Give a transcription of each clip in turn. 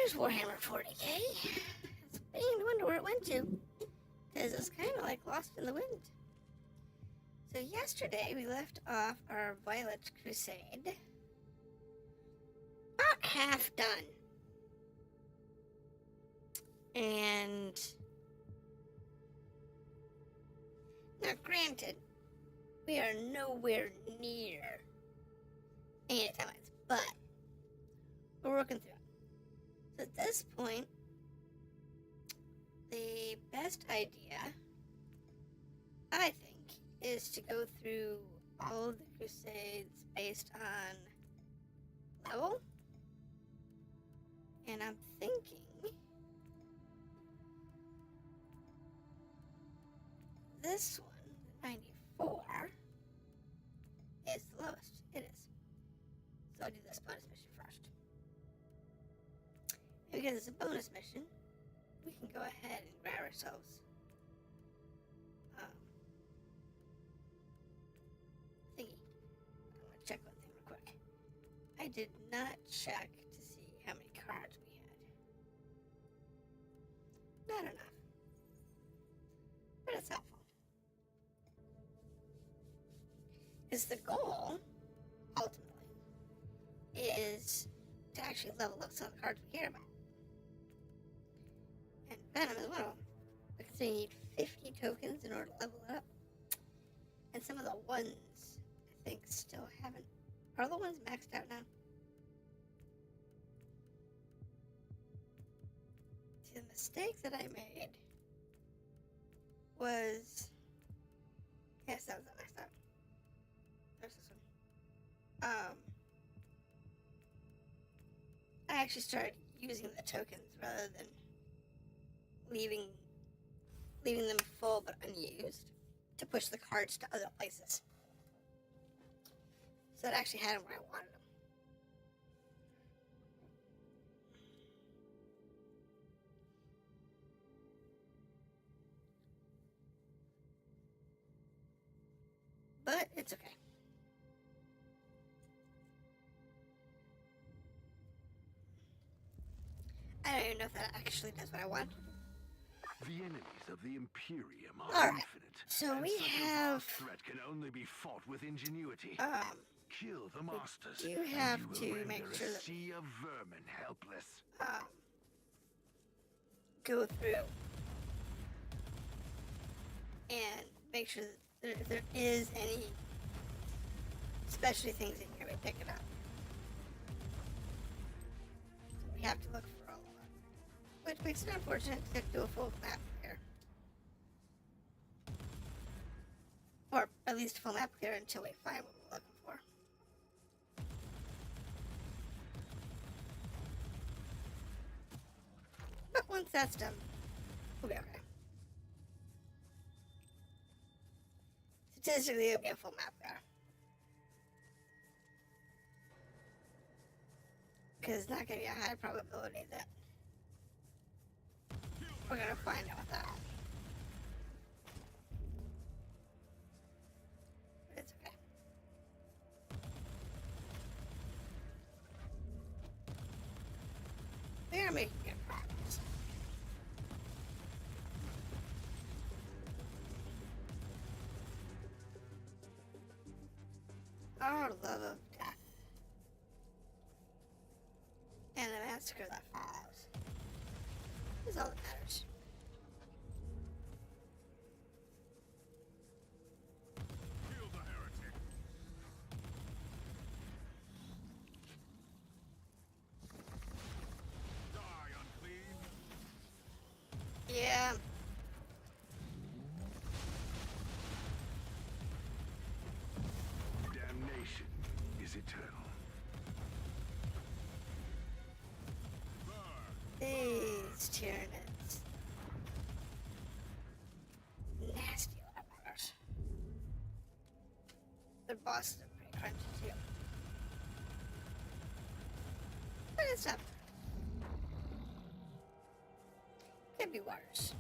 There's Warhammer 40k. It's beginning to wonder where it went to, because it's kind of like lost in the wind. So yesterday we left off our Violet Crusade. About half done. And now granted, we are nowhere near any timelines, but we're working through it. So at this point, the best idea, I think, is to go through all of the Crusades based on level. And I'm thinking this one, 94, is the lowest. It is. So I'll do this bonus mission first. And because it's a bonus mission, we can go ahead and grab ourselves thingy. I'm going to check one thing real quick. I did not check to see how many cards we had. Not enough. But it's helpful. Because the goal, ultimately, is to actually level up some of the cards we care about. And Venom is one of them. Because you need 50 tokens in order to level it up. And some of the ones, I think, still haven't. Are the ones maxed out now? See, the mistake that I made was... Yes, that was not maxed out. There's this one. I actually started using the tokens rather than leaving them full but unused to push the cards to other places. So it actually had them where I wanted them. But it's okay. I don't even know if that actually does what I want. The enemies of the Imperium are All right. infinite. So we have... threat can only be fought with ingenuity. Kill the masters. You have and to you will make render sure a that sea of vermin helpless. go through and make sure that if there is any specialty things in here, we pick it up. So we have to look for all of it, which makes it unfortunate to do a full map here, or at least a full map here until we find what we're looking for. But once that's done, we'll be okay. Statistically, it'll be a full map there. Because it's not going to be a high probability that we're going to find out that. But it's okay. We are making good progress. Our love of death. And the massacre that follows is all that matters. Kill the heretic. Die, unclean. Yeah. Damnation is eternal. These Tyranids. Nasty laborers. Their bosses are pretty crunchy too. But it's not bad. Could be worse.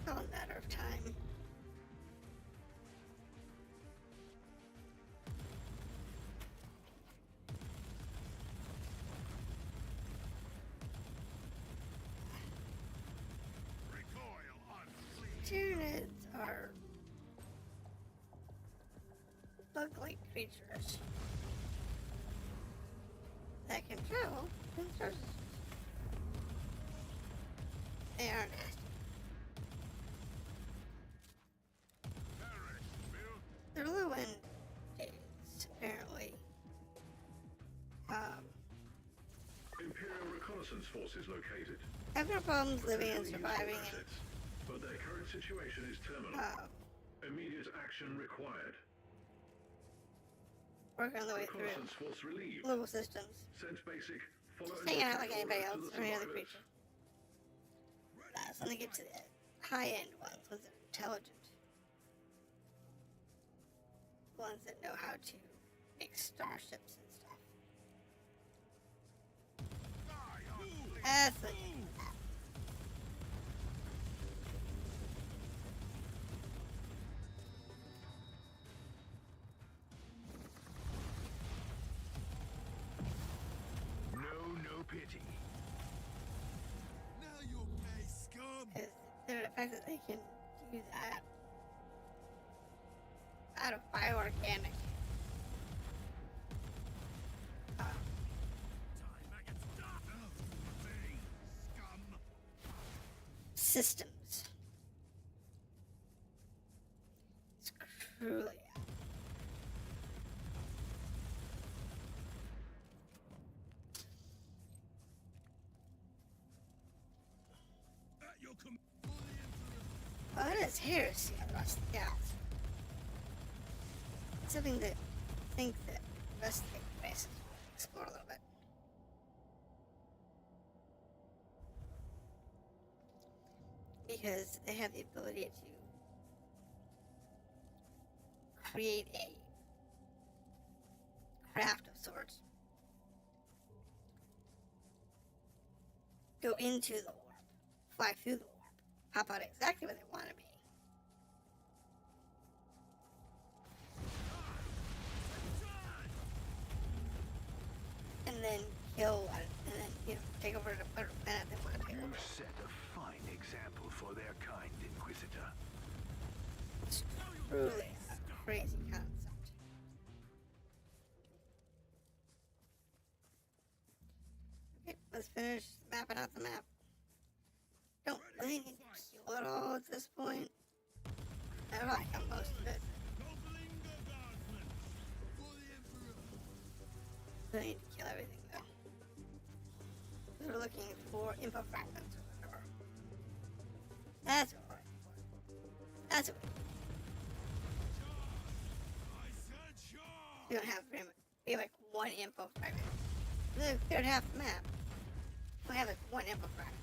All a matter of time. Tyranids are bug-like creatures that can travel in sources. They are nasty. Their low end is apparently Imperial reconnaissance forces located. have no problems living and surviving. Assets, but their current situation is terminal. Immediate action required. Working on the way through Reconnaissance force relieved. global systems. Sense basic. Follow Just hanging out like anybody orders else to or the any other survivors. creature. So they get to the high-end ones that are intelligent. Ones that know how to make starships and stuff. That's the No pity. Now you'll pay, scum! is the fact that they can do that out of bioorganic systems. It's truly well, it is heresy across the galaxy. Something to think that the rest of the races will explore a little bit. Because they have the ability to create a craft of sorts. Go into the warp, fly through the warp, pop out exactly where they want to be. And then kill, and then, take over the planet they want to take You over. set a fine example for their kind, Inquisitor. It's truly a crazy concept. Okay, let's finish mapping out the map. Don't really need to kill it all at this point. I like most of it. Don't need to kill everything though. We're looking for info fragments or whatever. That's what we're looking for. That's what we don't have very much. We have like one info fragment. We cleared half the map. We have like one info fragment.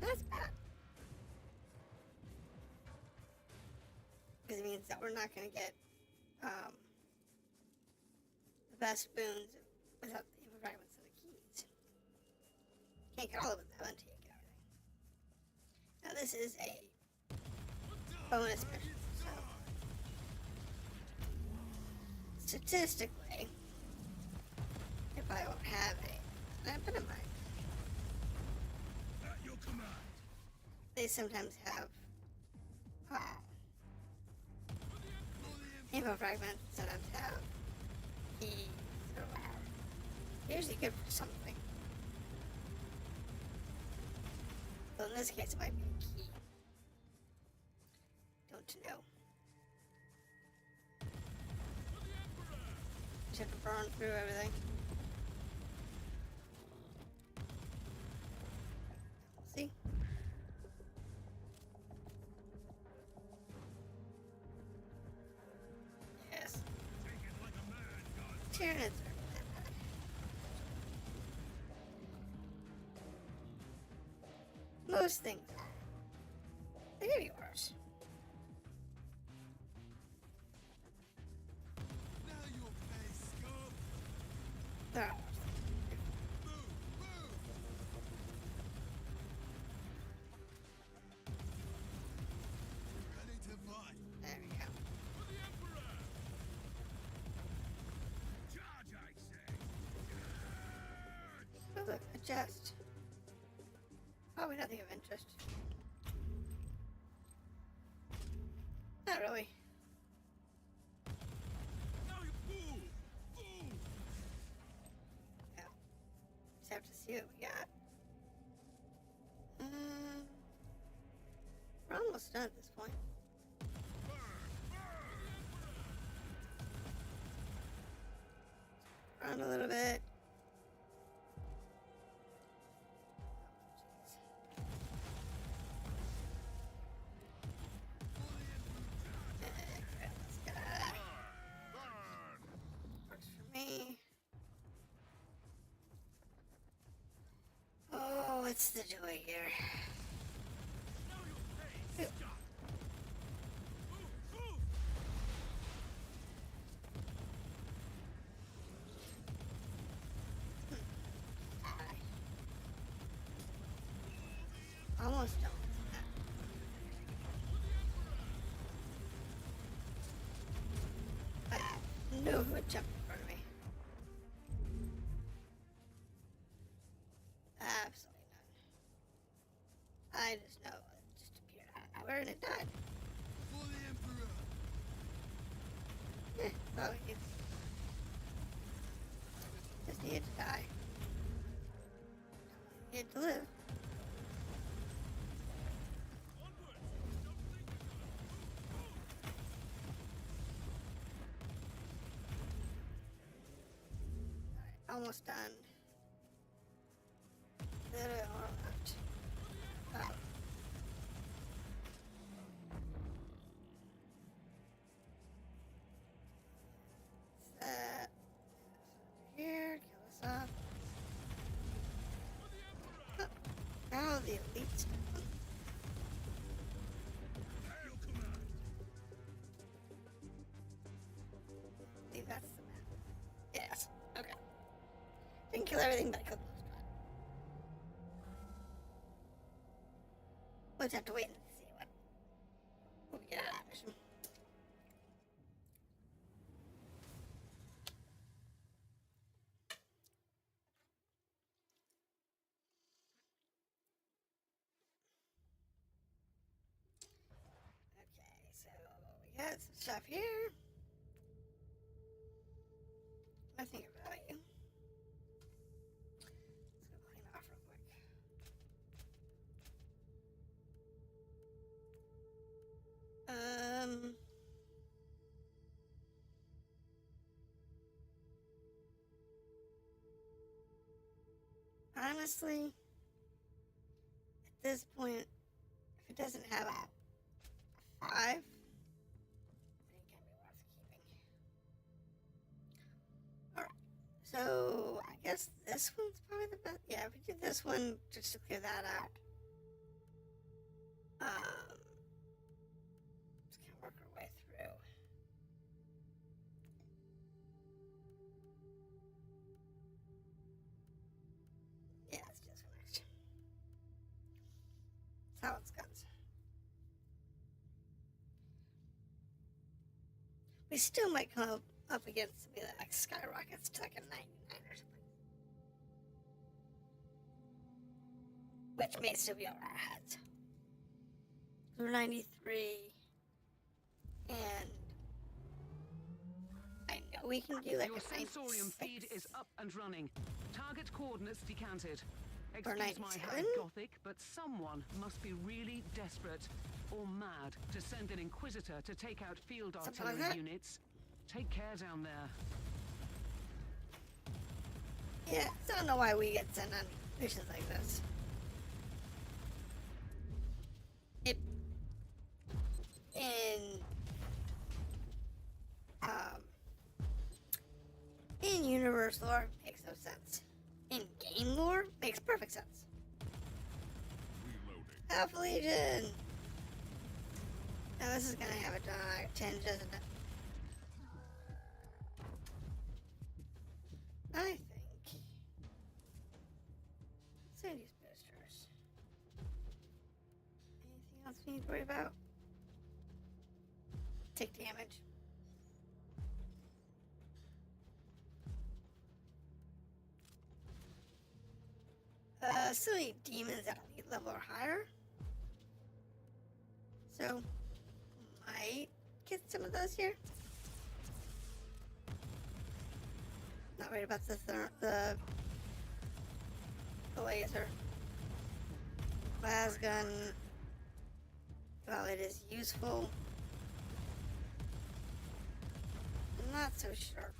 That's bad. Because it means that we're not going to get the best boons without the info fragments and the keys. Can't get all of it though until you get everything. Now this is a bonus mission, so statistically, if I won't have it, but it might. They sometimes have info fragments, sometimes have keys or whatever. They're usually good for something. So in this case, it might be a key. Don't know. Just have to burn through everything. See? Yes. Tyranids are bad. Most things are. They could be worse. Now you'll pay, scum! There are worse. Ready to fight. There we go. For the Emperor! Charge, I say! Oh, look, a chest. Probably nothing of interest. Not really. Now you fool! Fool! Yeah. Just have to see what we got. We're almost done at this point. Run a little bit. Works for me. Oh, what's the joy here? Now you pay, scum! Move! Move! Almost done. No who would jump in front of me. Absolutely none. I just know it just appeared out of nowhere and it died. For the Emperor! Well, it just needed to die. Needed to live. Onward! Don't think about it! Move! Alright, almost done. Little bit more left. Oh. That here, kill us off. Oh, now the elites. Hail command! I think that's the map. Yes. Okay. Didn't kill everything, but I killed most of it. We'll just have to wait and see what we get out of that mission. Okay, so we got some stuff here. Nothing of value. Let's go clean off real quick. Honestly, at this point, if it doesn't have a 5, then it can't be worth keeping. Alright, so I guess this one's probably the best. Yeah, if we do this one just to clear that out. Just kind of work our way through. Yeah, let's do this one next. Silence guns. We still might come up against something that like skyrockets to like a 99 or something. Which may still be over our heads. We're 93. And I know we can do like Your a sensorium 96. feed is up and running. Target coordinates decanted. Or Excuse my 97? high gothic, but someone must be really desperate or mad to send an Inquisitor to take out field Something like artillery that? units. Take care down there. Yeah, I don't know why we get sent on missions like this. It in universe lore makes no sense. In game lore makes perfect sense. Reloading. Alpha Legion. Now this is gonna have a dark tinge, isn't it? I think. Let's use boosters. Anything else we need to worry about? Take damage. still need demons at elite level or higher. So, might get some of those here. Not worried about the laser. Las gun, while it is useful, I'm not so sure.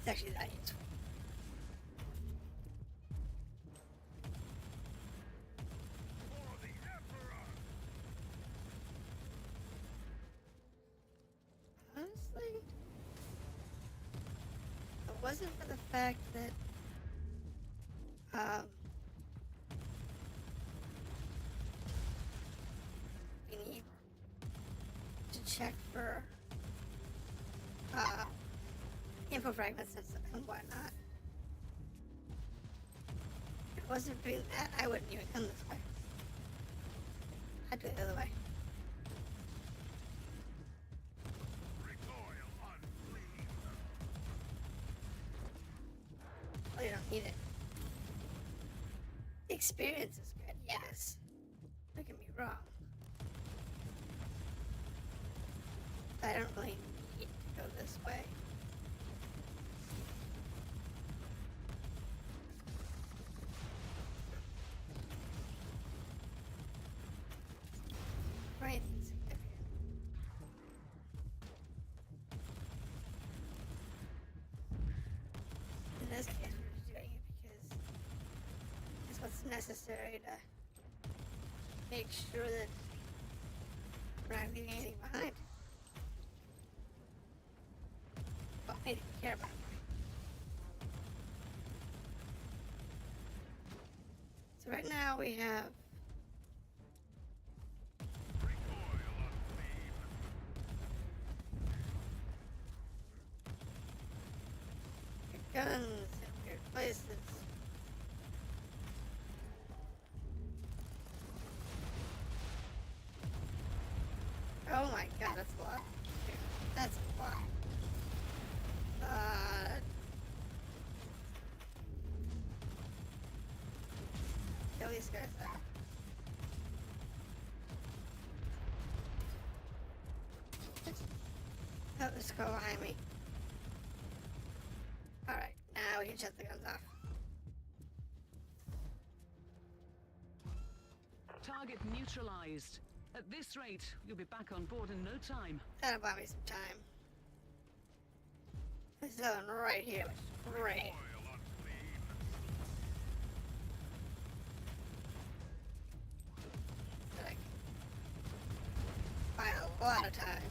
It's actually not useful. For the Emperor! Honestly, if it wasn't for the fact that we need to check for info fragments and whatnot. If it wasn't for doing that, I wouldn't even come this way. I'd go the other way. Recoil unclean! Well, you don't need it. The experience is good, yes. Don't get me wrong. I don't really need to go this way. For anything significant. In this case, we're just doing it because it's what's necessary to make sure that we're not leaving anything behind. Well, anything we care about. So right now we have Recoil unclean! guns in weird places. Oh my god, that's a lot. That's a lot. Kill these guys out. Oh, there's a girl behind me. Alright, now we can shut the guns off. Target neutralized. At this rate, you'll be back on board in no time. That'll buy me some time. There's another one right here, which is great. Recoil unclean! So I can buy a lot of time.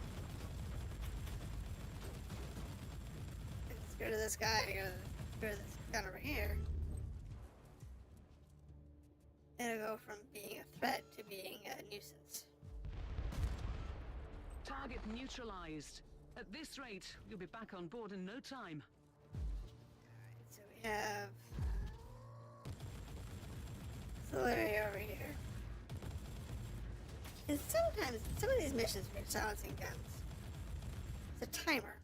Let's go to this guy, go to this gun over here. It'll go from being a threat to being a nuisance. Target neutralized. At this rate, you'll be back on board in no time. So we have Caligari over here. And sometimes, some of these missions are silencing guns. It's a timer.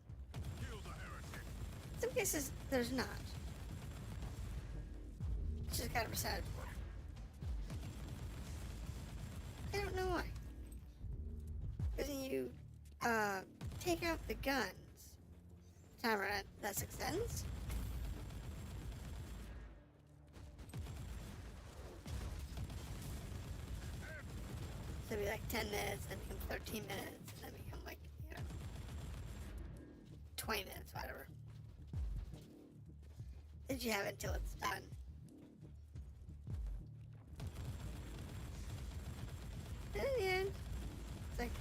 Kill the heretic! In some cases, there's not. It's just kind of decided for. I don't know why. Because when you take out the guns, timer that extends. So it'd be like 10 minutes, then become 13 minutes, and then become like, 20 minutes, whatever. Did you have it until it's done? And in the end, it's like,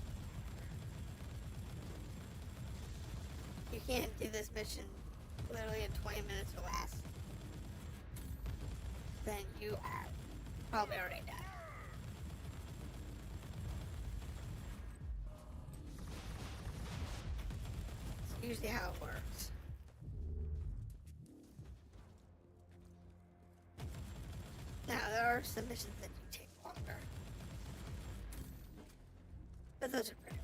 you can't do this mission literally in 20 minutes or less. Then you are probably already dead. It's usually how it works. Now, there are some missions that do take longer. But those are pretty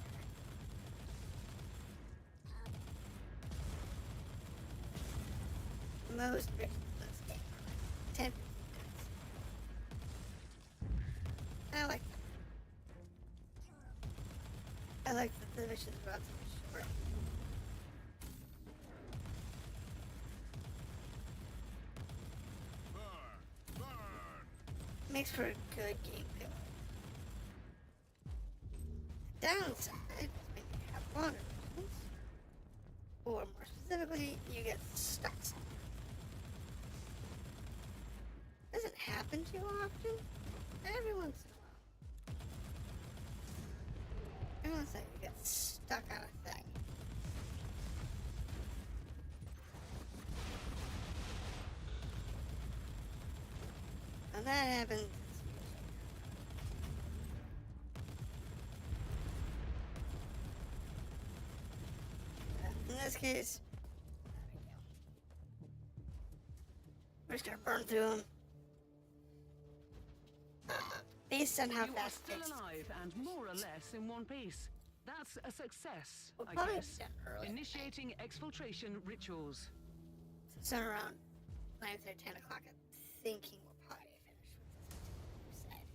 rare. Most missions in this game are like 10, 15 minutes. the mission's relatively short. Burn! Burn! Makes for a good gameplay. The downside is when you have longer missions, or more specifically, you get stuck. Doesn't happen too often. Every once in a while. Every once in a while you get stuck on a thing. And that happens. In this case, we're just gonna burn through them. Based on how You are fast it still takes. alive and more or less in one piece. That's a success, We'll I probably guess. be done early. Initiating exfiltration rituals. So around 9:30, 10 o'clock, I'm thinking we'll probably finish with this Crusade.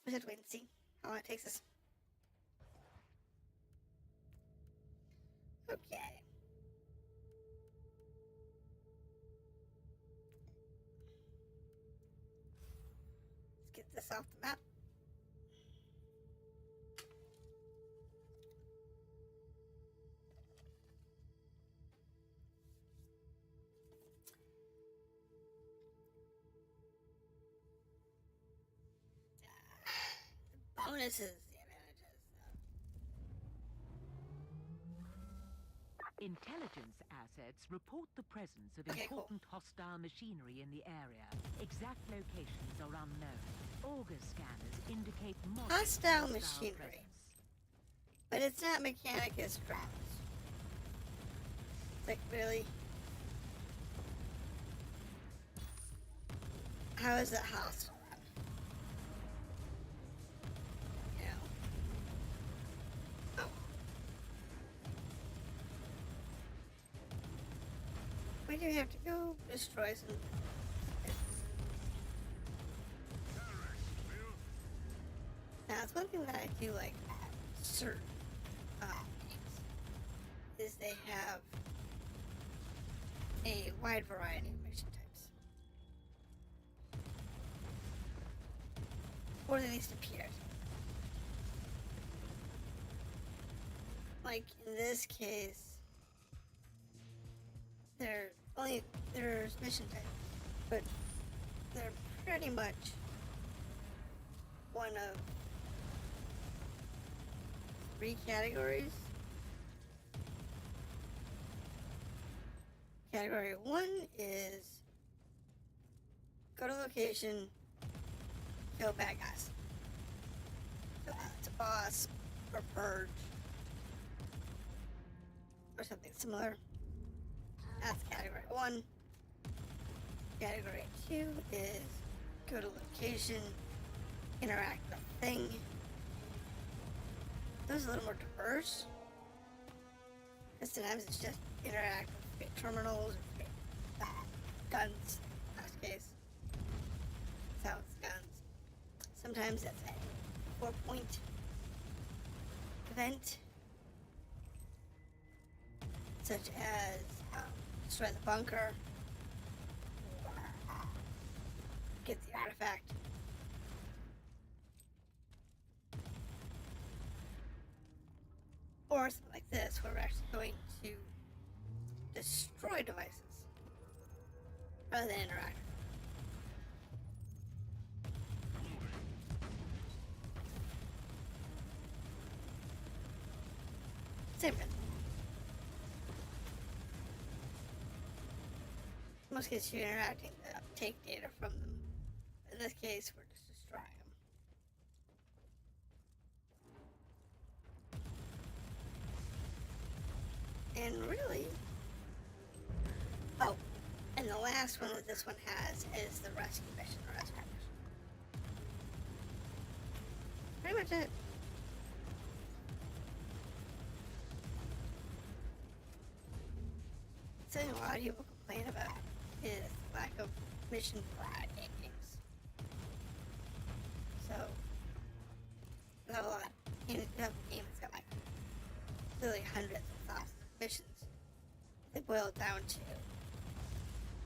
We have to wait and see how long it takes us. Okay. Let's get this off the map. Bonuses, the advantages. Intelligence assets report the presence of Okay, cool. important hostile machinery in the area. Exact locations are unknown. Auger scanners indicate moderate Hostile machinery. presence. But it's not Mechanicus drops. Like, really? How is it hostile? You know? Oh. We do have to go destroy some. Now, it's one thing that I do like about certain games is they have a wide variety of mission types. Or at least appears. Like in this case, there's mission types, but they're pretty much one of 3 categories. Category 1 is go to location, kill bad guys. So it's a boss or purge or something similar. That's category 1. Category 2 is go to location, interact with a thing. Those are a little more diverse. Because sometimes it's just interact with terminals or guns, in this case. So it's guns. Sometimes that's a 4-point event, such as destroy the bunker, get the artifact. Or something like this, where we're actually going to destroy devices rather than interact. Same principle. In most cases, you're interacting to take data from them. In this case, we're just destroying them. And really, oh, and the last one that this one has is the rescue mission, or rescue mission. Pretty much it. Something a lot of people complain about is of mission variety in games. So, you have a lot. You have a game that's got like literally hundreds of thousands of missions. They boil it down to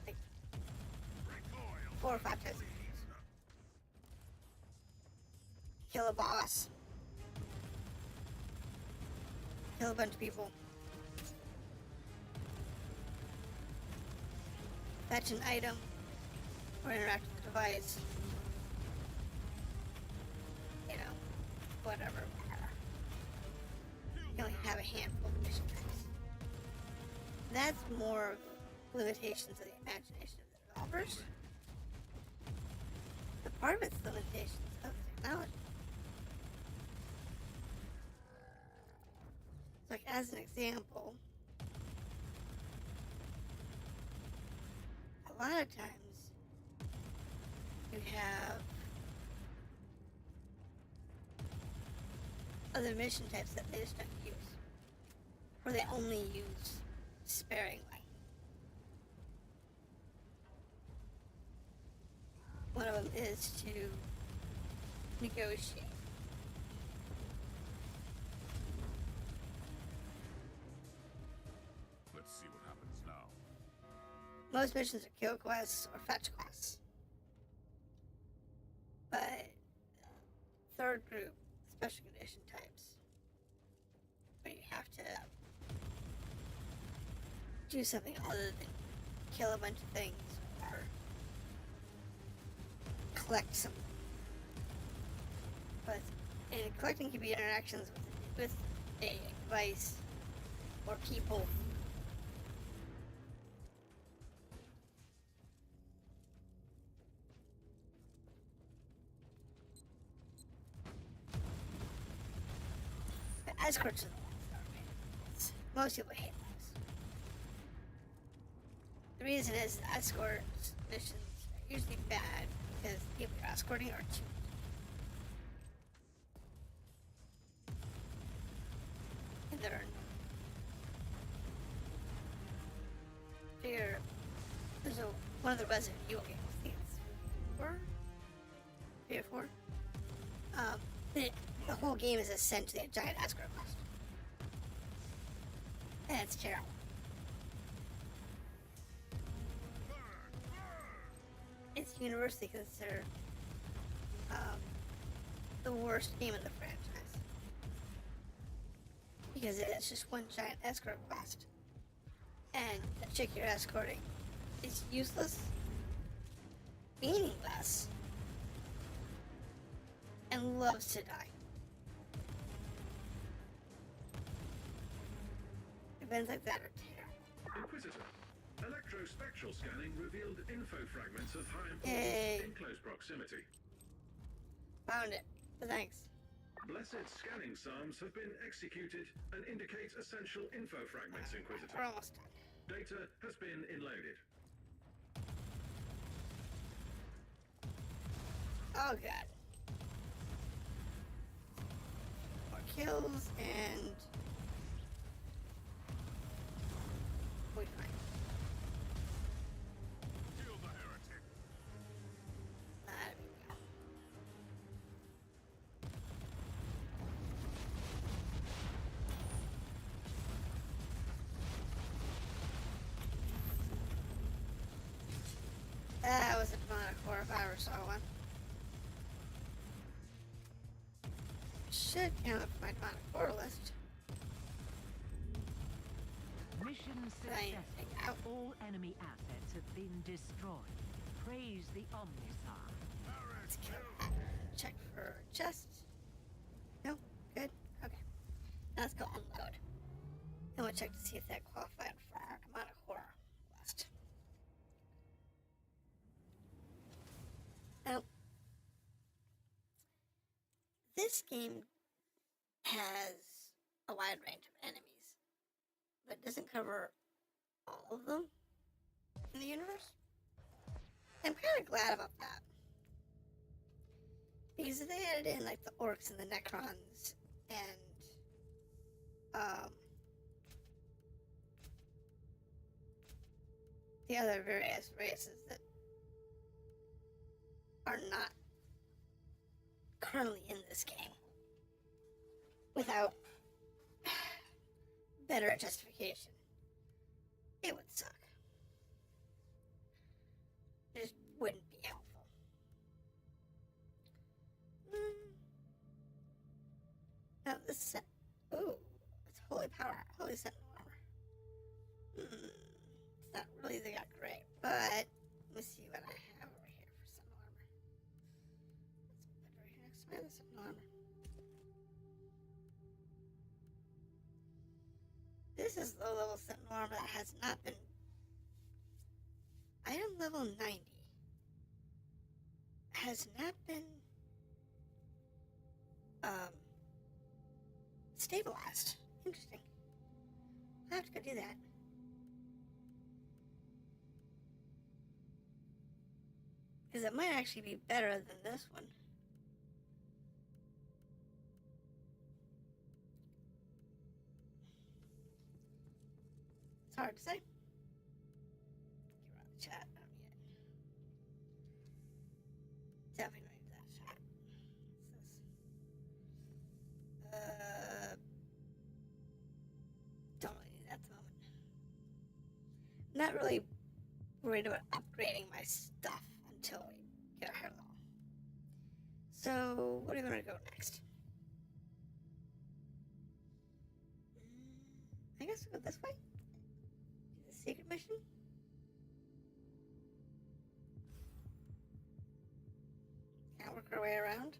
like 4 or 5 types of missions. Kill a boss. Kill a bunch of people. Fetch an item or interact with the device. You know, whatever. You only have a handful of mission types. That's more of limitations of the imagination of the developers. But part of it's limitations of the technology. Like, as an example, a lot of times you have other mission types that they just don't use, or they only use sparingly. One of them is to negotiate. Let's see what happens now. Most missions are kill quests or fetch quests. But third group, special condition types, where you have to do something other than kill a bunch of things or collect something. But and collecting can be interactions with a device or people. The escorts are the ones that are made. Most people hate those. The reason is the escort missions are usually bad because the people you're escorting are cheap. And they're figure there's one of the Resident Evil games, I think it's 4? 3 or 4? The whole game is essentially a giant escort quest. And it's terrible. It's universally considered the worst game in the franchise. Because it's just one giant escort quest. And the chick you're escorting is useless, meaningless, and loves to die. Events like that are terrible. Inquisitor. Electrospectral scanning revealed info fragments of high Yay. importance in close proximity. Found it. But thanks. Blessed scanning psalms have been executed and indicate essential info fragments, Inquisitor. We're almost done. Data has been inloaded. Oh god. More kills and we fine. Kill the heretic. There we go. That was a demonic horror if I ever saw one. Should count up my demonic horror list. Mission Right. successful. All enemy assets have been destroyed. Praise the Omnisar. Let's kill that. Check for chests. No? Good? Okay. Now let's go unload. And we'll check to see if that qualified for our demonic horror list. Now, this game has a wide range of enemies, but doesn't cover all of them in the universe. I'm kind of glad about that. Because they added in like the orcs and the necrons and the other various races that are not currently in this game without better justification, it would suck. It just wouldn't be helpful. Now this set. Ooh, it's holy power, holy sentinel armor. It's not really that great, but let me see what I have over here for sentinel armor. Let's put it right here next to my other sentinel armor. This is low level sentinel armor that has not been item level 90. Has not been stabilized. Interesting. I'll have to go do that. Because it might actually be better than this one. It's hard to say. Get around the chat. Not yet. Definitely not use that chat. What's this? Don't really need that at the moment. I'm not really worried about upgrading my stuff until we get a higher level. So, what are we going to go next? I guess we'll go this way. Do the secret mission. Now work our way around.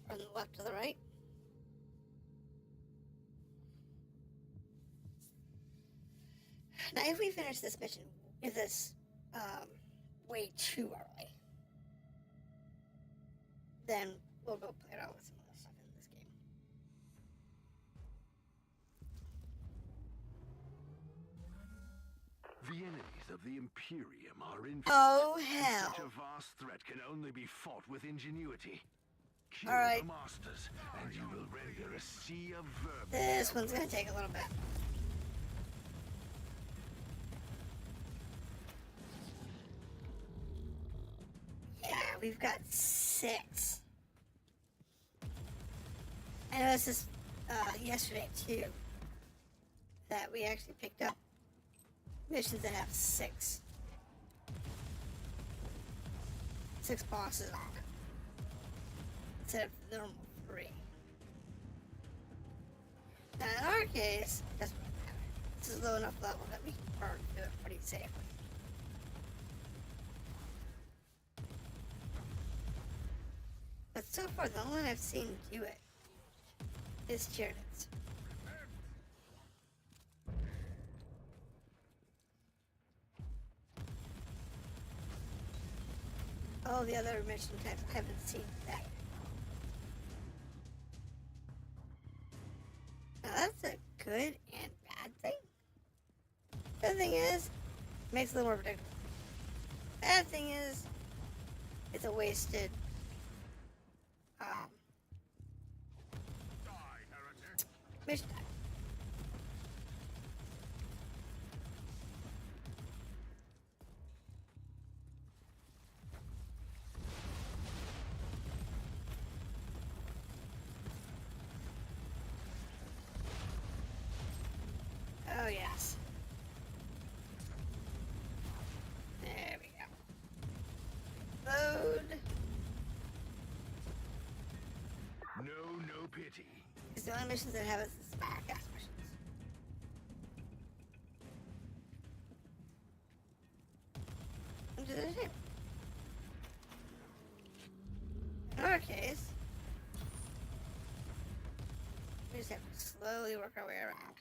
From the left to the right. Now, if we finish this mission with this way too early, then we'll go play around with some other stuff in this game. The enemies of the Imperium are in. Oh, hell. Such a vast threat can only be fought with ingenuity. Kill All right. the masters, and you will render a sea of vermin. This one's gonna take a little bit. Yeah, we've got 6. I noticed this yesterday too, that we actually picked up missions that have 6 bosses on it instead of the normal 3. Now in our case, it doesn't really matter. This is low enough level that we can burn through it pretty safely. But so far, the only one I've seen do it is Tyranids. All the other mission types I haven't seen that. Now that's a good and bad thing. Good thing is, it makes it a little more predictable. Bad thing is, it's a wasted mission type. Oh, yes. There we go. Load. No pity. It's the only missions that have us the back-ass missions. Which is a shame. In our case, we just have to slowly work our way around.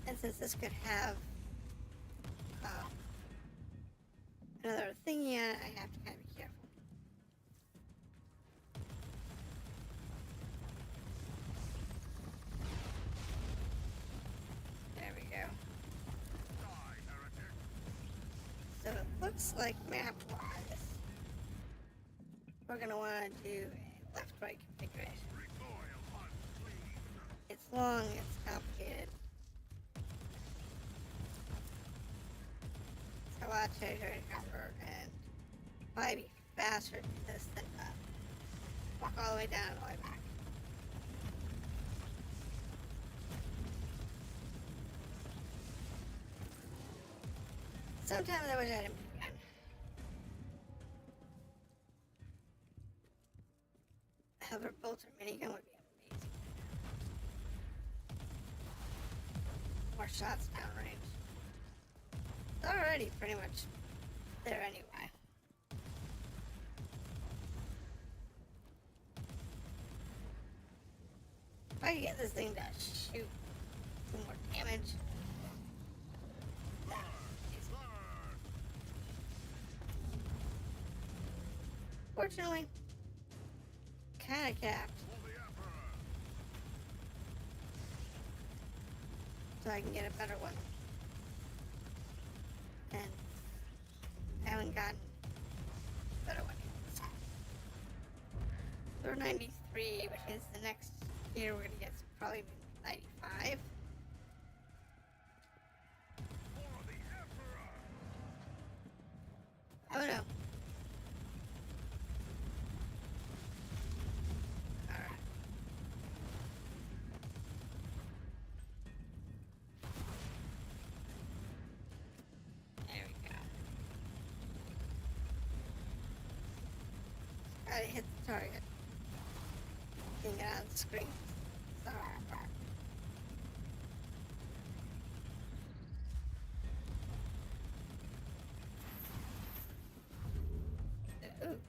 And since this could have another thingy on it, I have to kind of be careful. There we go. So it looks like map-wise, we're going to want to do a left-right configuration. It's long, it's complicated. a lot of territory to cover, and probably be faster to do this than walk all the way down and all the way back. Sometimes I wish I had a minigun. A hover bolt or minigun would be amazing. More shots downrange. It's already pretty much there anyway. If I could get this thing to shoot some more damage. Fortunately, kinda capped. So I can get a better one. And I haven't gotten a better one yet. We're 93, which is the next year we're gonna get probably 95. Oh no. Alright. There we go. Gotta hit the target. Get out of the screen. Sorry. Ooh.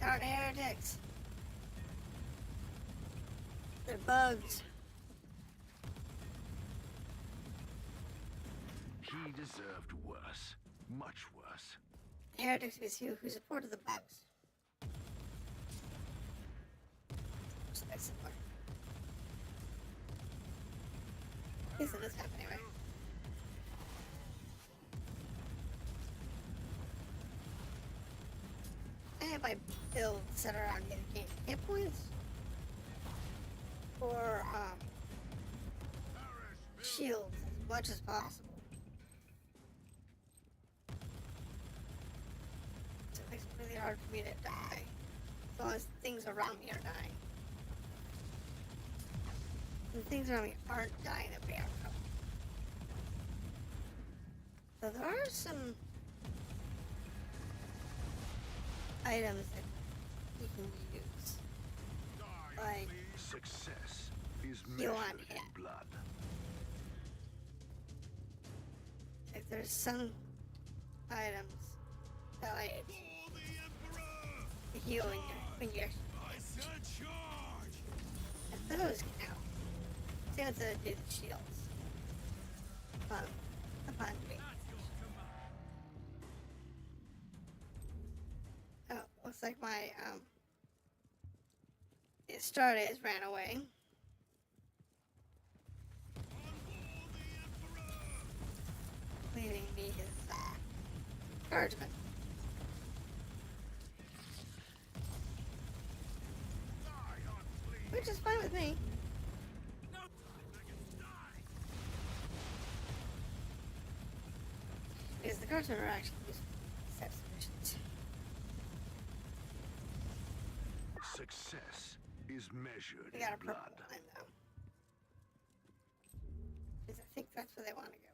Darn heretics. They're bugs. He deserved worse. Much worse. Heretics is you who supported the bugs. Looks like similar. Isn't this happening anyway? I have my build set around getting hit points or shields as much as possible. So it makes it really hard for me to die as long as things around me are dying. And things around me aren't dying, that we have trouble. So there are some items that you can use, like Success is heal on measured hit. in blood. Like there's some items that like heal when you're and those can help. Same with the shields. Upon doing. Oh, looks like my Astartes ran away. Leaving me his guardsman. Which is fine with me. Because the guardsmen are actually self-sufficient. Success is measured We got a in purple blood. line though. Because I think that's where they want to go.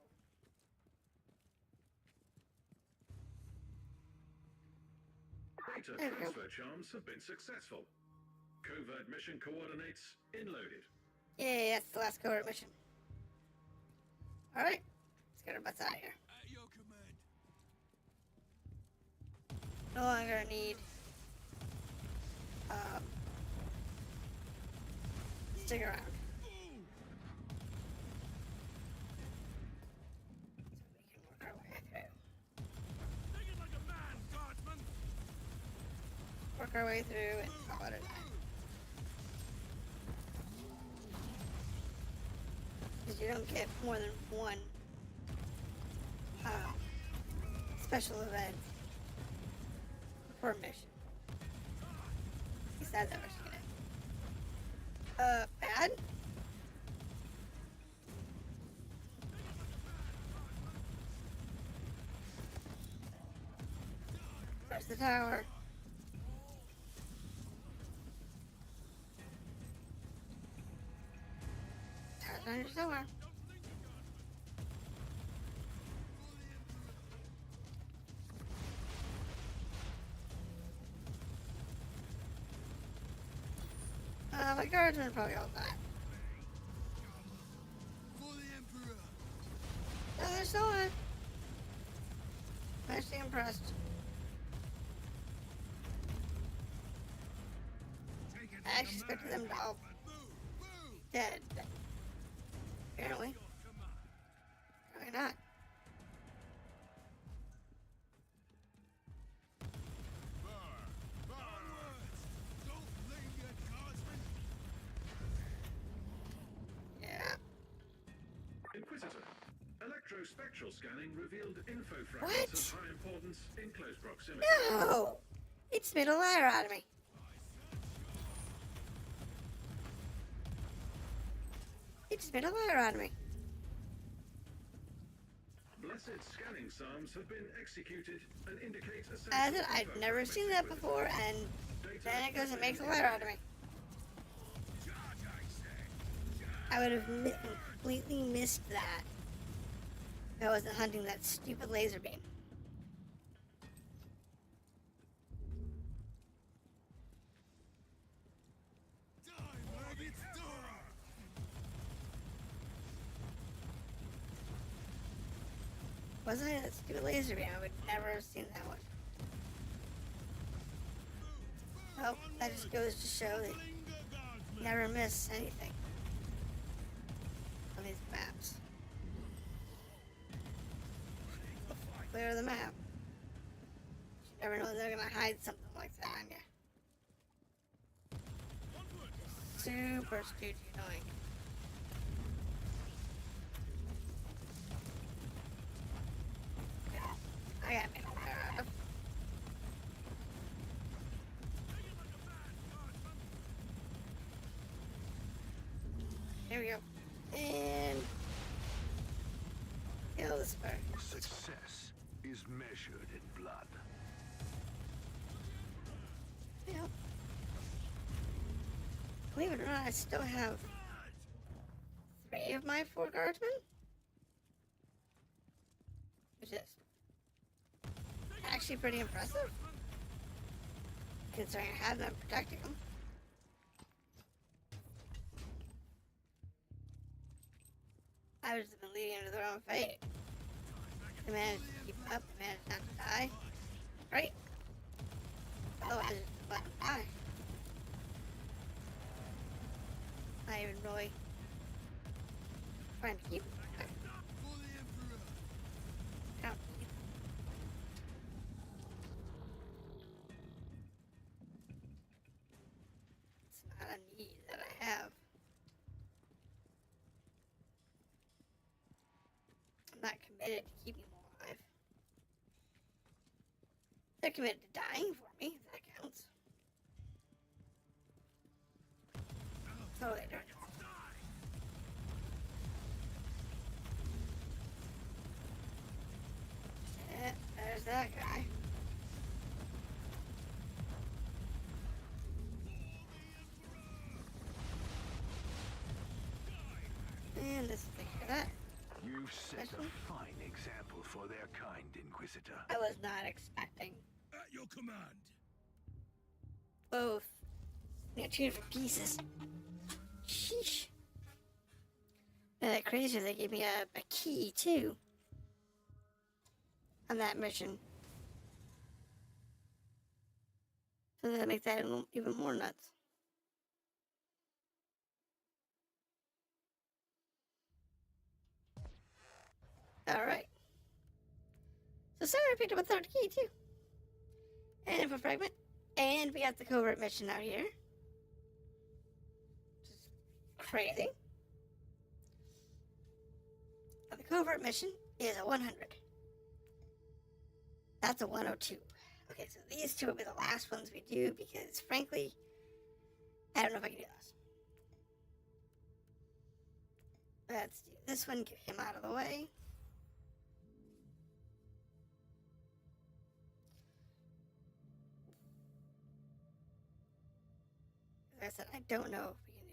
Data There we go. transfer charms have been successful. Covert mission coordinates inloaded. Yay, that's the last covert mission. Alright, let's get our butts out of here. At your command. No longer need stick around. So we can work our way through. Take it like a man, guardsman. Work our way through and call it a night. Because you don't get more than one special event. For mission. Besides that, we're gonna. Bad? There's the tower. Tower's under somewhere. My guardsmen are probably all died. No, they're still on. I'm actually impressed. I actually expected them to all be dead. Apparently. Apparently not. Inquisitor, electrospectral scanning revealed info fragments of high importance in close proximity. No! It's made a liar out of me. It just made a liar out of me. Blessed scanning psalms have been executed and indicate a I said I'd never seen that before, and then it goes and makes a liar out of me. I would have completely missed that if I wasn't hunting that stupid laser beam. Wasn't it that stupid laser beam? I would never have seen that one. Well, that just goes to show that you never miss anything on these maps. Clear the map. You never know they're gonna hide something like that on you. Super stupid annoying. I got me. Here we go. And kill this bird. Success is measured in blood. Yep. Believe it or not, I still have 3 of my 4 guardsmen. Which is actually pretty impressive, considering I have them protecting them. I was just been leading them to their own fate. They managed to keep up, they managed not to die. Great. Otherwise, just let them die. Not even really trying to keep them. Don't keep them. It's not a need that I have. I'm not committed to keeping them alive. They're committed to dying for me, if that counts. Totally different. Yeah, there's that guy. And let's take care of that. You've set a fine example for their kind, Inquisitor. I was not expecting At your command. both. I got treated for pieces. Sheesh. And that crazy, they gave me a key too. On that mission. So that makes that even more nuts. Alright. So Sarah picked up a 3rd key too. And info fragment. And we got the covert mission out here. Just crazy. Now the covert mission is a 100. That's a 102. Okay, so these two will be the last ones we do because, frankly, I don't know if I can do those. Let's do this one, get him out of the way. As I said, I don't know if we can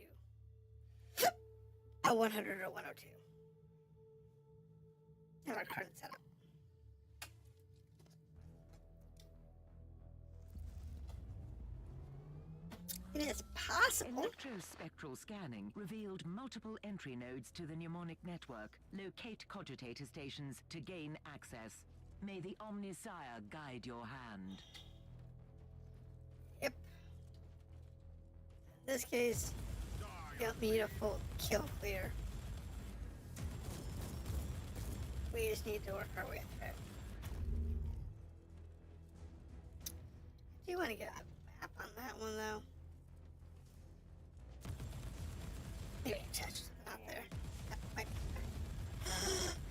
do a 100 or 102. Have our card set up. It is possible. Electrospectral scanning revealed multiple entry nodes to the mnemonic network. Locate cogitator stations to gain access. May the Omnisire guide your hand. Yep. In this case, you don't need a full kill clear. We just need to work our way through it. Do you want to get a map on that one, though? Maybe I touched something out there. That might be better.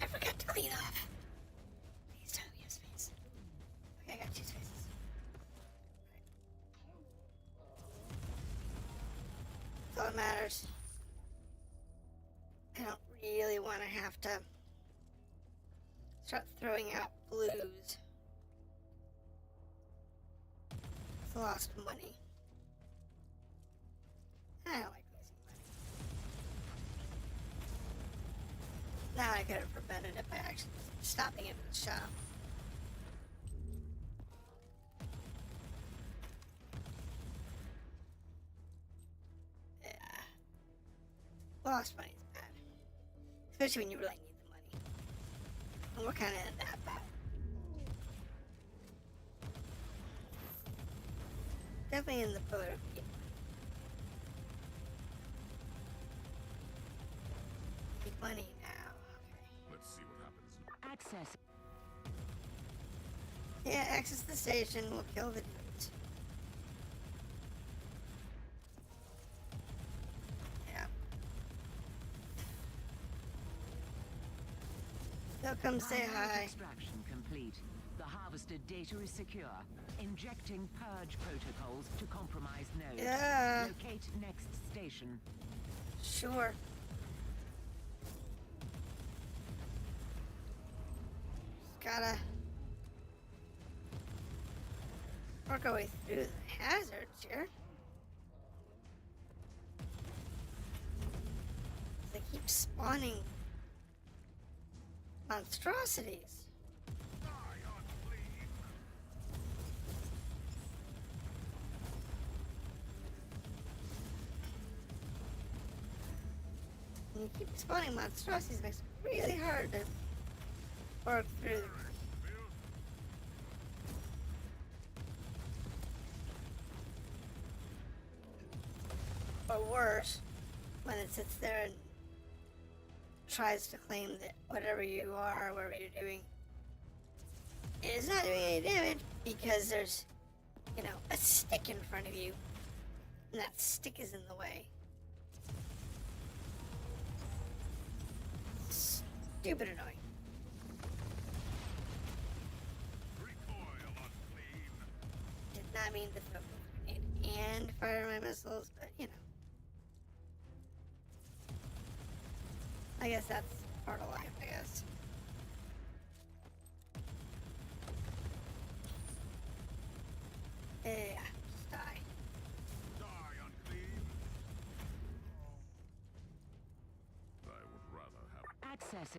I forgot to clean up. Please tell me a space. Okay, I got 2 spaces. That's all that matters. I don't really want to have to start throwing out blues. It's lost money. I don't like losing money. Now I could have prevented it by actually stopping it in the shop. Yeah. Lost money is bad. Especially when you really need the money. And we're kind of in that bad. Definitely in the pillar of need. Need money now. Okay. Let's see what happens. Access. Yeah, access the station will kill the dudes. Yeah. They'll come say hi. Extraction complete. The harvested data is secure. Injecting purge protocols to compromised nodes. Yeah. Locate next station. Sure. Just gotta work our way through the hazards here. They keep spawning monstrosities. And you keep spawning monstrosities, makes it really hard to work through them. Or worse, when it sits there and tries to claim that whatever you are, whatever you're doing, is not doing any damage because there's, you know, a stick in front of you, and that stick is in the way. Stupid annoying. Did not mean to throw a grenade and fire my missiles, but you know. I guess that's part of life, I guess. Yeah, just die. Die, unclean. I would rather have. Access.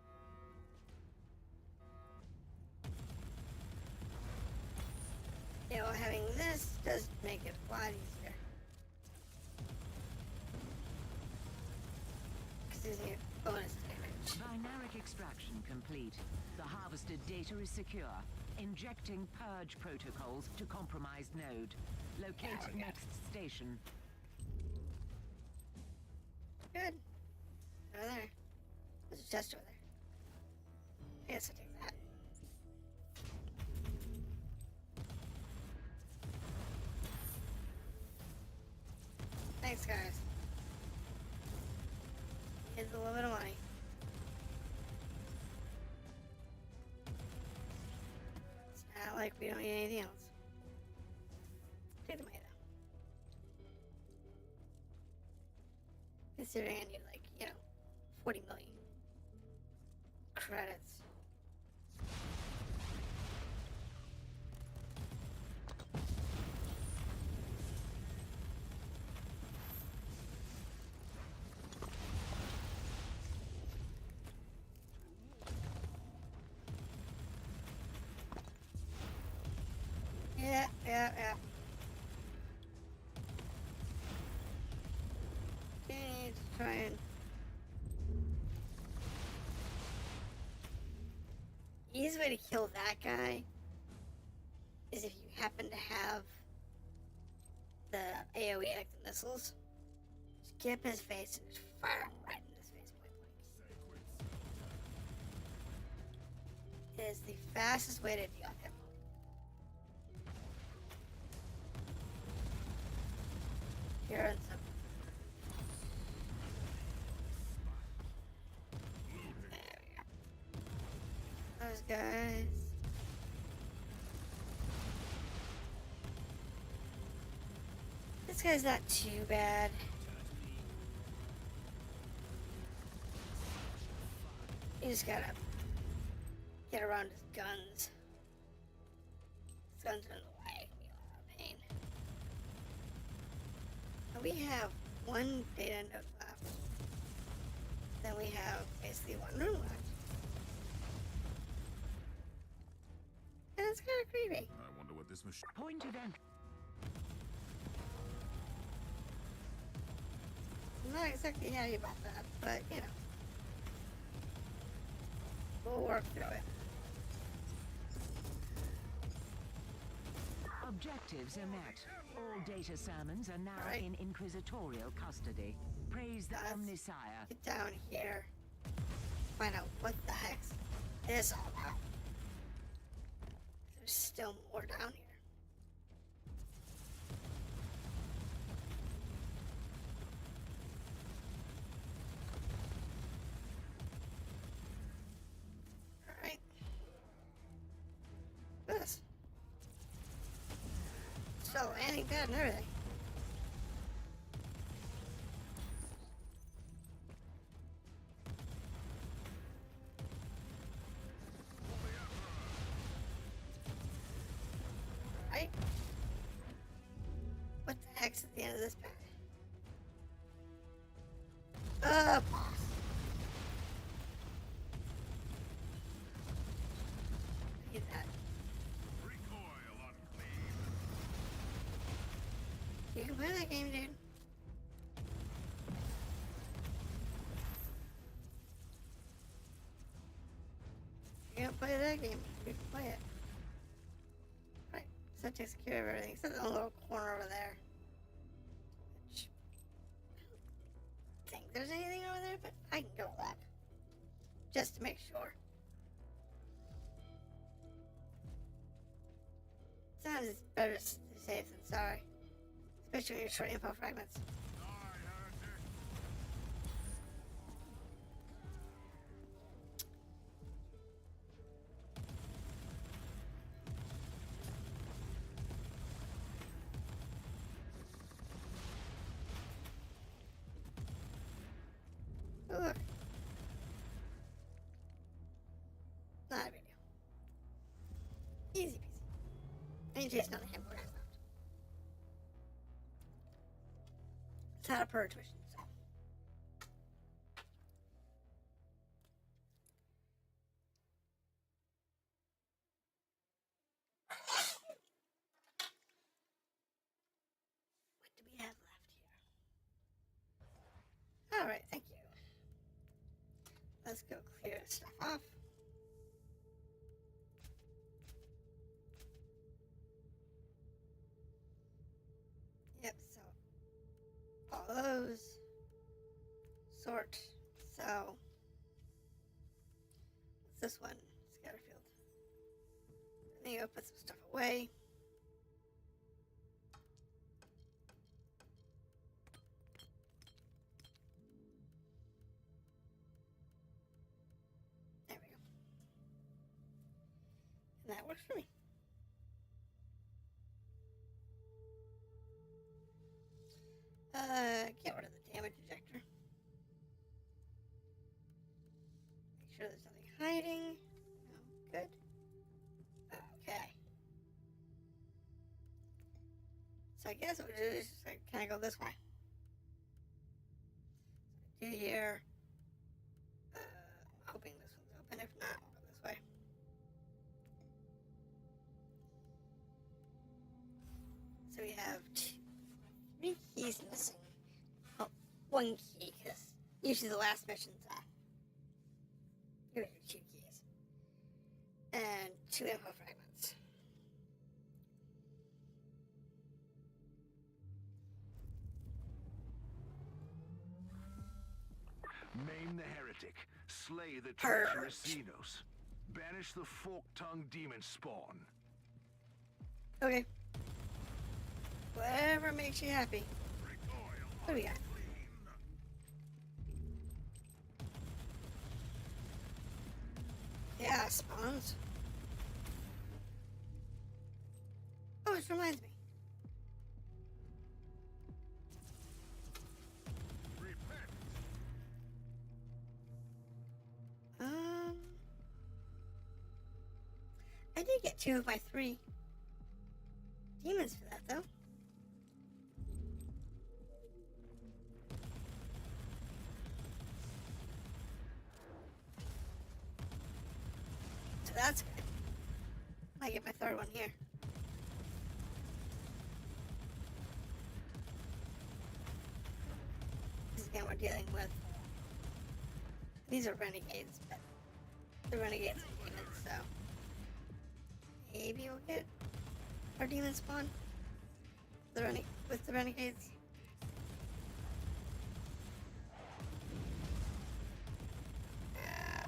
You know, having this does make it a lot easier. Because there's a bonus damage. Binaric extraction complete. The harvested data is secure. Injecting purge protocols to compromised node. Locate Yeah. next station. Good. Over there. There's a chest over there. I guess I'll take that. Thanks, guys. Here's a little bit of money. So now like we don't need anything else. Take the money though. Considering I need like, 40 million credits. Yeah. Okay, let's try and... Easiest way to kill that guy is if you happen to have the AoE active missiles. Just get up in his face and just fire him right in his face point blank. It is the fastest way to deal with him. Here and some. There we go. Those guys. This guy's not too bad. You just gotta get around his guns. His guns are in the way. It'll be a lot of pain. Now we have one data node left. Then we have basically one room left. And it's kind of creepy. I wonder what this machine... Point of entry. I'm not exactly happy about that, but we'll work through it. Objectives are met. All data salmons are now Right. in inquisitorial custody. Praise the Let's Omnisire. get down here. Find out what the heck's this all about. There's still more down here. Alright. This. So, landing pad and everything. Right? What the heck's at the end of this pad? Boss. Need that. Recoil unclean. You can play that game, dude. You can play that game. You can play it. Right. So that takes care of everything. Except the little corner over there. Which I don't think there's anything over there, but I can go back. Just to make sure. Sometimes it's better to be safe than sorry. Especially when you're short info fragments. Die, heretic. Oh, look. Not a big deal. Easy peasy. I need to chase another handbook I found. It's not a purge mission, so. What do we have left here? Alright, thank you. Let's go clear this stuff off. Yep, so all those sort. So what's this one? Scatterfield. Let me go put some stuff away. There we go. And that works for me. sure there's nothing hiding. No, good. Okay. So I guess what we do is just like, kind of go this way. So do here. I'm hoping this one's open. If not, I'll go this way. So we have 3 keys missing. Oh, 1 key, because usually the last mission's here we have 2 keys. And 2 info fragments. Maim the heretic. Slay the Purge. treacherous Xenos. Banish the fork-tongued demon spawn. Okay. Whatever makes you happy. What do we got? Yeah, spawns. Oh, it reminds me. I did get 2 of my 3 demons for that, though. So that's good. I get my 3rd one here. Because again, we're dealing with... These are renegades, but the renegades are demons, so... Maybe we'll get our demon spawn with the renegades.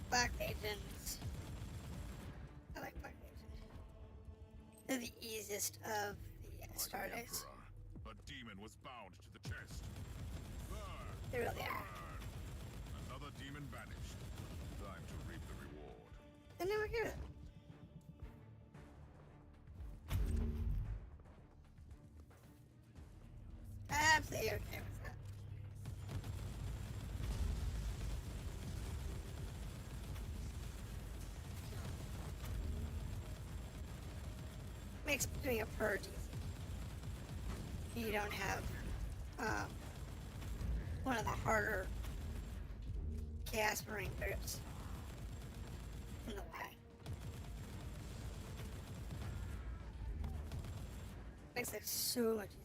Black Legions. I like Black Legions. They're the easiest of the star days. A demon was bound to the chest. They really are. Another demon banished. Time to reap the reward. I never hear it. Absolutely okay with that. Makes doing a purge easy. You don't have one of the harder Chaos Marine groups in the way. Makes it so much easier.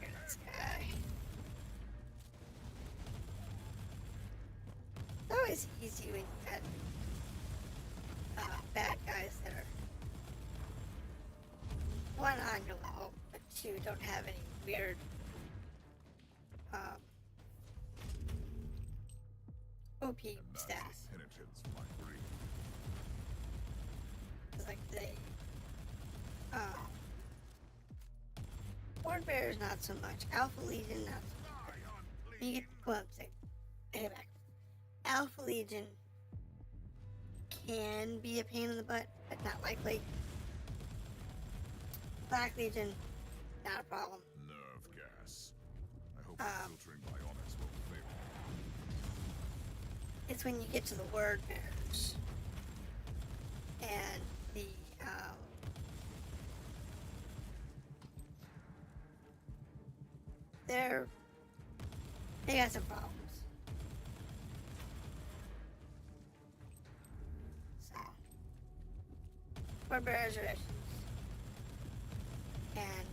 This guy. It's always easy when you had bad guys that are one on your level, but 2 don't have any weird OP stats. Penitence might bring. It's like they Word Bearers not so much. Alpha Legion not so much. You get well, I'm saying, take it back. Alpha Legion can be a pain in the butt, but not likely. Black Legion, not a problem. Nerve gas. I hope filtering bionics will fail. It's when you get to the Word Bearers and the they got some problems. So, Word Bearers are issues. And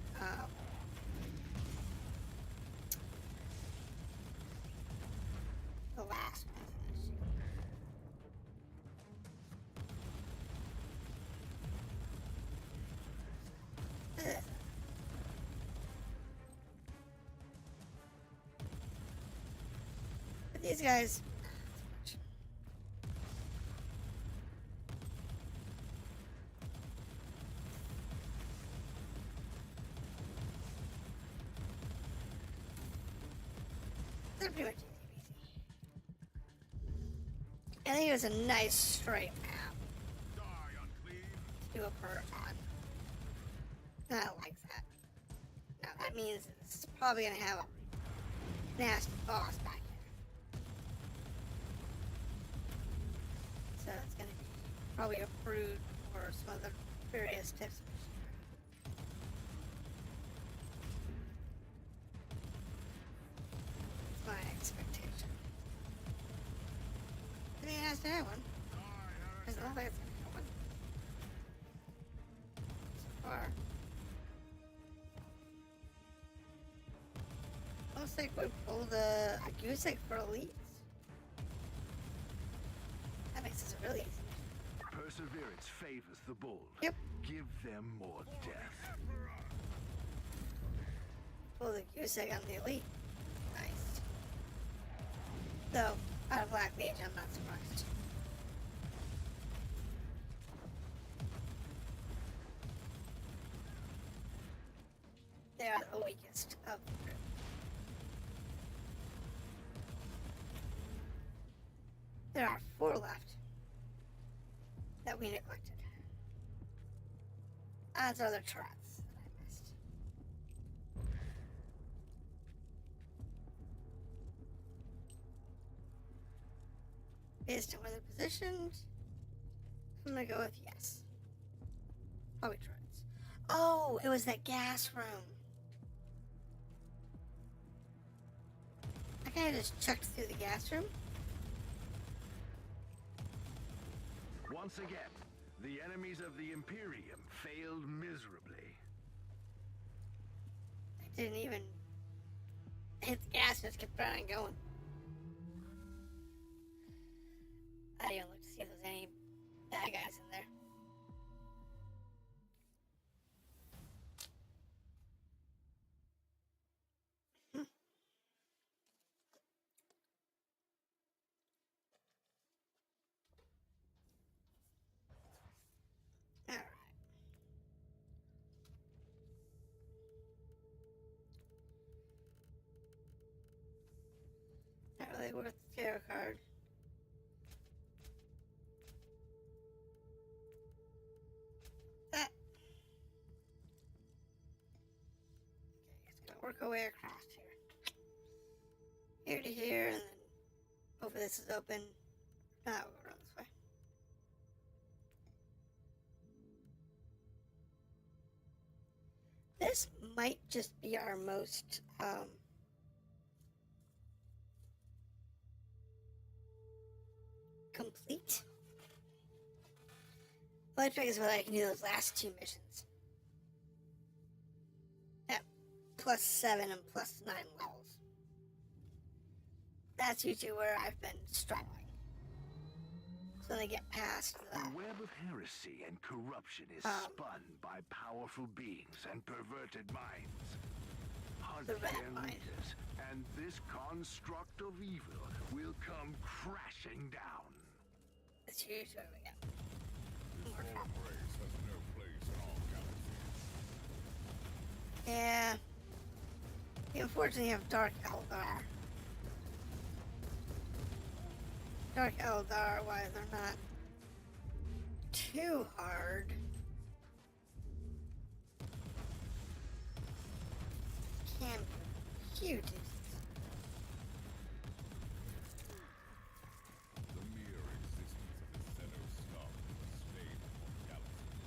the last one is an issue. But these guys, they're pretty much easy. I think it was a nice straight map. do a purge on. And I like that. Now that means it's probably gonna have a nasty boss back here. So it's gonna be probably a brood or some other various types of my expectation. I mean, it has to have one. There's no way it's gonna have one. So far. Looks like we pulled a goose egg for elites. That makes this really easy. Perseverance favors the bold. Yep. Give them more death. Pull the goose egg on the elite. Nice. Though, out of Black Mage, I'm not surprised. They are the weakest of the group. There are 4 left that we neglected. As are the turrets that I missed. Based on where they're positioned, I'm gonna go with yes. Probably turrets. Oh, it was that gas room. I kinda just checked through the gas room. Once again, the enemies of the Imperium failed miserably. I didn't even hit the gas, just kept on going. I didn't look to see if there's any bad guys in there. Alright. Not really worth the tarot card. That. Okay, it's gonna work our way across here. Here to here, and then hopefully this is open. We'll go around this way. This might just be our most complete. Blood Drag is what I can do those last 2 missions. At +7 and +9 levels. That's usually where I've been struggling. So they get past The that. web of heresy and corruption is spun by powerful beings and perverted minds. Hunt The red their line. leaders, and this construct of evil will come crashing down. That's usually what we get. This fallen race has no place in our galaxy. Yeah. We unfortunately have Dark Eldar. Dark Eldar, why they're not too hard. Can be huge. The mere existence of the Xeno-scum is a stain upon the galaxy.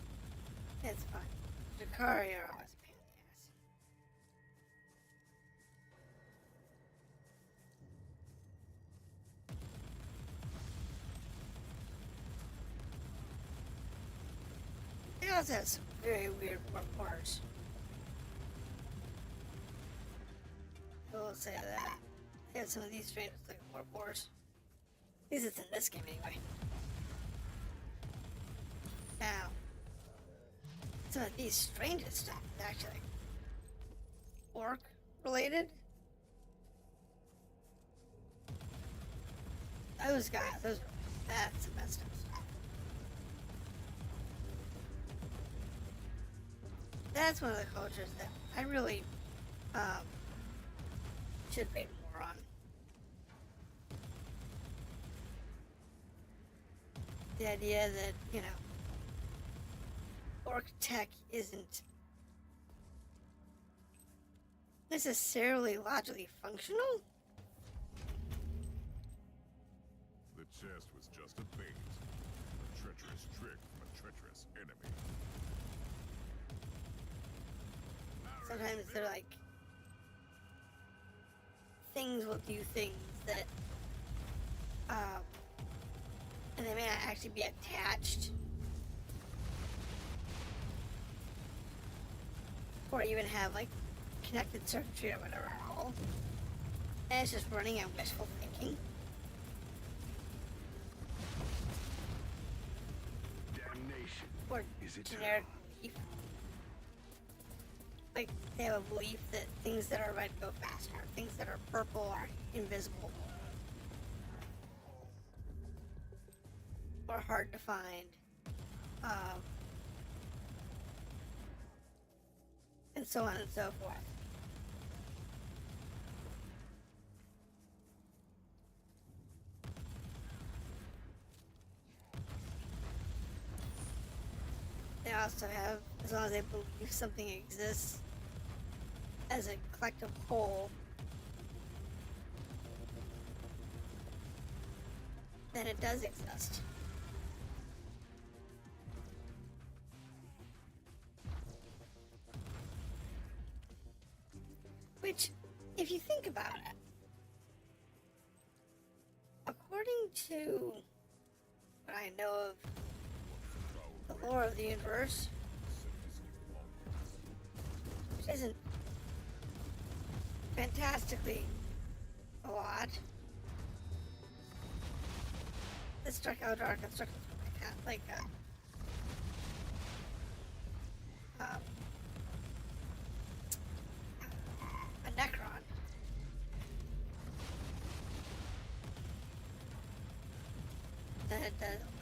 It's fine. Jakari are always a pain in the ass. They also have some very weird warp wars. I will say that. They have some of these strange like warp wars. At least it's in this game anyway. Now, some of these strangest stuff is actually orc related. Those guys, that's the best stuff. That's one of the cultures that I really should read more on. The idea that, you know, orc tech isn't necessarily logically functional. The chest was just a bait. A treacherous trick from a treacherous enemy. Sometimes they're like, things will do things that, and they may not actually be attached, or even have like connected circuitry or whatever at all. And it's just running on wishful thinking. Damnation Or is generic belief. Like, they have a belief that things that are red go faster, things that are purple are invisible, or hard to find, and so on and so forth. They also have, as long as they believe something exists as a collective whole, then it does exist. Which, if you think about it, according to what I know of the lore of the universe, which isn't fantastically a lot. This struck out our construction like a Necron.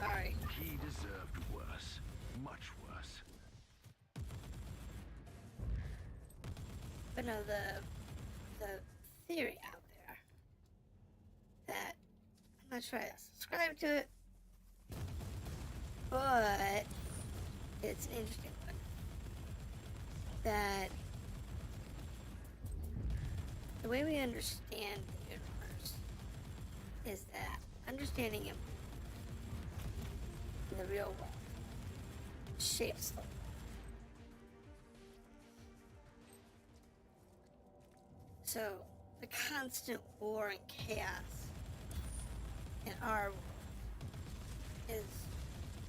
Sorry. He deserved worse. Much worse. But no, the theory out there that I'm not sure I subscribe to it, but it's an interesting one. That the way we understand the universe is that understanding it in the real world shapes the world. So the constant war and chaos in our world is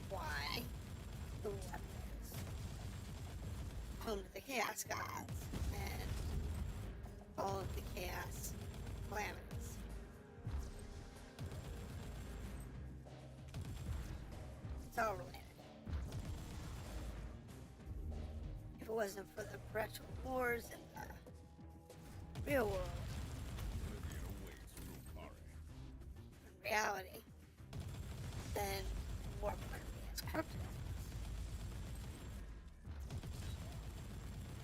why the world is home to the chaos gods and all of the chaos calamities. It's all related. If it wasn't for the perpetual wars and the real world, in reality, then war wouldn't be as corrupted.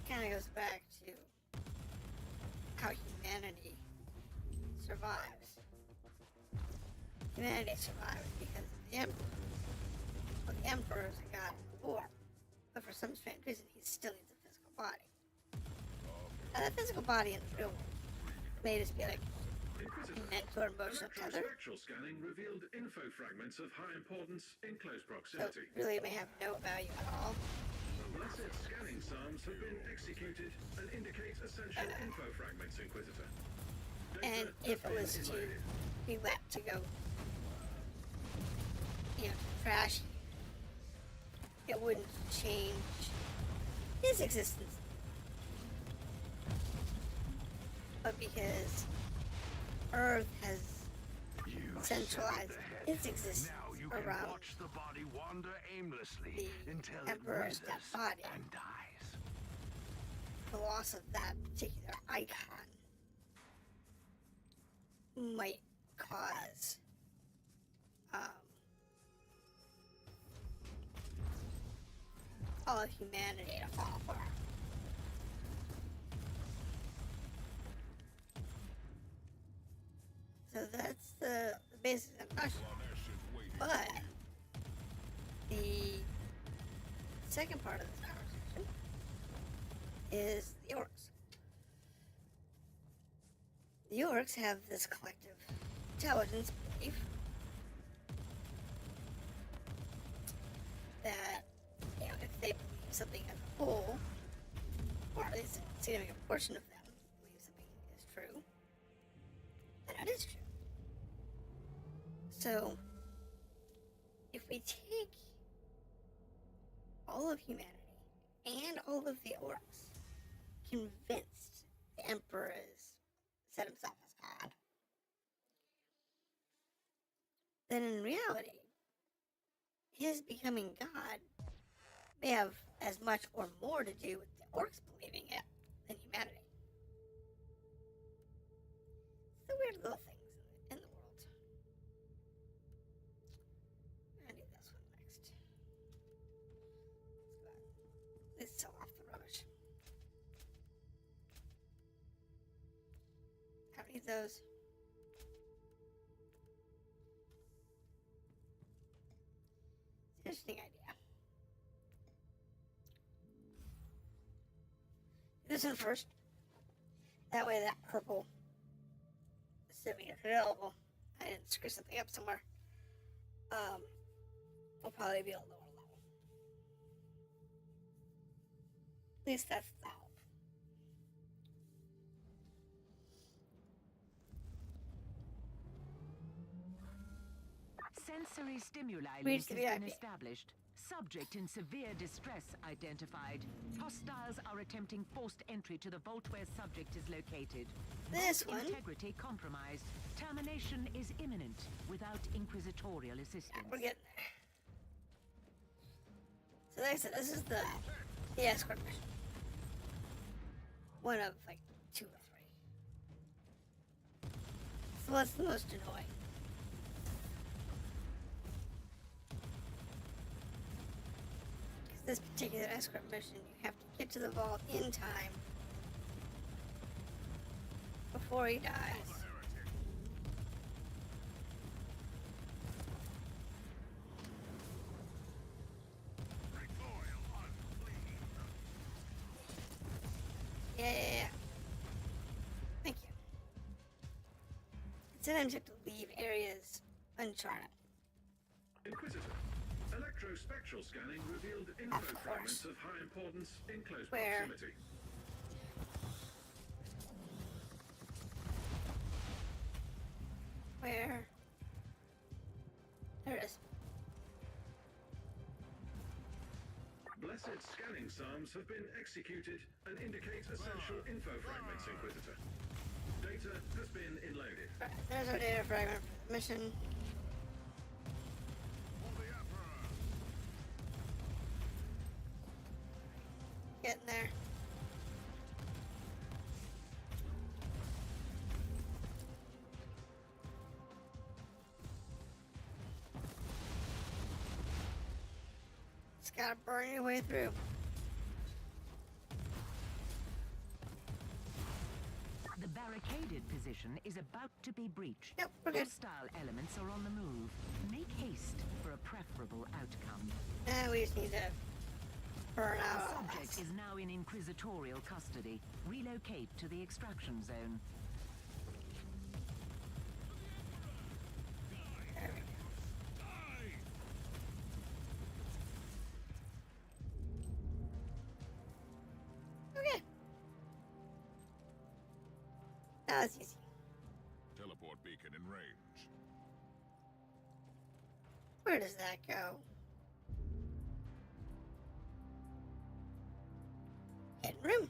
Kind of goes back to how humanity survives. Humanity survives because of the Emperor. Well, the Emperor is a god of the war, but for some strange reason, he still needs a physical body. Now, that physical body in the real world made us be like mental or emotional tether. Electrospectral scanning revealed info fragments of high importance in close So proximity. really may have no value at all. Blessed scanning psalms have been executed and indicate essential info fragments, Inquisitor. And if it was to be left to go, trash, it wouldn't change his existence. But because Earth has centralized its existence Now you can around watch the body wander aimlessly the until it Emperor's withers dead body, and dies. the loss of that particular icon might cause all of humanity to fall apart. So that's the basis of the question. But the second part of this conversation is the orcs. The orcs have this collective intelligence belief that, you know, if they believe something as a whole, or at least a significant portion of them believe something is true, then it is true. So, if we take all of humanity and all of the orcs convinced the Emperor has set himself as God, then in reality, his becoming God may have as much or more to do with the orcs believing it than humanity. It's the weird little things in the world. I'm gonna do this one next. Let's go ahead. Let's sell off the rubbish. I don't need those. Interesting idea. Do this one first. That way that purple, assuming it's available, I didn't screw something up somewhere, will probably be a lower level. At least that's the hope. Sensory stimuli Reach link the has been VIP. established. Subject in severe distress identified. Hostiles are attempting forced entry to the vault where subject is located. This Vault one? integrity compromised. Termination is imminent without inquisitorial assistance. We're getting there. So like I said, this is the escort mission. One of like 2 or 3. So what's the most annoying? This particular escort mission, you have to get to the vault in time before he dies. Yeah. Thank you. Sometimes you have to leave areas uncharted. Inquisitor. Electrospectral scanning revealed info Of course. fragments of high importance in close Where? proximity. Where? There it is. Blessed scanning psalms have been executed and indicate essential info fragments, Inquisitor. Data has been inloaded. Right, there's our data fragment for the mission. Getting there. Just gotta burn your way through. The barricaded position is about to be breached. Yep, we're good. Hostile elements are on the move. Make haste for a preferable outcome. And we just need to burn out all Subject this. is now in inquisitorial custody. Relocate to the extraction zone. There we go. Okay. That was easy. Teleport beacon in range. Where does that go? Hidden room.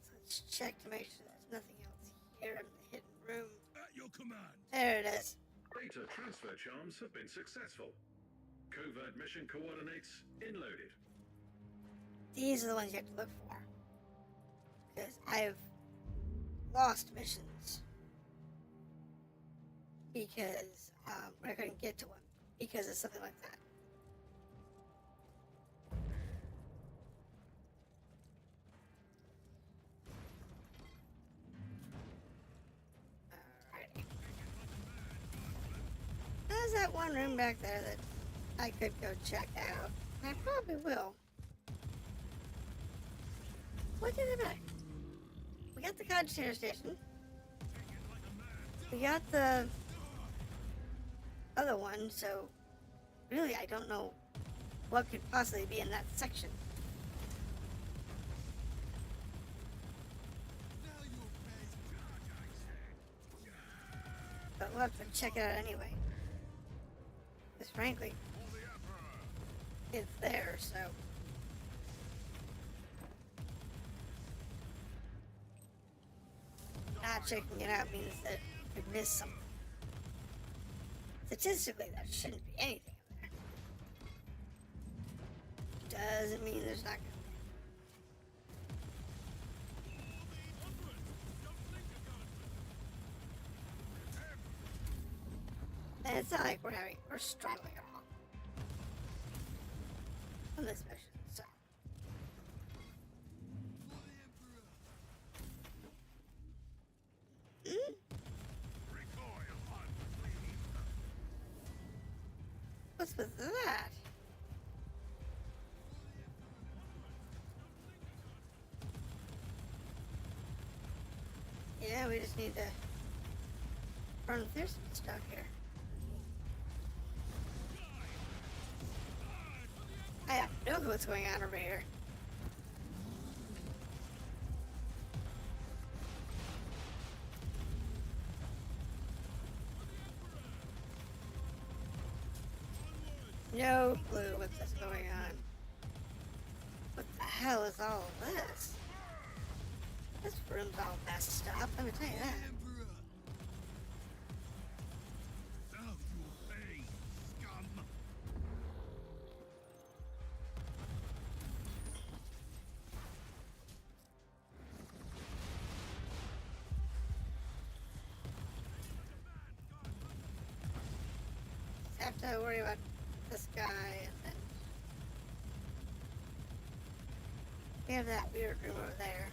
So let's check to make sure there's nothing else here in the hidden room. At your command. There it is. Data transfer charms have been successful. Covert mission coordinates inloaded. These are the ones you have to look for. Because I've lost missions. Because I couldn't get to one. Because of something like that. Alrighty. got one room back there that I could go check out. I probably will. What's in the back? We got the Cogitator Station. We got the other one, so really I don't know what could possibly be in that section. But we'll have to check it out anyway. Because frankly, it's there, so. Not checking it out means that we missed something. Statistically, that shouldn't be anything in there. Doesn't mean there's not gonna be. And it's not like we're struggling at all on this mission, so. What's with that? Yeah, we just need to run through some stuff here. I have no clue what's going on over here. No clue what's going on. What the hell is all of this? This room's all messed up, let me tell you that. Have to worry about this guy, and then we have that weird room over there.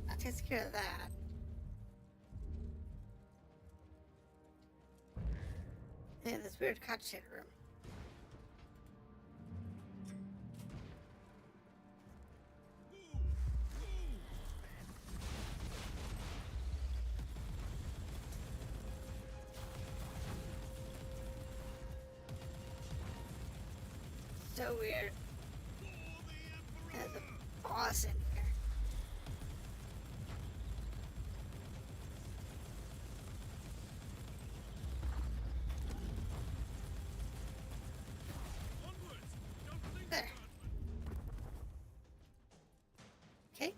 That takes care of that. And this weird cogitator room. So weird. There's a boss in here. There. Okay.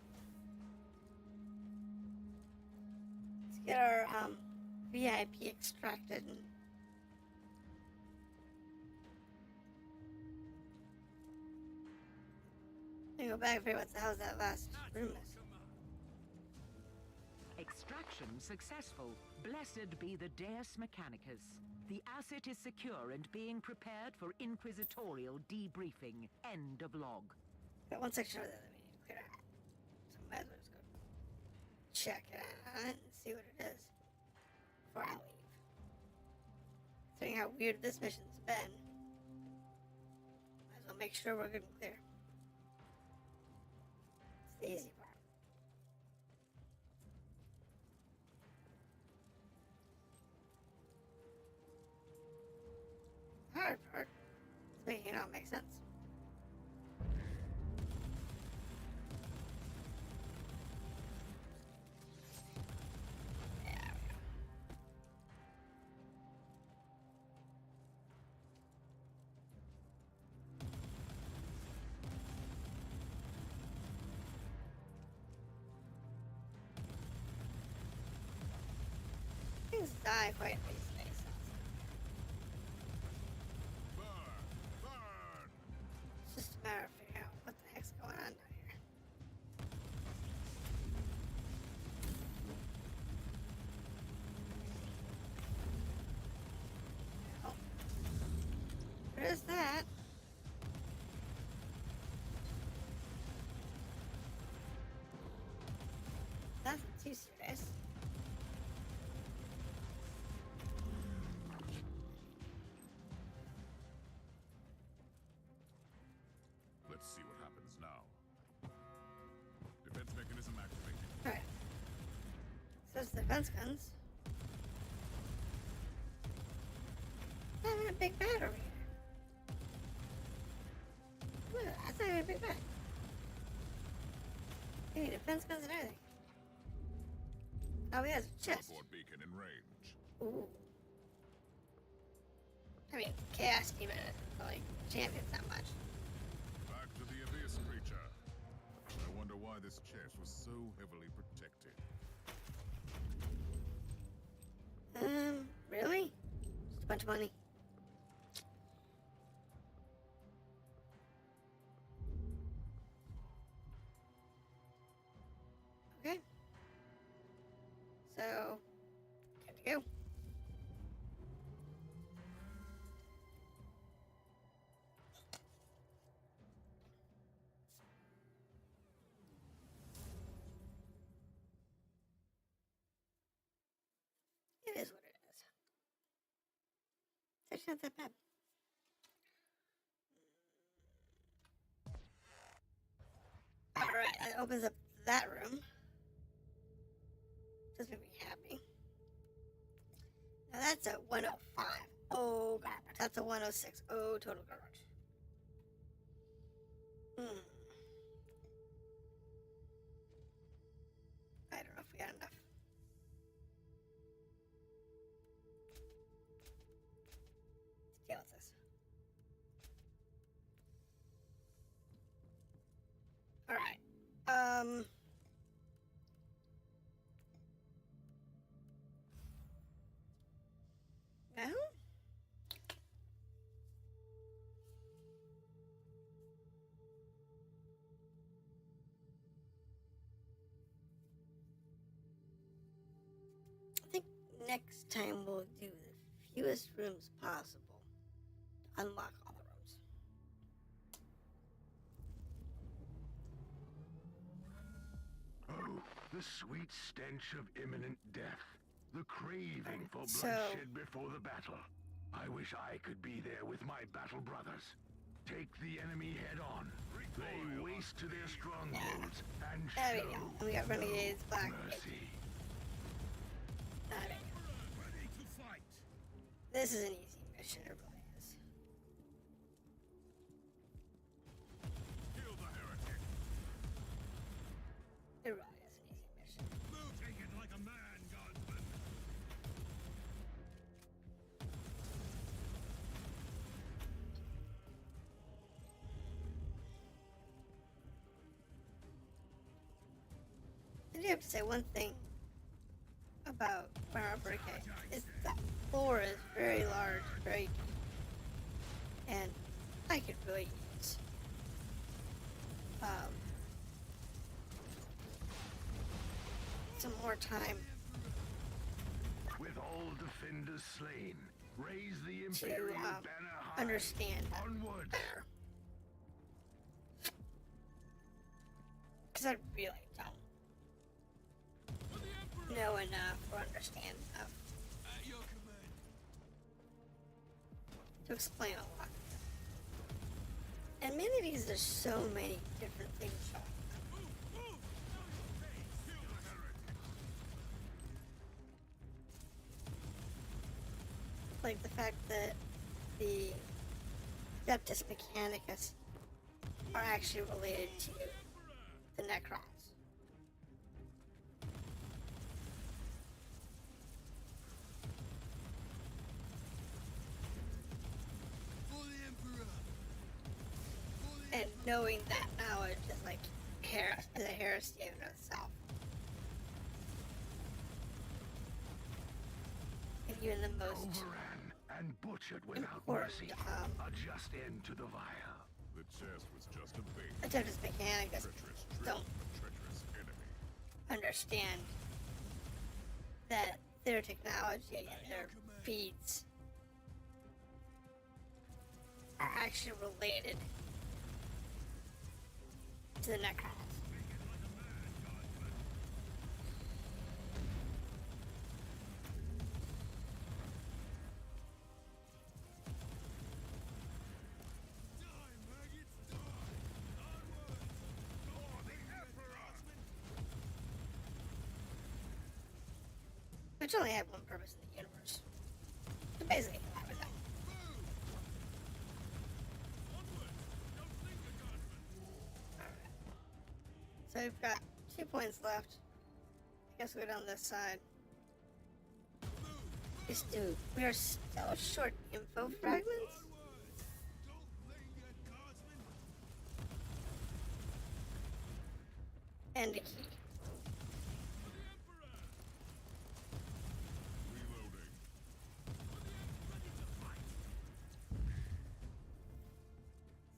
Let's get our VIP extracted and go back and figure out what the hell that last room is. Extraction successful. Blessed be the Deus Mechanicus. The asset is secure and being prepared for inquisitorial debriefing. End of log. Got one section over there that we need to clear out. So might as well just go check it out and see what it is before I leave. Seeing how weird this mission's been, might as well make sure we're good and clear. The easy part. Hard part is making it all make sense. There we go. Things die quite easily, so Burn! Burn! it's just a matter of figuring out what the heck's going on down here. Oh. There's that. too serious. Let's see what happens now. Defense mechanism activated. Alright. So it's defense guns. Having a big bat over here. Look, that's not even a big bat. Hey, defense guns and everything. Oh, he has a chest. Teleport beacon in range. Ooh. I mean, Chaos Demon isn't really champions that much. Back to the abyss, creature. I wonder why this chest was so heavily protected. Really? Just a bunch of money. Okay. So, good to go. It is what it is. It's actually not that bad. Alright, that opens up that room. Does make me happy. Now that's a 105. Oh, garbage. That's a 106. Oh, total garbage. I don't know if we got enough. Let's deal with this. Alright. Well, I think next time we'll do the fewest rooms possible to unlock all the rooms. Oh, the sweet stench of imminent death. The craving for So- bloodshed before the battle. I wish I could be there with my battle brothers. Take the enemy head on. Lay waste to their strongholds and There we show go. And we got Renegades, Black. mercy. There we go. Ready to fight. This is an easy mission, it really is. Kill the heretic. It really is an easy mission. Take it like a man, guardsman. I do have to say one thing about Warhammer40k is that floor is very large, very deep, and I could really use some more time With all defenders slain, raise the to Imperial banner high. understand that Onward. better. Because I really don't know enough or understand enough to explain a lot. And many of these, there's so many different things showing up. Like the fact that the Adeptus Mechanicus are actually related to the Necrons. And knowing that knowledge is like is a heresy in itself. And even the most Overran and butchered without important mercy. A just end to the vile. The chest was just a bait. Adeptus Mechanicus Treacherous trick, don't a treacherous enemy. understand that their technology and their feats are actually related to the Necrons. which only have one purpose in the universe. To basically kill everything. Alright. So we've got 2 points left. I guess we'll go down this side. Yes, dude, we are still short info fragments? And a key.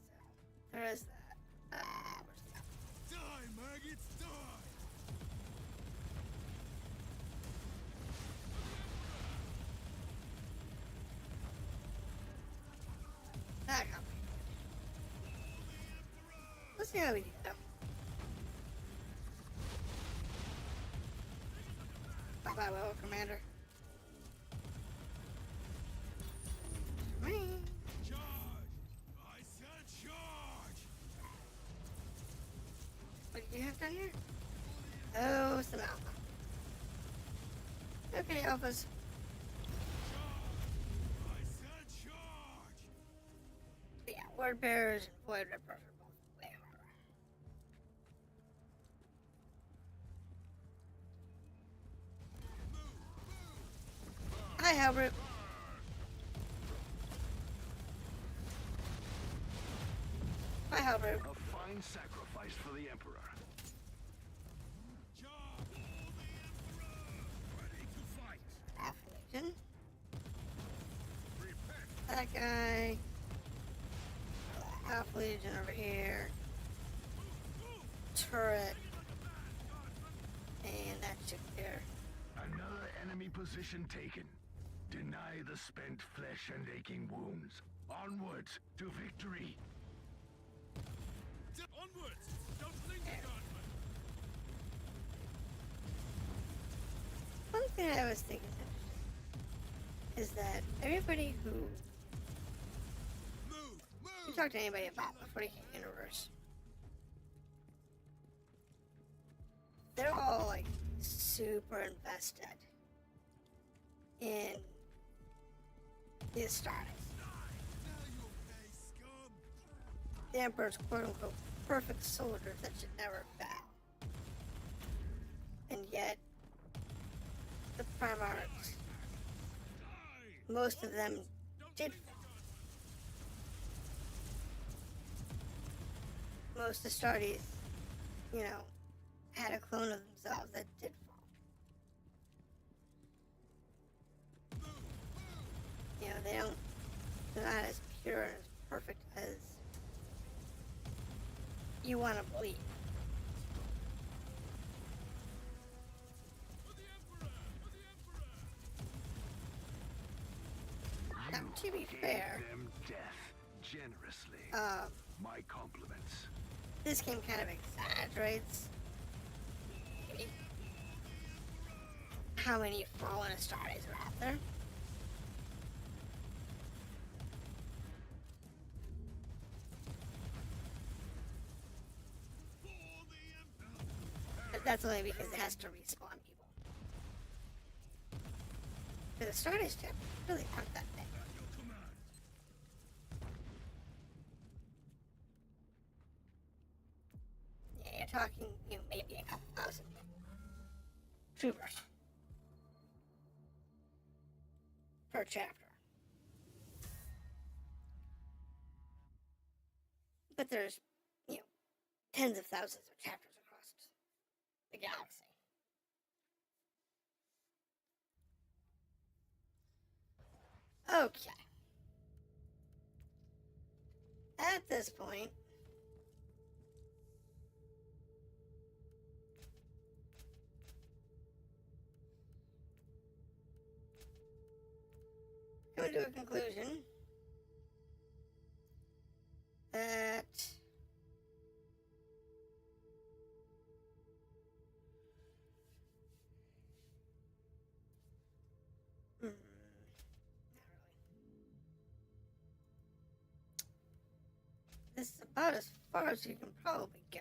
So, there is that. Where's that? Die, maggots, die! That got me. Let's see how we do that. Bye-bye, well, Commander. Me. Charge! I said charge! What do you have down here? Oh, some alpha. Okay, alphas. I said charge! Yeah, word bearers and void rippers are both way harder. Hi, Halbert. Hi, Halbert. A fine sacrifice for the Emperor. Charge! For the Emperor! Ready to fight! Half Legion. Repent! That guy. Half Legion over here. Turret. And that chick there. Another enemy position taken. Deny the spent flesh and aching wounds. Onwards to victory. Onwards! Don't linger, guardsmen! One thing I was thinking is that everybody who Move! you Move! talk to anybody about the 40k universe, they're all like super invested in the Astartes. Now you'll pay, scum! The Emperor's quote-unquote perfect soldiers that should never fail. And yet, the Primarchs, most of them did fall. Most Astartes, you know, had a clone of themselves that did fall. You know, they're not as pure and as perfect as you want to believe. Now, to be fair, Gave them death generously. My compliments. this game kind of exaggerates how many fallen Astartes are out there. But that's only because it has to respawn people. The Astartes chip really aren't that big. At your command! Yeah, you're talking, you know, maybe a couple thousand troopers per chapter. But there's, you know, tens of thousands of chapters across the galaxy. Okay. At this point, coming to a conclusion that not really. This is about as far as you can probably go.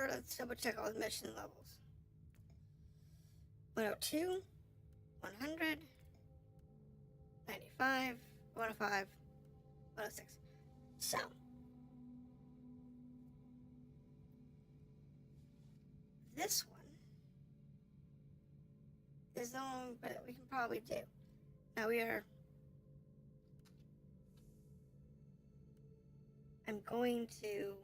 Or let's double check all the mission levels. 102, 100, 95, 105, 106. So, this one is the one that we can probably do. Now I'm going to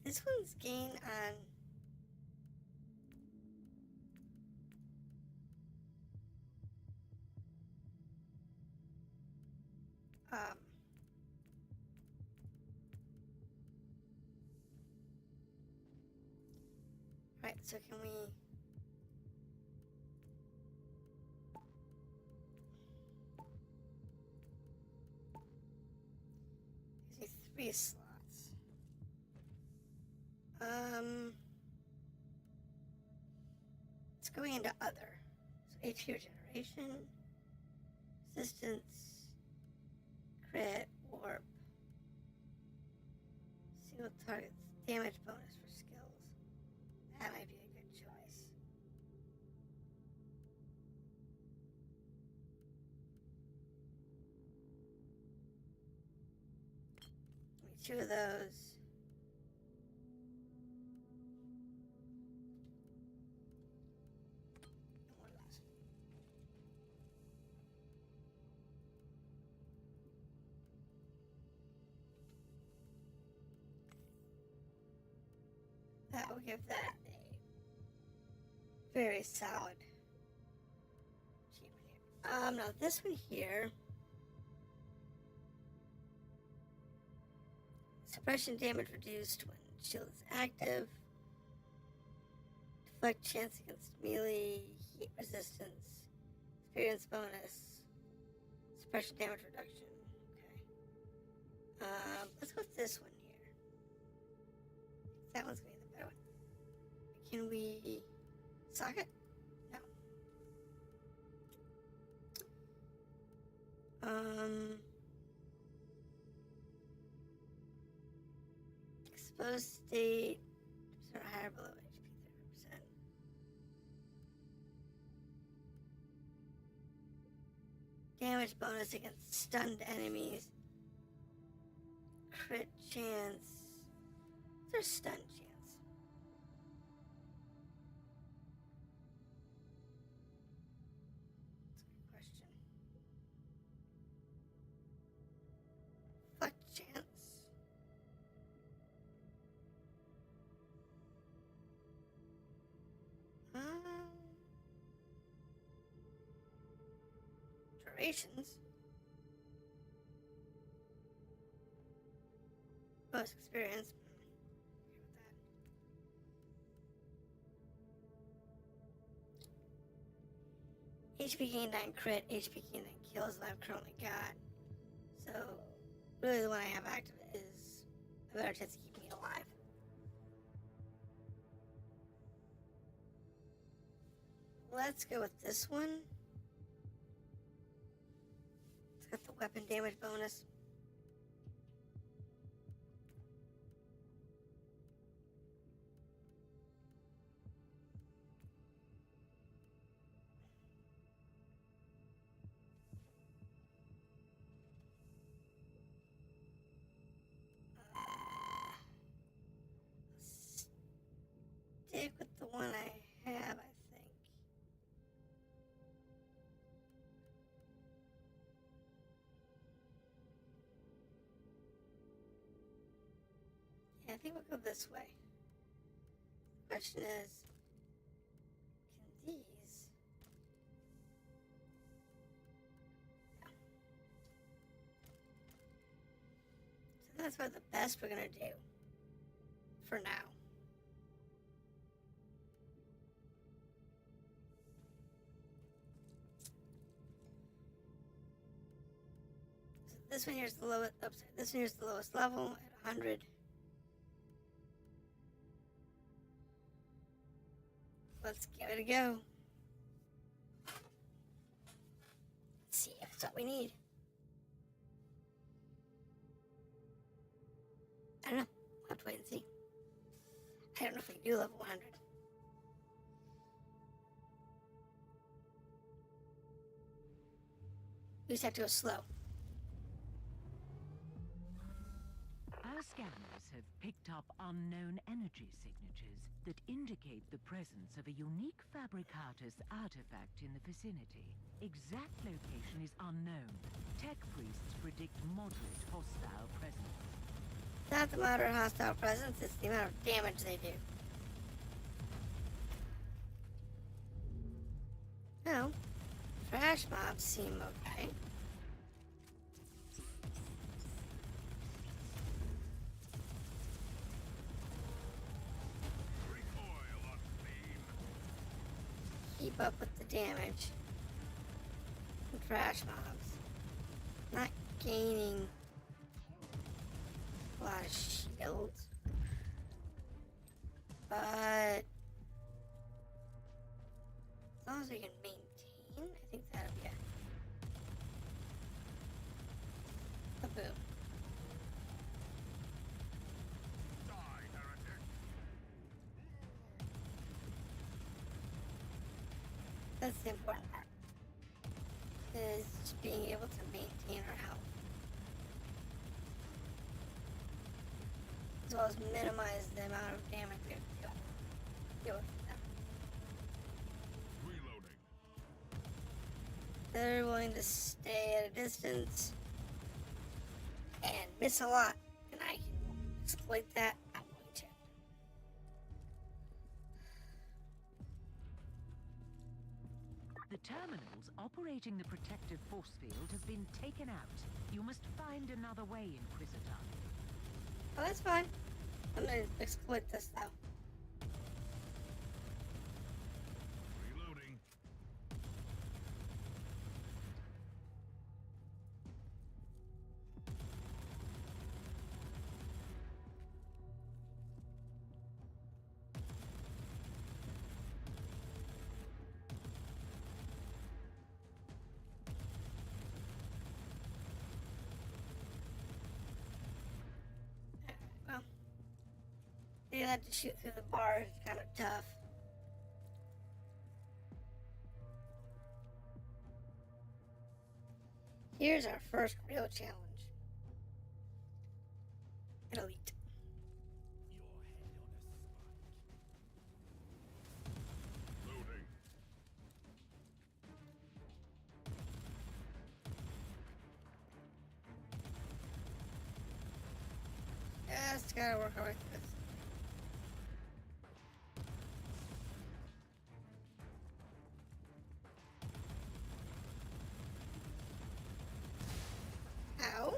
this one's gain on right, so can we gives me 3 slots. Let's go into other. So HP regeneration, resistance, crit, warp, single targets, damage bonus for skills. That might be a good choice. Give me 2 of those. That will give that a very solid achievement here. Now this one here, suppression damage reduced when shield is active, deflect chance against melee, heat resistance, experience bonus, suppression damage reduction. Okay. Let's go with this one here. That one's gonna be the better one. Can we sock it? No. Exposed state, 2% higher below HP 30%. Damage bonus against stunned enemies. Crit chance. What's our stun chance? That's a good question. Fuck chance. Durations. Bonus experience. HP gained 9 crit, HP gained 9 kills that I've currently got. So, really the one I have active is a better chance of keeping me alive. Let's go with this one. It's got the weapon damage bonus. Stick with the one I have, I think. Yeah, I think we'll go this way. The question is, can these... Yeah. So that's about the best we're gonna do. For now. This one here's the lowest. Oops, this one here's the lowest level at 100. Let's give it a go. Let's see if it's what we need. I don't know. We'll have to wait and see. I don't know if we can do level 100. We just have to go slow. Our scanners have picked up unknown energy signatures that indicate the presence of a unique Fabricatus artifact in the vicinity. Exact location is unknown. Tech priests predict moderate hostile presence. It's not the moderate hostile presence, it's the amount of damage they do. No. Trash mobs seem okay. Keep up with the damage from trash mobs. Not gaining a lot of shields, but as long as we can maintain, I think that'll be a boom. That's the important part, is just being able to maintain our health, as well as minimize the amount of damage we have to deal with them. Reloading. They're willing to stay at a distance and miss a lot, and I can exploit that. I'm going to. The terminals operating the protective force field has been taken out. You must find another way, Inquisitor. Oh, that's fine. I'm gonna exploit this though. Reloading. Well, you have to shoot through the bars. It's kind of tough. Here's our first real challenge. An elite. Loading. Just gotta work our way through this. Ow.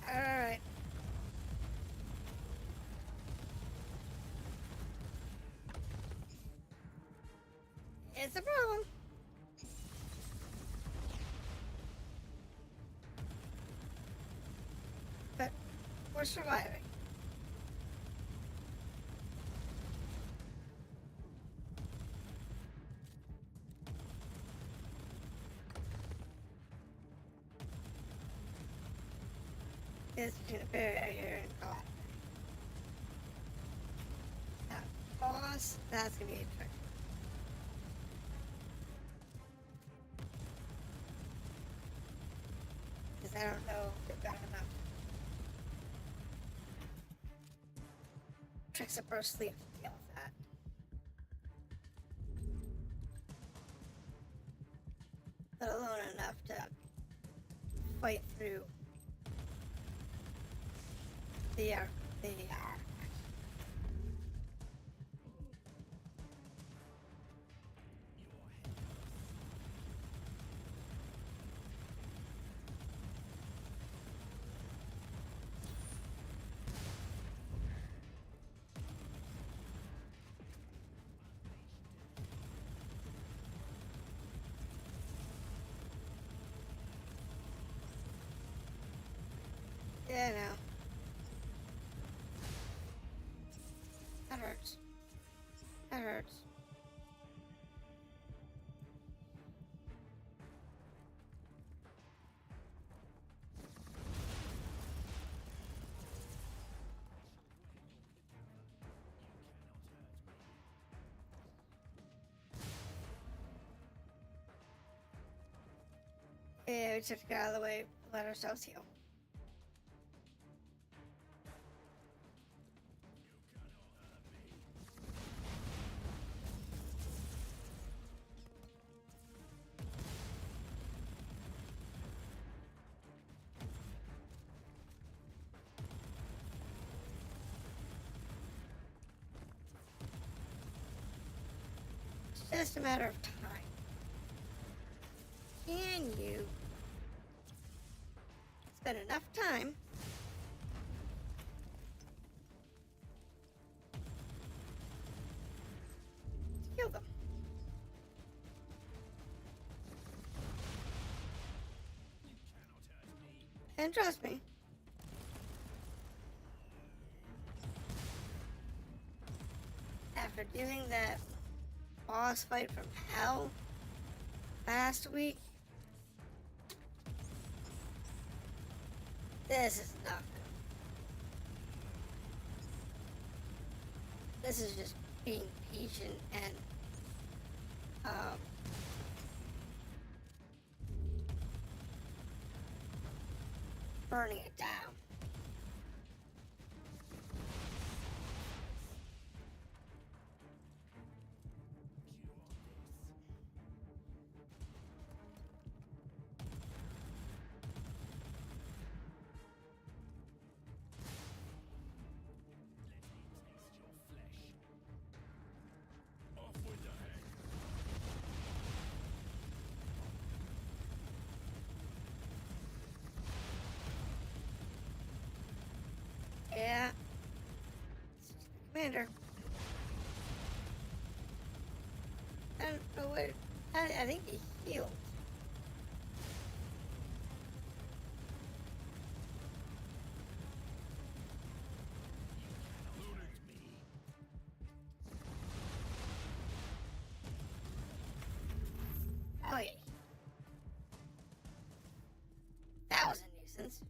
Alright. It's a problem. But we're surviving. It's between a barrier here and God. Now, boss, that's gonna be a trick. Because I don't know if they've got enough tricks up our sleeve to deal with that. Let alone enough to fight through the Yeah, I know. That hurts. That hurts. Yeah, we just have to get out of the way, let ourselves heal. It's just a matter of time. Can you spend enough time to kill them? And trust me, after doing that boss fight from hell last week, this is not good. This is just being patient and burning it down. Yeah. Commander. I don't know where. I think he healed. Oh yeah. That was a nuisance.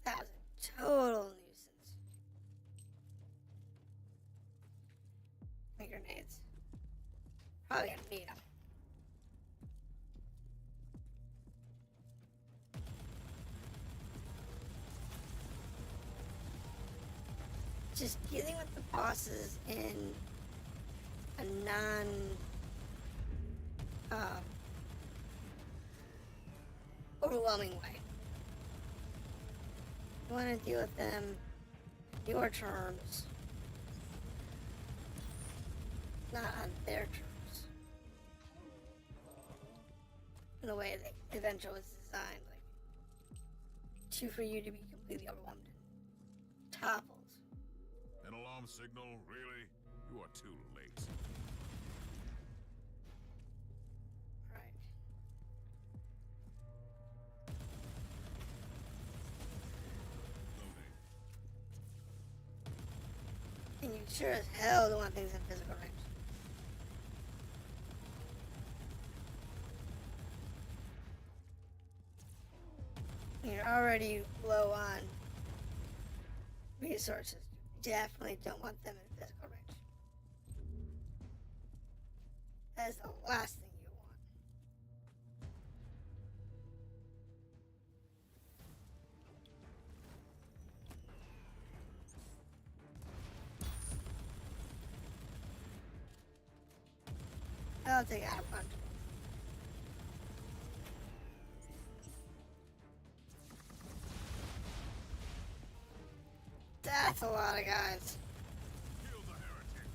That was a total nuisance. My grenades. Probably gonna need them. Just dealing with the bosses in a overwhelming way. You want to deal with them your terms, not on their terms. In the way that the adventure was designed, like, for you to be completely overwhelmed and toppled. An alarm signal? Really? You are too late. Right. And you sure as hell don't want things in physical range. You're already low on resources. You definitely don't want them in physical range. That is the last thing you want. I'll take out a bunch. That's a lot of guys. Kill the heretic.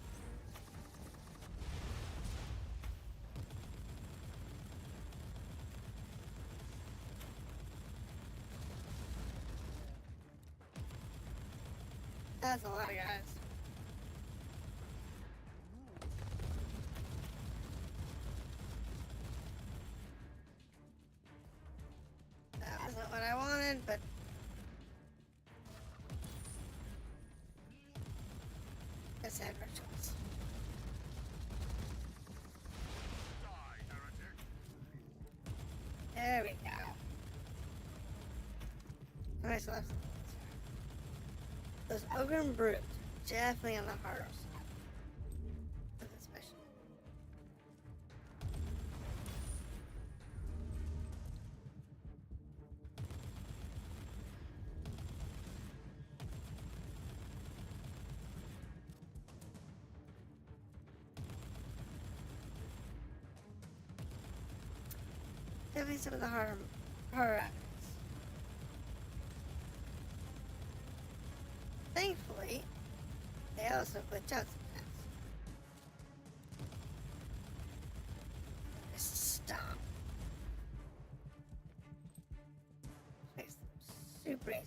That's a lot of guys. I have no choice. Die, heretic! There we go. Nice left. Those ogre and brutes are definitely on the harder side of this mission. Definitely some of the harder enemies. Thankfully, they also glitch out sometimes. Just stop. Makes them super easy.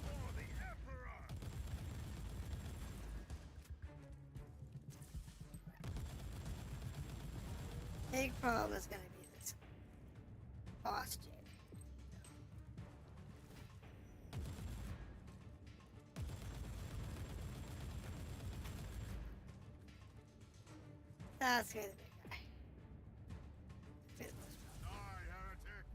For the Emperor! Big problem is going to be this boss jig. That's going to be the big guy. Be the most problem. Die, heretic!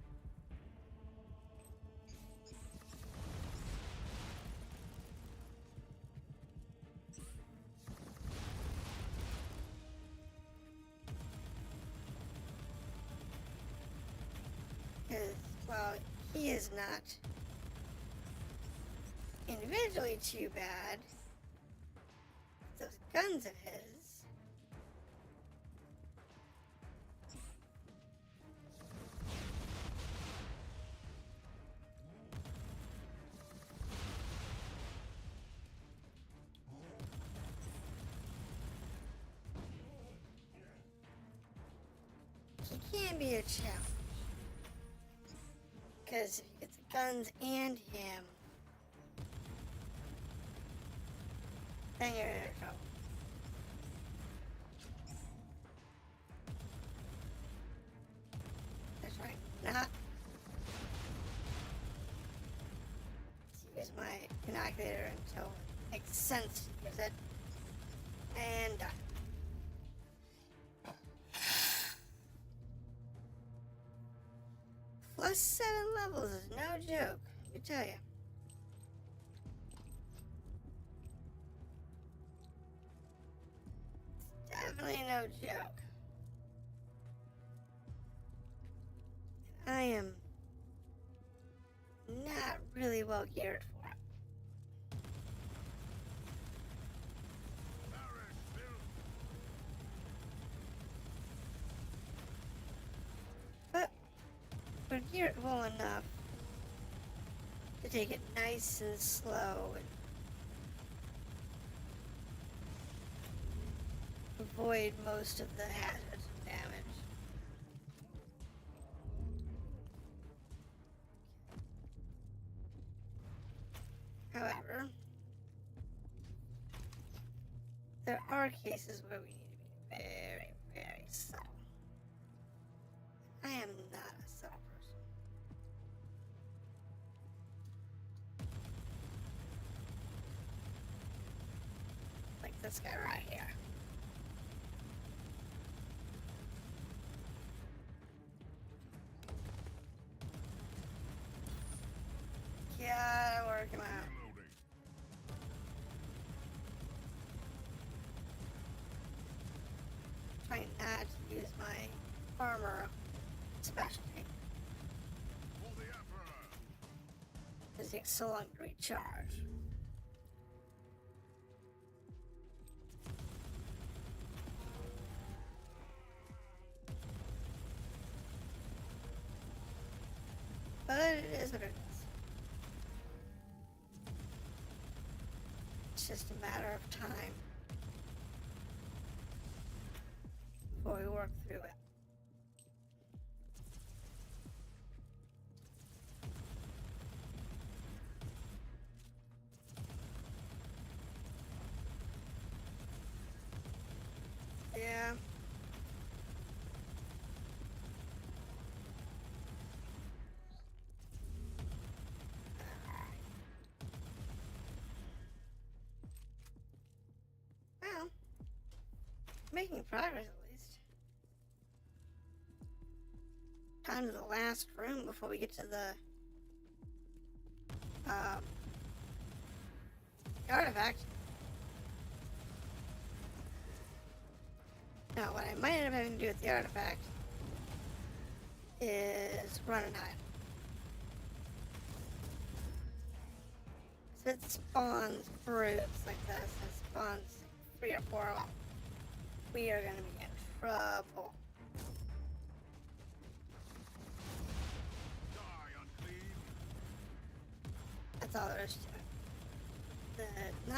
Because, well, he is not individually too bad. Those guns of his. He can be a challenge. Because if you get the guns and him, then you're in trouble. That's right, not to use my inoculator until it makes sense to use it. And done. Plus 7 levels is no joke, let me tell you. It's definitely no joke. I am not really well geared for it. Perish, filth! But we're geared well enough to take it nice and slow and avoid most of the hazards and damage. However, there are cases where we need to be very, very subtle. I am not a subtle person. Like this guy right here. Gotta work him out. Reloading. Trying not to use my armor specialty. For the Emperor! Because it takes so long to recharge. But it is what it is. It's just a matter of time before we work through it. Yeah. Making progress at least. Time to the last room before we get to the artifact. Now, what I might end up having to do with the artifact is run and hide. So it spawns brutes like this, it spawns 3 or 4 of them. We are going to be in trouble. Die, unclean! That's all there is to it. The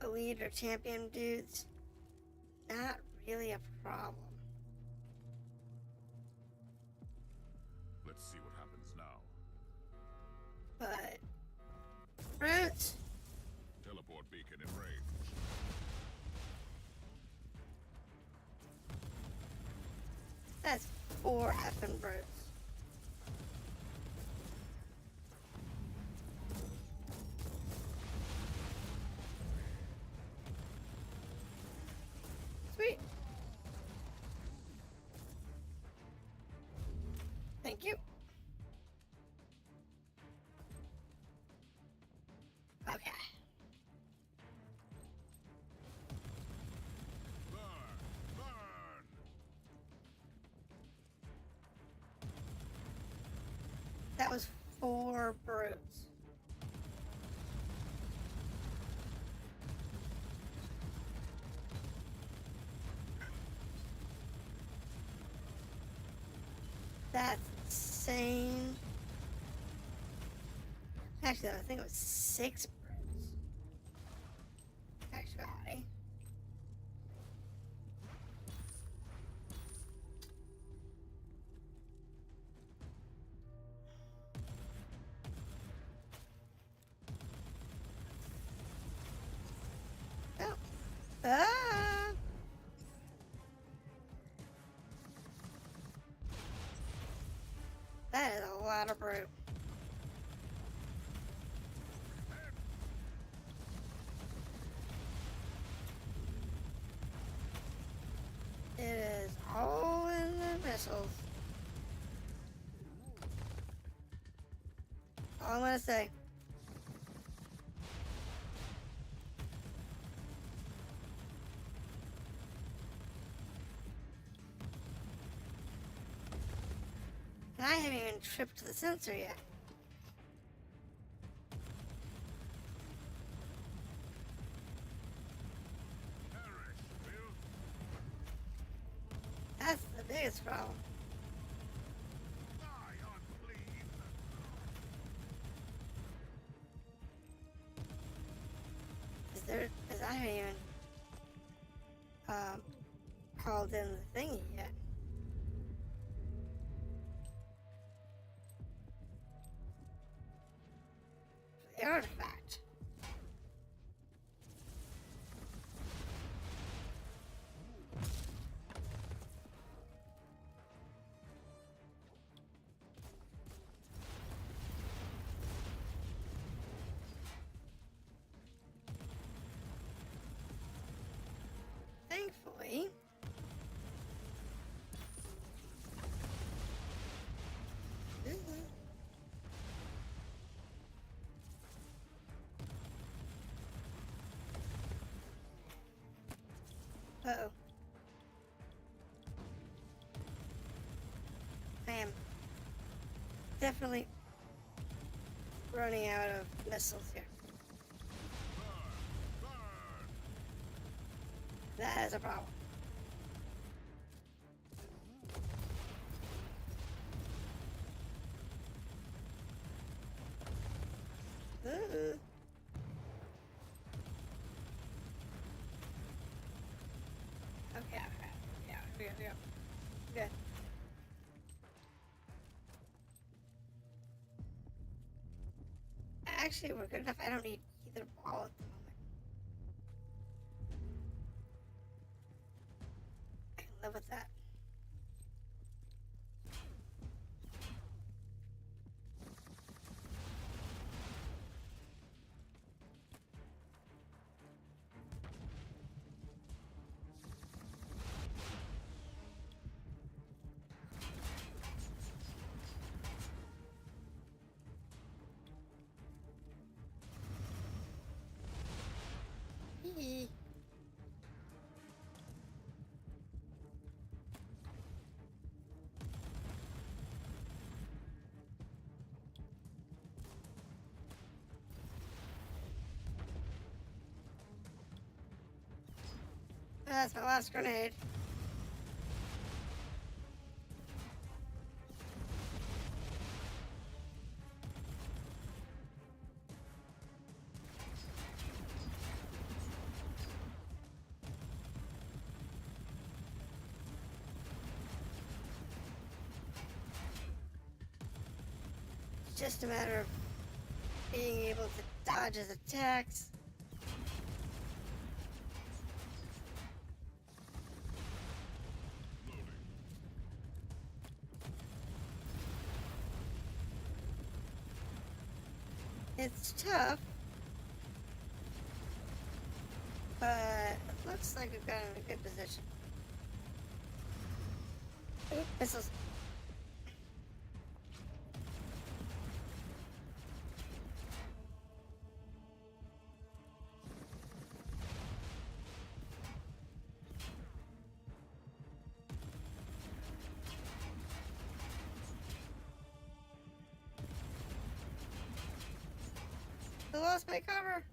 non-elite or champion dudes, not really a problem. Let's see what happens now. But brutes, Teleport beacon in range. that's 4 effing brutes. Sweet. Thank you. Okay. Burn! Burn! That was 4 brutes. That's insane. Actually, I think it was 6 brutes. Actually. Oh. Ah! That is a lot of brute. It is all in the missiles. All I'm gonna say. And I haven't even tripped the sensor yet. Perish, filth! That's the biggest problem. Die, unclean! Is I haven't even called in the thingy yet. The artifact. Thankfully, uh-oh. I am definitely running out of missiles here. Burn! Burn! That is a problem. Ooh. Okay. Yeah, we go. Good. Actually, we're good enough. I don't need either ball at the moment. I can live with that. Hee. That's my last grenade. It's just a matter of being able to dodge his attacks. It's tough, but it looks like we've got him in a good position. Oop, missiles. I lost my cover.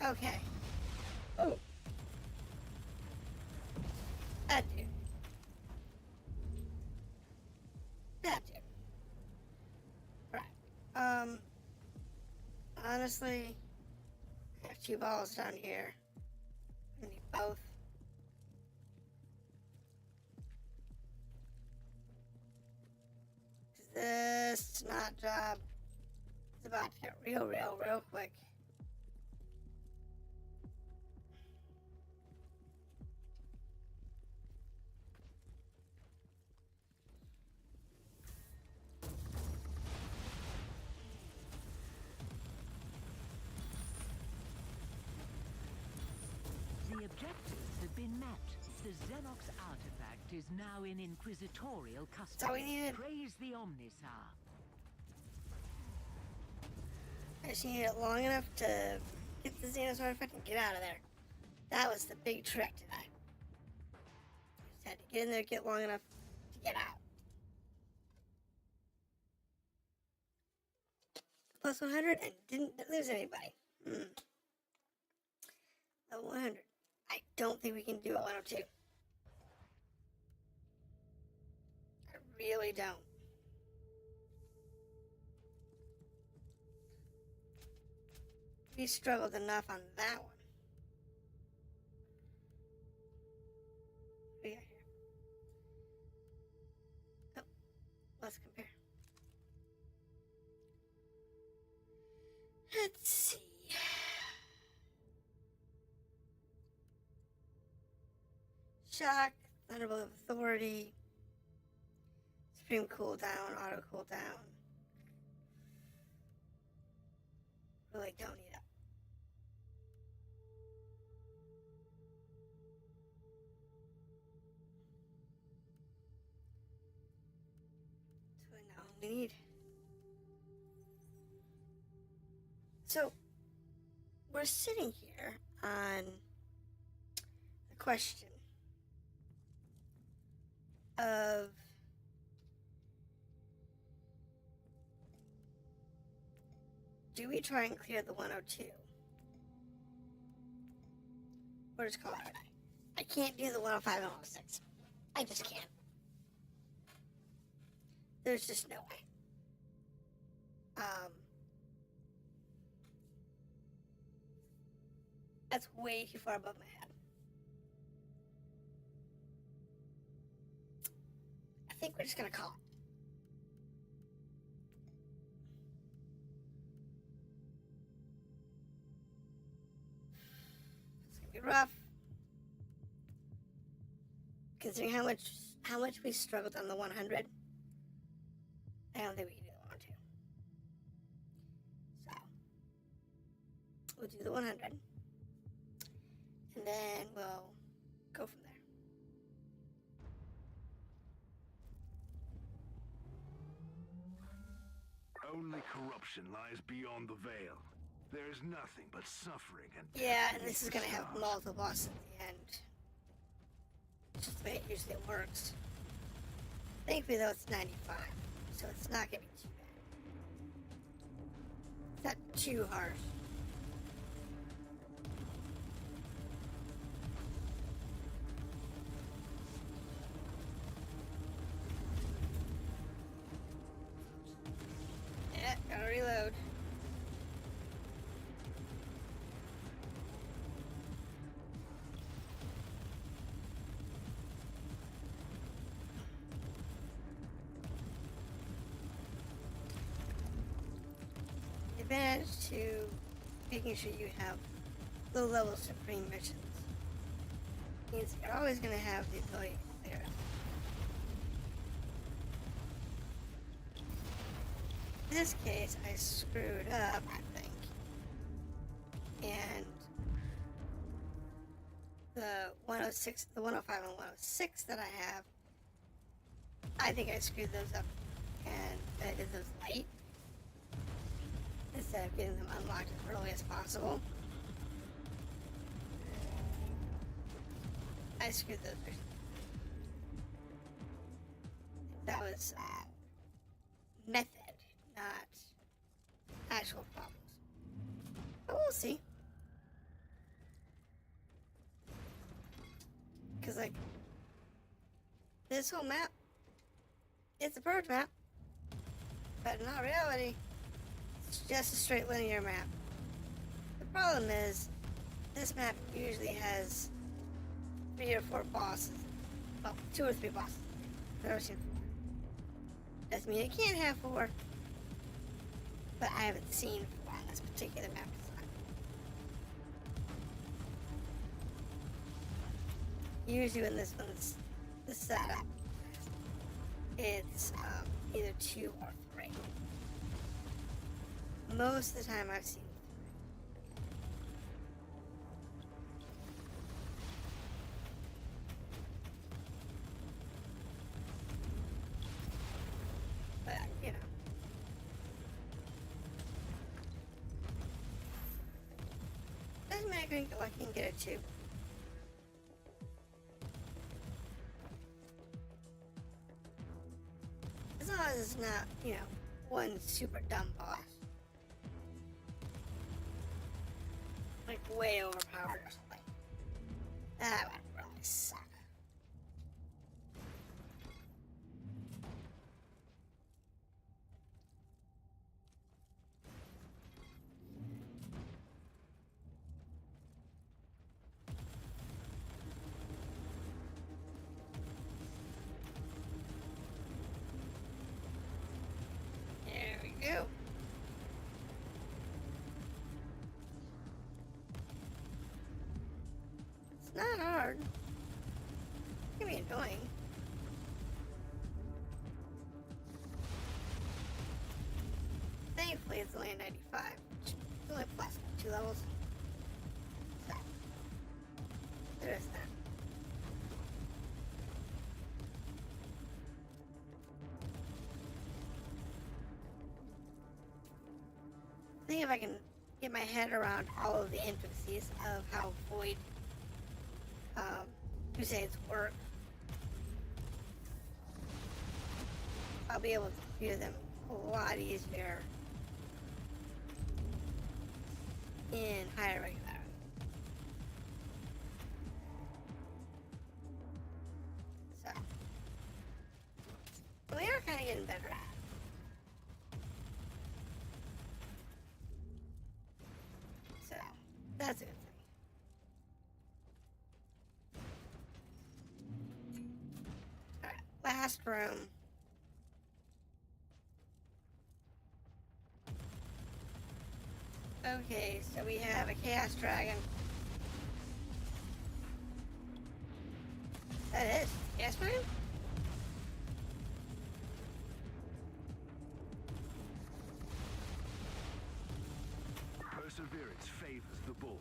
Okay. Oh. That dude. That dude. Right. Honestly, I have 2 balls down here. I need both. This snot job is about to get real quick. The objectives have been met. The Xenox artifact is now in Inquisitorial custody. That's all we needed. Praise the Omnisar. I just needed it long enough to get the Xenos artifact and get out of there. That was the big trick tonight. Just had to get in there, get long enough to get out. Plus 100 and didn't lose anybody. Level 100. I don't think we can do it 102. I really don't. We struggled enough on that one. What do we got here? Oh, let's compare. Let's see. Shock, Thunderbolt of Authority, Supreme Cooldown, Auto Cooldown. Really don't need it. That's really not all we need. So, we're sitting here on the question of do we try and clear the 102? Or just call it a night? I can't do the 105 and 106. I just can't. There's just no way. That's way too far above my head. I think we're just gonna call it. It's gonna be rough. Considering how much we struggled on the 100, I don't think we can do the 102. So we'll do the 100. And then we'll go from there. Only corruption lies beyond the veil. There is nothing but suffering and Yeah, death and this beneath is the gonna have stars. multiple bosses at the end. It's just the way it usually works. Thankfully though it's 95, so it's not gonna be too bad. It's not too harsh. Yeah, gotta reload. The advantage to making sure you have low level supreme missions means you're always gonna have the ability to clear it. In this case, I screwed up, I think. And the 106, the 105 and 106 that I have, I think I screwed those up and I did those late instead of getting them unlocked as early as possible. I screwed those. That was method, not actual problems. But we'll see. Because, like, this whole map, it's a purge map. But in all reality, it's just a straight linear map. The problem is, this map usually has 3 or 4 bosses. Well, 2 or 3 bosses. I've never seen 4. Doesn't mean it can't have 4. But I haven't seen 4 on this particular map design. Usually when this one's the setup, it's either 2 or 3. Most of the time I've seen 3. But, you know. Doesn't mean I can get lucky and get it too. As long as it's not, you know, one super dumb boss. Like way overpowered or something. That would really suck. There we go. It's not hard. It can be annoying. Thankfully, it's only a 95. It's only plus 2 levels. So, there is that. I think if I can get my head around all of the intricacies of how Void Crusades work, I'll be able to do them a lot easier in higher regularity. So, we are kind of getting better at it. So, that's a good thing. Alright, last room. Okay, so we have a Chaos Dragon. That is Chaos Dragon? Perseverance favors the bold.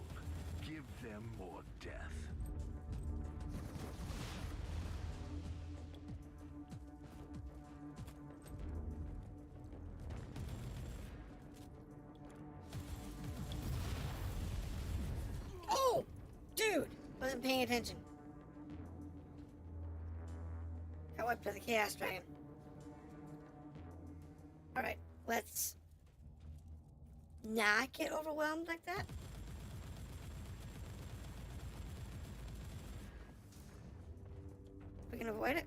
Give them more death. Oh! Dude! Wasn't paying attention. Got wiped by the Chaos Dragon. Alright, let's not get overwhelmed like that. We can avoid it.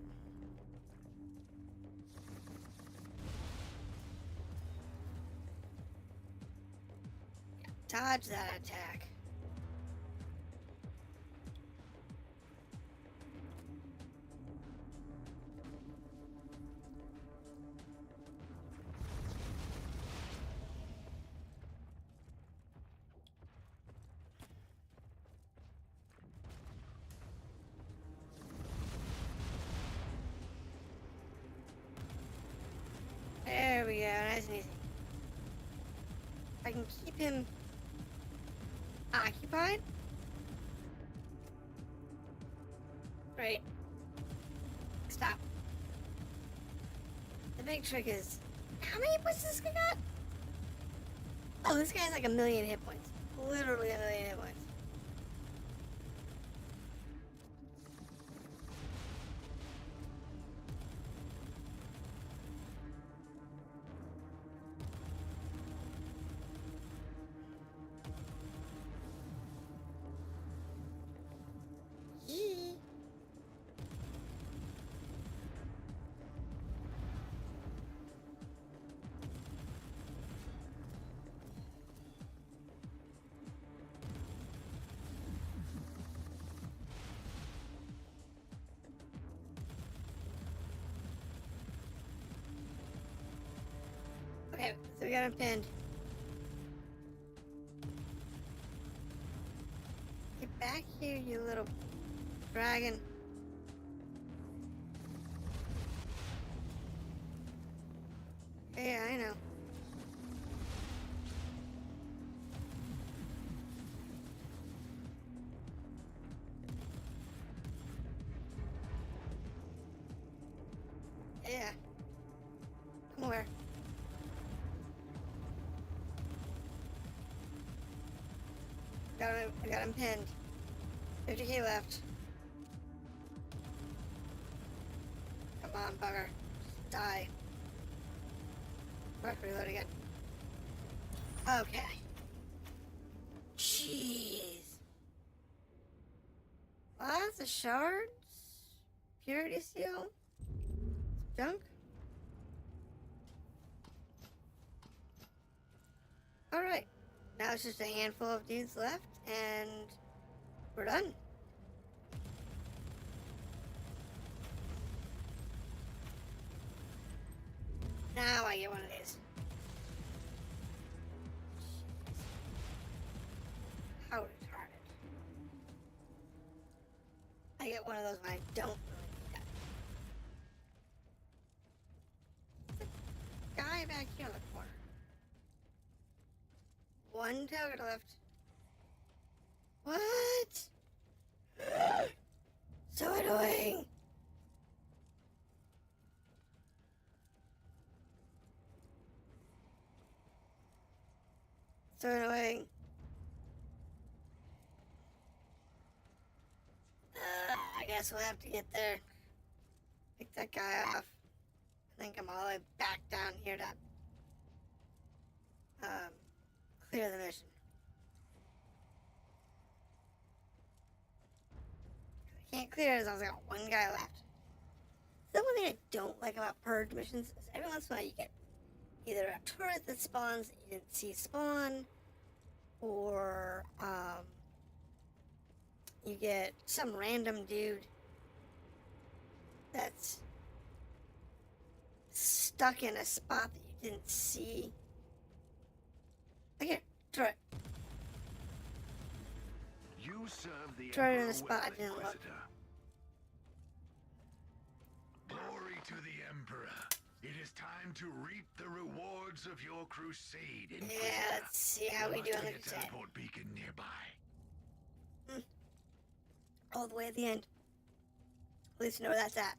Dodge that attack. There we go, nice and easy. I can keep him occupied. Right. Stop. The big trick is, how many points does this guy got? Oh, this guy has like 1,000,000 hit points. Literally 1,000,000 hit points. Yee. Okay, so we got him pinned. Get back here, you little dragon. Yeah, I know. Yeah. Come over. I got him pinned. 50k left. Come on, bugger. Just die. Right, reload again. Okay. Jeez. Lots of shards. Purity seal. Junk. Alright. Now it's just a handful of dudes left, and we're done. Now I get one of these. How retarded. I get one of those when I don't really need that. There's a guy back here on the corner. One target left. What? So annoying. So annoying. I guess we'll have to get there. Pick that guy off. I think I'm all the way back down here to clear the mission. I can't clear it as long as I got one guy left. The one thing I don't like about purge missions is every once in a while you get either a turret that spawns that you didn't see spawn, or you get some random dude that's stuck in a spot that you didn't see. Like here, turret. You serve the Turret in Emperor a spot I well, didn't look. Inquisitor. Glory to the Emperor. It is time to reap the rewards of your crusade, Inquisitor. Yeah, let's see how we do on the There must be a Crusade. teleport beacon nearby. all the way at the end. At least you know where that's at.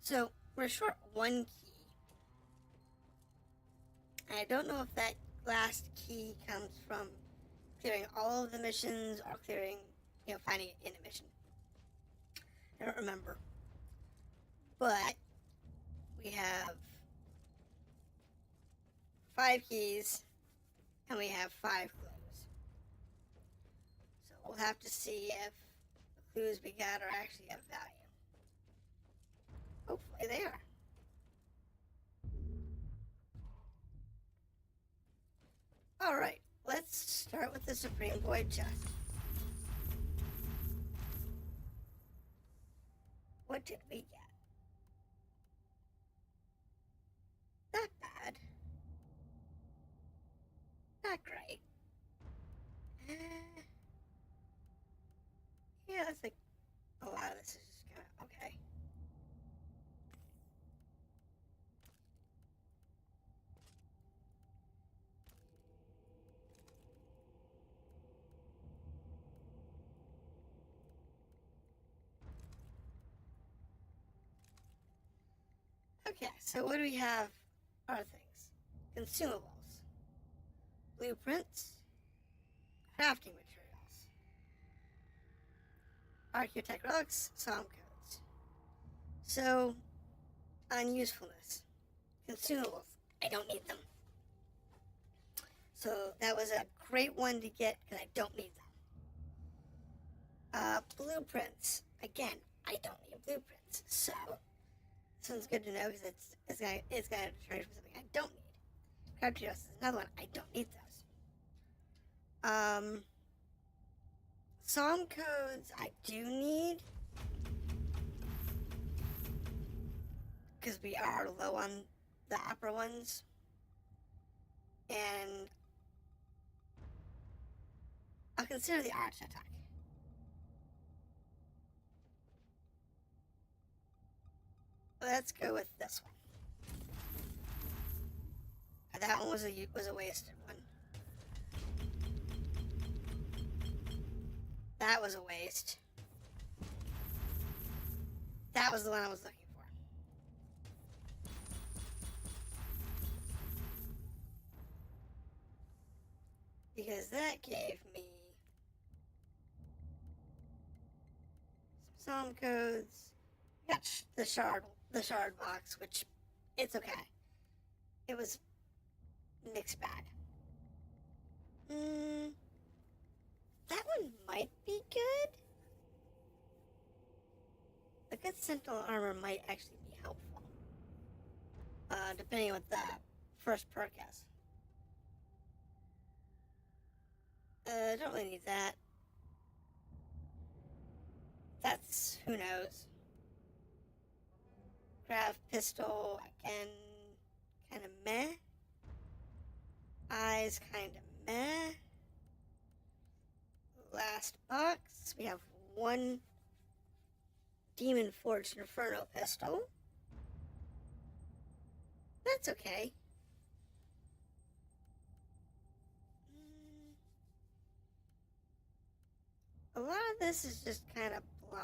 So, we're short one key. And I don't know if that last key comes from clearing all of the missions or clearing, finding it in a mission. I don't remember. But we have 5 keys and we have 5 clues. So we'll have to see if the clues we got are actually of value. Hopefully they are. Alright, let's start with the Supreme Void Chest. What did we get? Not bad. Not great. Yeah, that's like a lot of this is just kind of okay. Okay, so what do we have? Our things. Consumables. Blueprints. Crafting materials. Architect relics. Psalm codes. So, on usefulness. Consumables. I don't need them. So that was a great one to get because I don't need them. Blueprints. Again, I don't need blueprints. So this one's good to know because it's gonna determine for something I don't need. Crafting materials is another one. I don't need those. Psalm codes I do need because we are low on the upper ones, and I'll consider the arch attack. Let's go with this one. That one was a wasted one. That was a waste. That was the one I was looking for. Because that gave me some psalm codes. Got the shard box, which it's okay. It was mixed bag. That one might be good. A good sentinel armor might actually be helpful. Depending on what the first perk is. Don't really need that. That's, who knows. Craft pistol, again, kind of meh. Eyes, kind of meh. Last box, we have one Demon Forged Inferno pistol. That's okay. A lot of this is just kind of blah.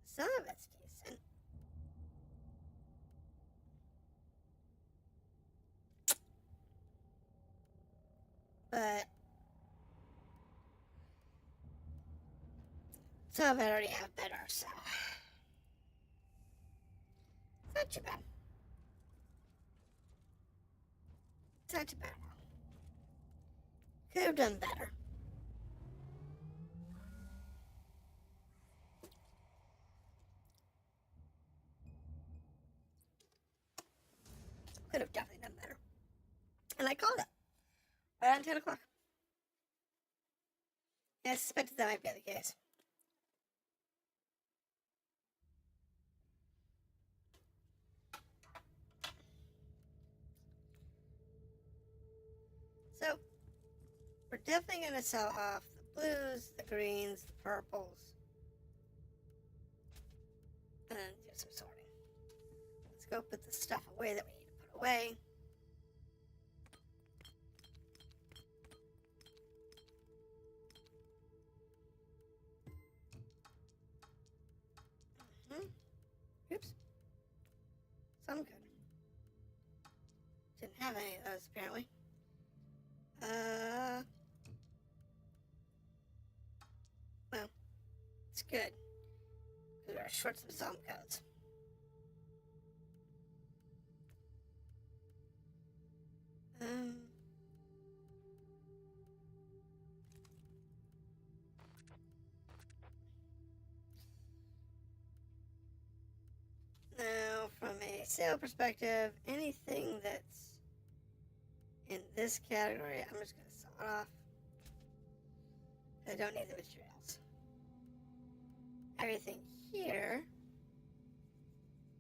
Some of it's decent. But some of it already have better, so it's not too bad. It's not too bad. Could have done better. Could have definitely done better. And I called it. Right on 10 o'clock. Yeah, I suspected that might be the case. So, we're definitely going to sell off the blues, the greens, the purples. some sorting. Let's go put the stuff away that we need to put away. Oops. Some good. Didn't have any of those, apparently. Well, it's good. We are short some psalm codes. Now, from a sale perspective, anything that's in this category, I'm just going to sell it off. I don't need the materials. Everything here,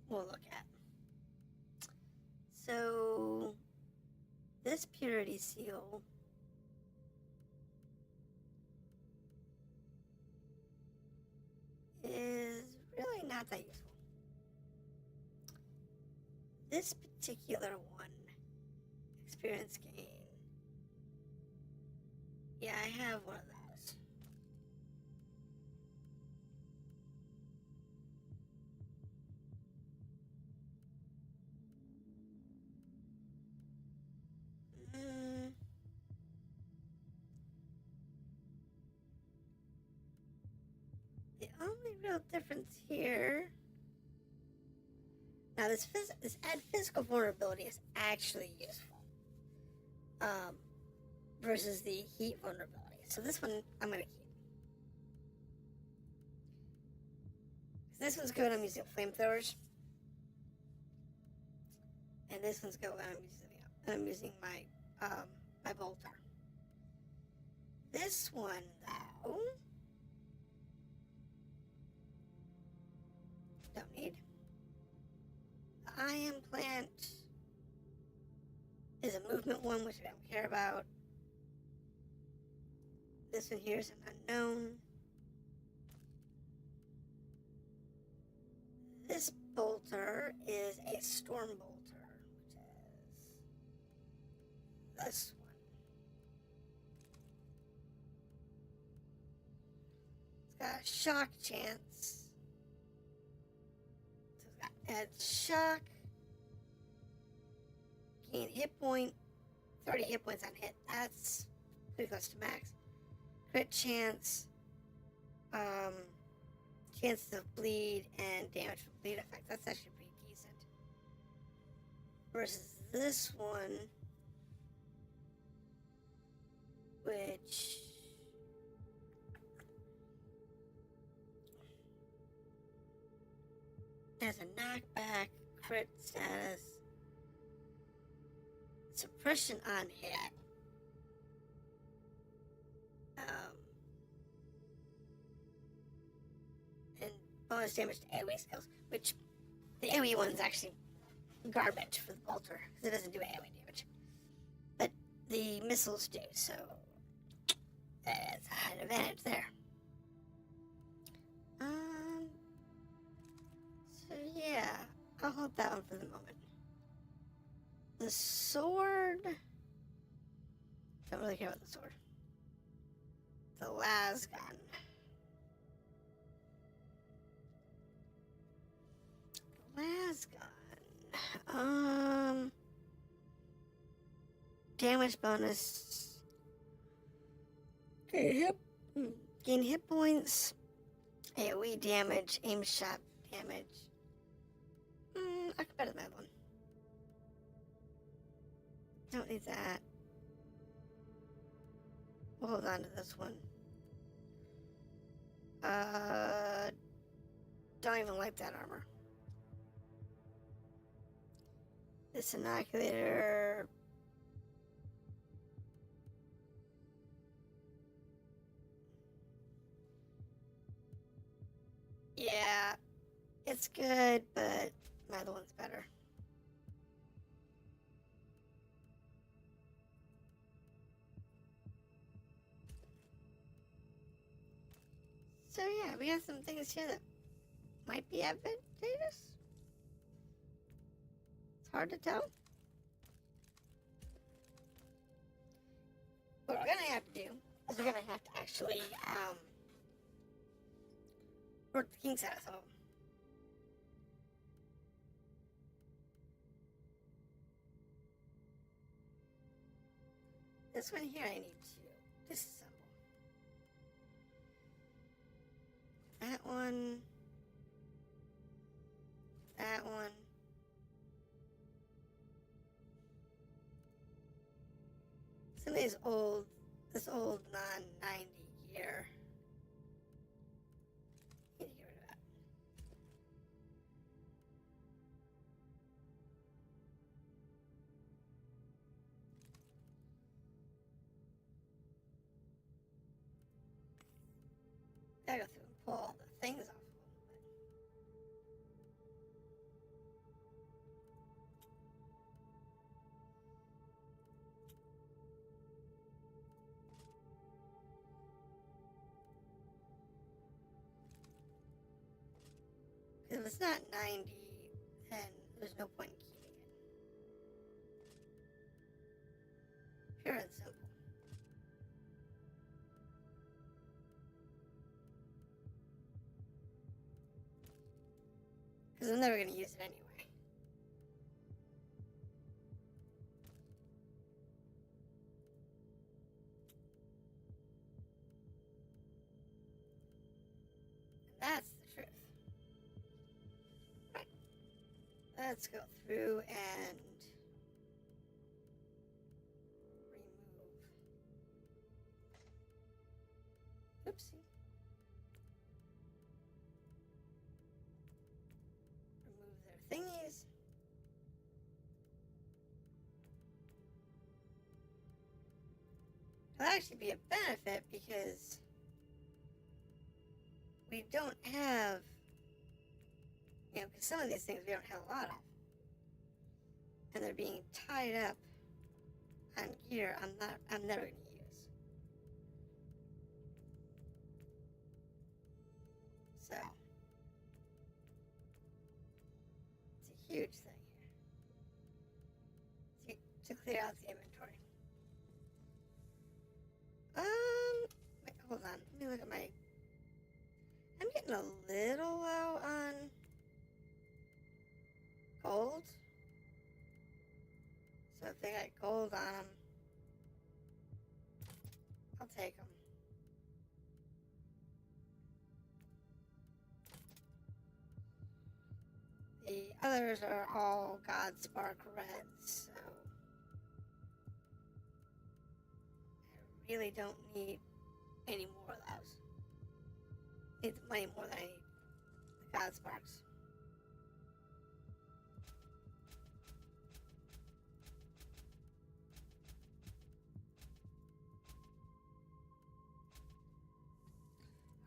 we'll look at. So, this purity seal is really not that useful. This particular one, experience gain. Yeah, I have one of those. The only real difference here. Now, this add physical vulnerability is actually useful. Versus the heat vulnerability. So this one, I'm going to keep. This one's good, I'm using flamethrowers. And this one's good, I'm using my, my bolter. This one, though, don't need. The ion plant is a movement one, which I don't care about. This one here is an unknown. This bolter is a storm bolter, which is this one. It's got a shock chance. So it's got add shock. Gain hit point. 30 hit points on hit. That's pretty close to max. Crit chance, chance of bleed, and damage from bleed effect. That's actually pretty decent. Versus this one, which has a knockback, crit status, suppression on hit. And bonus damage to AoE skills, which the AoE one's actually garbage for the bolter because it doesn't do AoE damage. But the missiles do, so that's an advantage there. So yeah, I'll hold that one for the moment. The sword, don't really care about the sword. The las gun. Las gun. Damage bonus. Gain hit points. AoE damage. Aim shot damage. I could better that one. Don't need that. We'll hold on to this one. Don't even like that armor. This inoculator. Yeah, it's good, but my other one's better. So yeah, we got some things here that might be advantageous. It's hard to tell. What we're gonna have to do is we're gonna have to actually work the kinks out of some of them. This one here I need to disassemble. That one. That one. Some of these old, this old non-90 gear. Need to get rid of that. Gotta go through and pull all the things off of them. If it's not 90, then there's no point in keeping it. Pure and simple. Because I'm never going to use it anyway. And that's the truth. Right. Let's go through and remove. Oopsie. Remove their thingies. It'll actually be a benefit because we don't have, because some of these things we don't have a lot of. And they're being tied up on gear I'm never going to use. So, it's a huge thing here. To clear out the inventory. Wait, hold on. Let me look at my... I'm getting a little low on gold. So if they got gold on them, I'll take them. The others are all Godspark reds, so I really don't need any more of those. I need the money more than I need the Godsparks.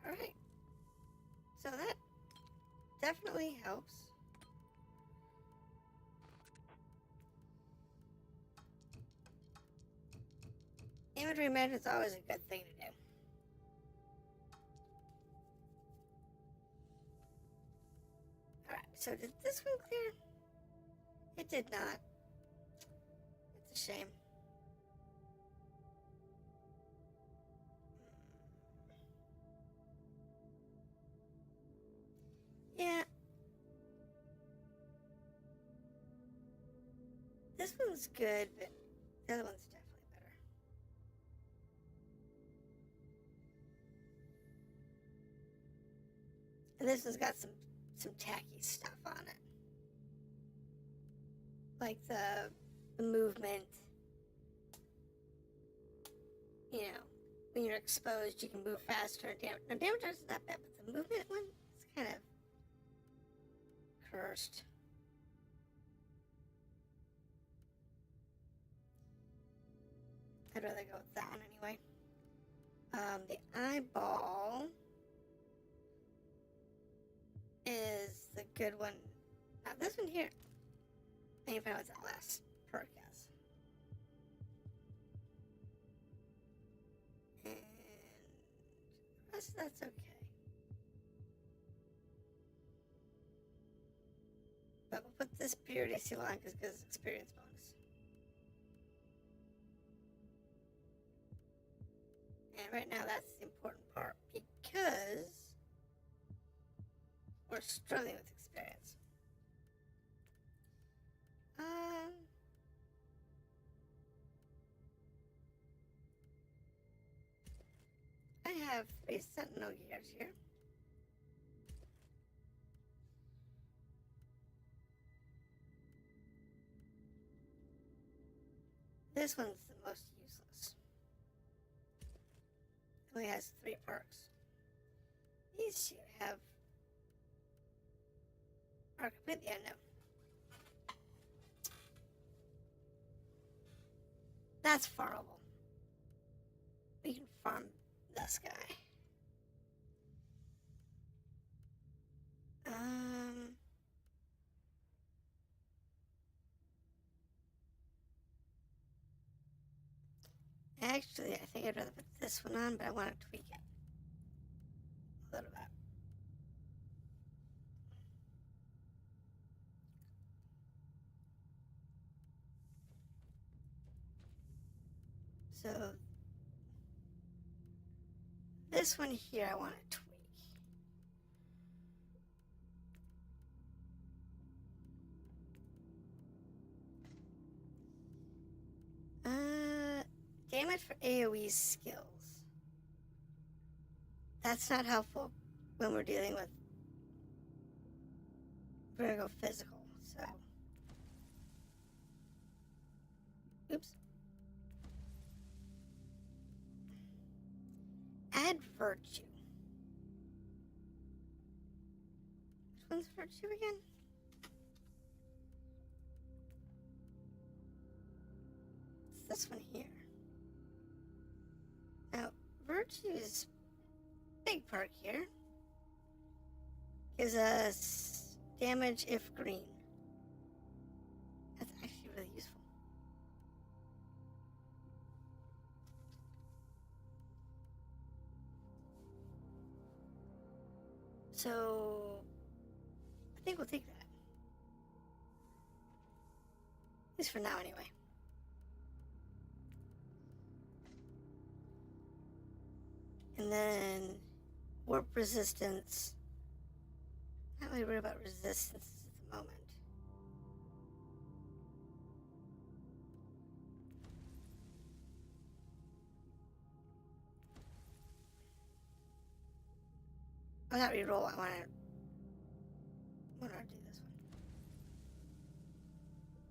Alright. So that definitely helps. Inventory management is always a good thing to do. Alright, so did this one clear? It did not. It's a shame. Yeah. This one's good, but the other one's definitely better. And this one's got some tacky stuff on it. Like the movement. When you're exposed, you can move faster. Now, damage is not bad, but the movement one is kind of cursed. I'd rather go with that one anyway. The eyeball is the good one. Now this one here, I need to find out what that last perk is. And the rest of that's okay. Purity seal on because it's experience bonus. And right now that's the important part because we're struggling with experience. I have 3 sentinel gears here. This one's the most useless. It only has 3 perks. These two are completely unknown. That's farmable. We can farm this guy. Actually, I think I'd rather put this one on, but I want to tweak it a little bit. So this one here I want to tweak. Damage for AoE skills. That's not helpful when we're dealing with vertigo physical, so. Oops. Add virtue. Which one's virtue again? It's this one here. Now, virtue is big perk here. Gives us damage if green. That's actually really useful. So, I think we'll take that. At least for now, anyway. And then, warp resistance. Not really worried about resistance at the moment. I'll not reroll. I want to do this one.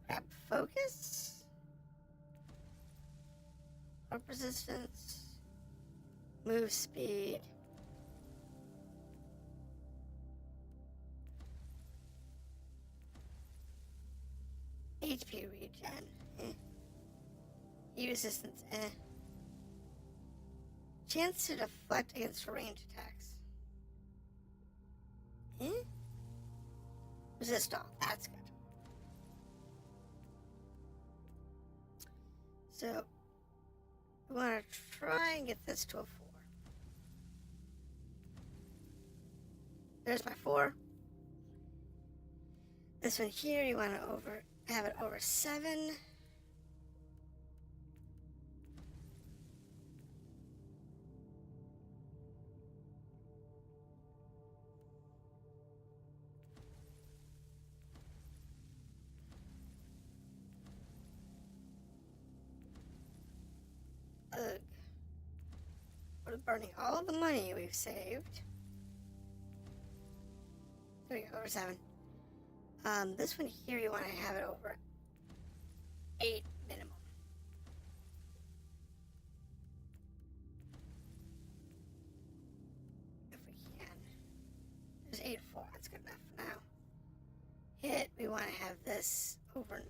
Grab focus. Warp resistance. Move speed. HP regen. E resistance. Chance to deflect against ranged attacks. Resist all. That's good. So, we want to try and get this to a 4. There's my 4. This one here, you want to have it over 7. Ugh. We're burning all the money we've saved. There we go, over 7. This one here, you want to have it over 8 minimum. If we can. There's 8-4, that's good enough for now. Hit, we want to have this over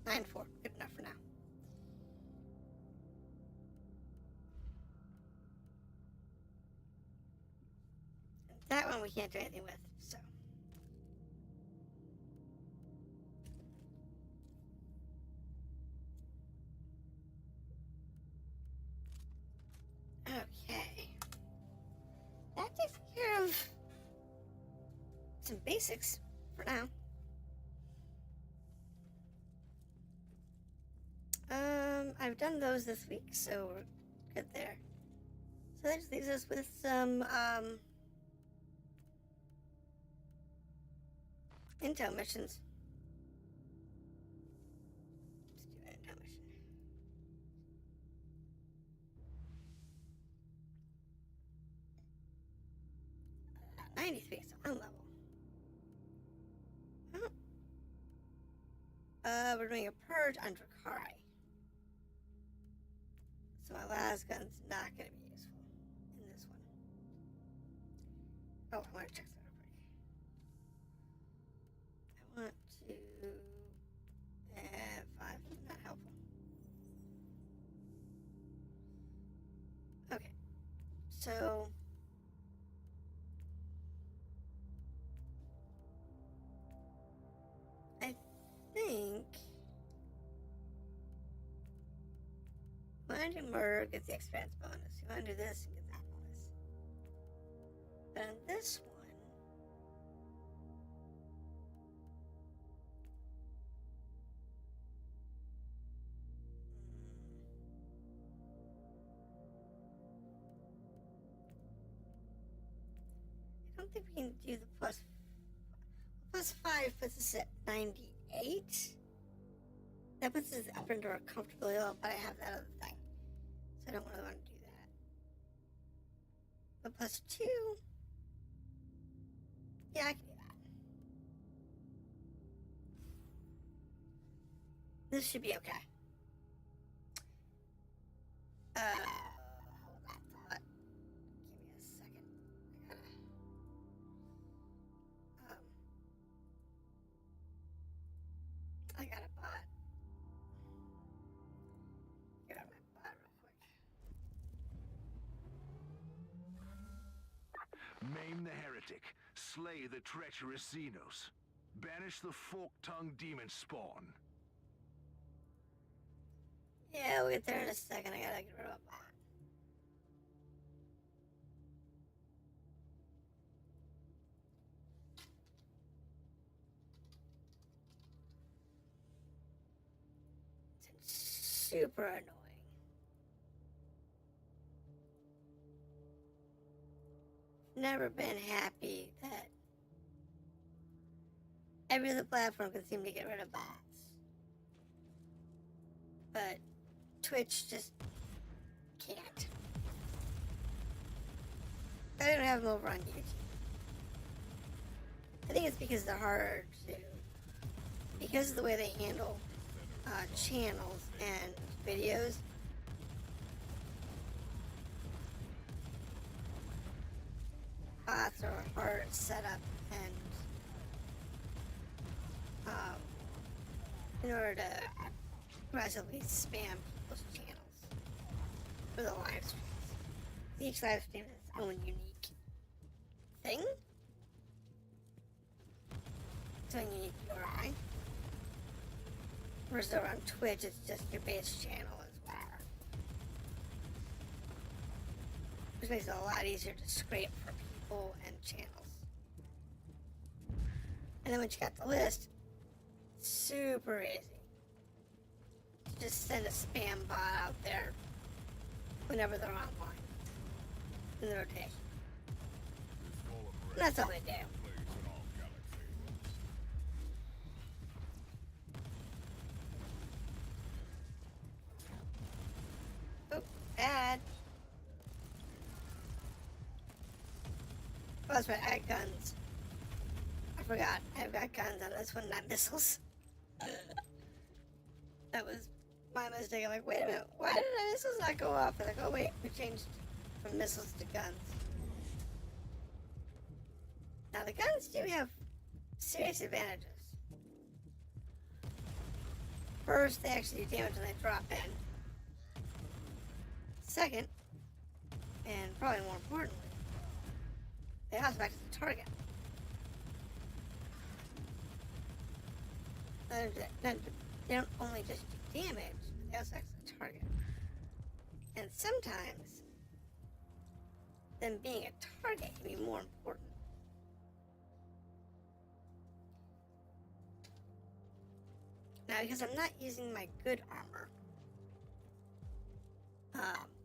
9. 9-4, good enough for now. That one we can't do anything with, so. Okay. That takes care of some basics for now. I've done those this week, so we're good there. So that just leaves us with some intel missions. Let's do an intel mission. 93, so one level. We're doing a purge on Drakari. So my las gun's not going to be useful in this one. Oh, I want to check something real quick. I want to... 5, not helpful. Okay. So... I think... You want to do murder, get the expanse bonus. You want to do this and get that bonus. But on this one, I don't think we can do the plus 5 puts us at 98. That puts us up into our comfortability level, but I have that other thing. So I don't really want to do that. But plus 2. Yeah, I can do that. This should be okay. Hold that thought. Give me a second. I got a bot. Get out my bot real quick. Maim the heretic. Slay the treacherous Xenos. Banish the fork-tongued demon spawn. Yeah, we'll get there in a second. I gotta get rid of a bot. It's super annoying. Never been happy that every other platform can seem to get rid of bots. But Twitch just can't. I don't have them over on YouTube. I think it's because they're harder to... Because of the way they handle channels and videos. Bots are hard to set up and in order to aggressively spam people's channels for the live streams. Each live stream has its own unique thing. Its own unique URI. Whereas over on Twitch, it's just your base channel as well. Which makes it a lot easier to scrape for people and channels. And then once you got the list, super easy. Just send a spam bot out there whenever they're online in the rotation. And that's all they do. Oh, bad. Oh, that's right, I got guns. I forgot, I've got guns on this one, not missiles. That was my mistake. I'm like, wait a minute, why did the missiles not go off? I'm like, oh wait, we changed from missiles to guns. Now the guns do have serious advantages. First, they actually do damage when they drop in. Second, and probably more importantly, they also back to the target. They don't only just do damage, but they also act as a target. And sometimes, them being a target can be more important. Now, because I'm not using my good armor,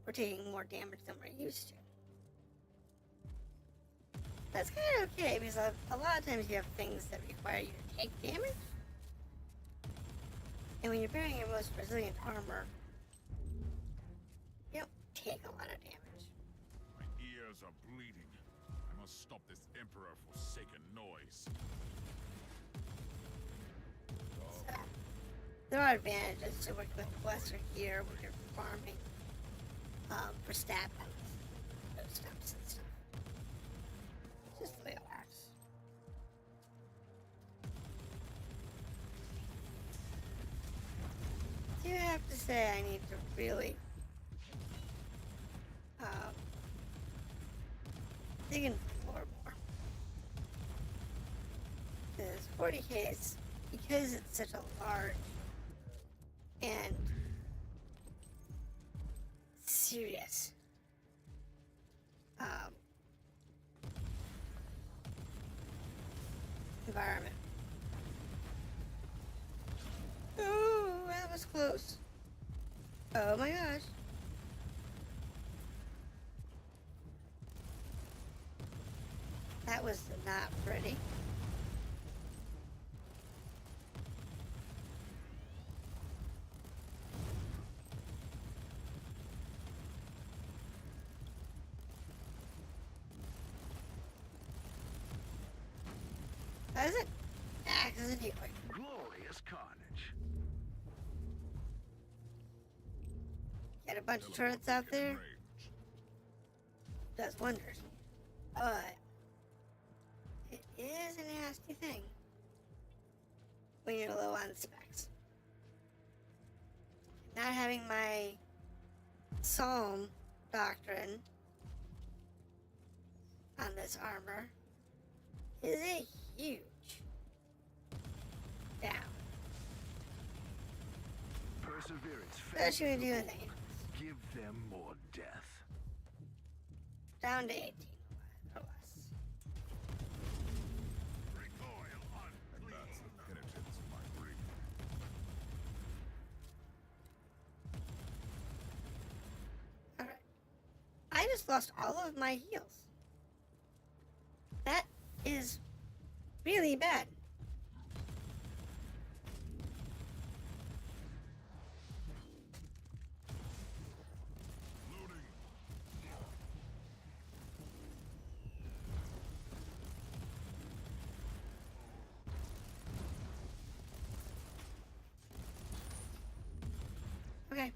we're taking more damage than we're used to. That's kind of okay, because a lot of times you have things that require you to take damage. And when you're wearing your most resilient armor, you don't take a lot of damage. My ears are bleeding. I must stop this Emperor-forsaken noise. So, there are advantages to working with Western gear when you're farming for stat bonus, those stumps and stuff. It's just the way it works. I do have to say I need to really dig into the lore more. Because 40k is, because it's such a large and serious environment. Oh, that was close. Oh my gosh. That was not pretty. That is it. Axe as a decoy. Glorious carnage. Get a bunch of turrets out there. Does wonders. But it is a nasty thing when you're low on specs. Not having my Psalm doctrine on this armor is a huge down. Perseverance. Especially when you're doing things. Give them more death. Down to 18 or less. And that's the penitence of my grief. Alright. I just lost all of my heals. That is really bad. Loading. Okay.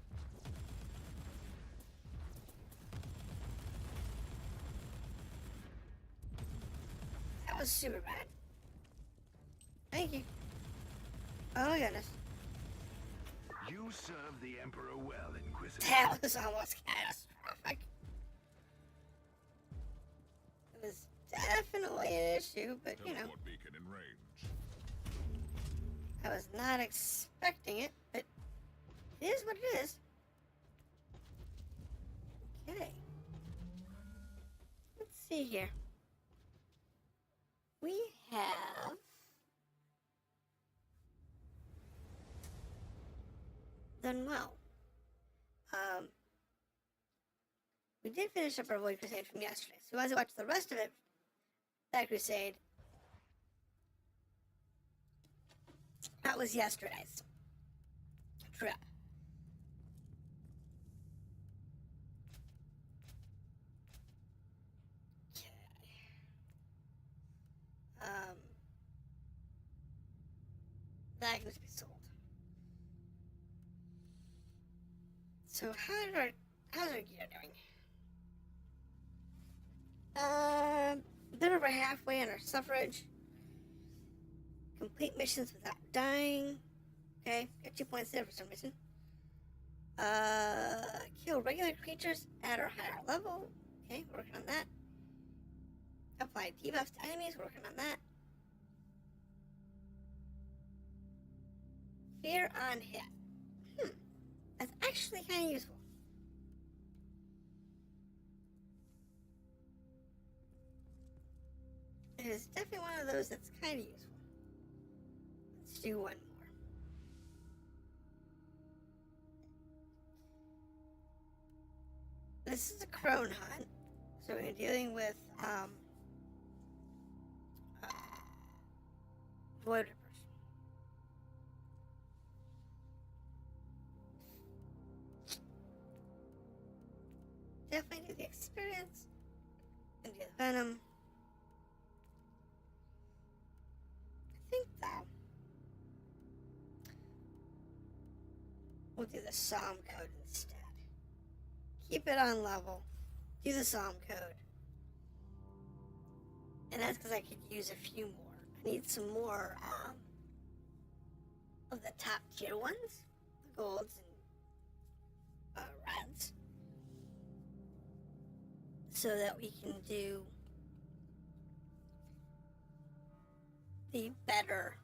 That was super bad. Thank you. Oh my goodness. You serve the Emperor well, Inquisitor. That was almost catastrophic. It was definitely an issue, but you know, Teleport beacon in range. I was not expecting it, but it is what it is. Okay. Let's see here. We have done well. We did finish up our Void Crusade from yesterday, so as I watch the rest of it, that crusade, that was yesterday's trip. That needs to be sold. So how's our gear doing? A bit over halfway on our suffrage. Complete missions without dying. Okay, got 2 points there for some reason. Kill regular creatures at or higher level. Okay, working on that. Apply debuffs to enemies, working on that. Fear on hit. That's actually kind of useful. It is definitely one of those that's kind of useful. Let's do one more. This is a crone hunt, so we're dealing with void rippers. Definitely do the experience and do the venom. I think though we'll do the psalm code instead. Keep it on level. Do the psalm code. And that's because I could use a few more. I need some more of the top tier ones. The golds and reds. So that we can do the better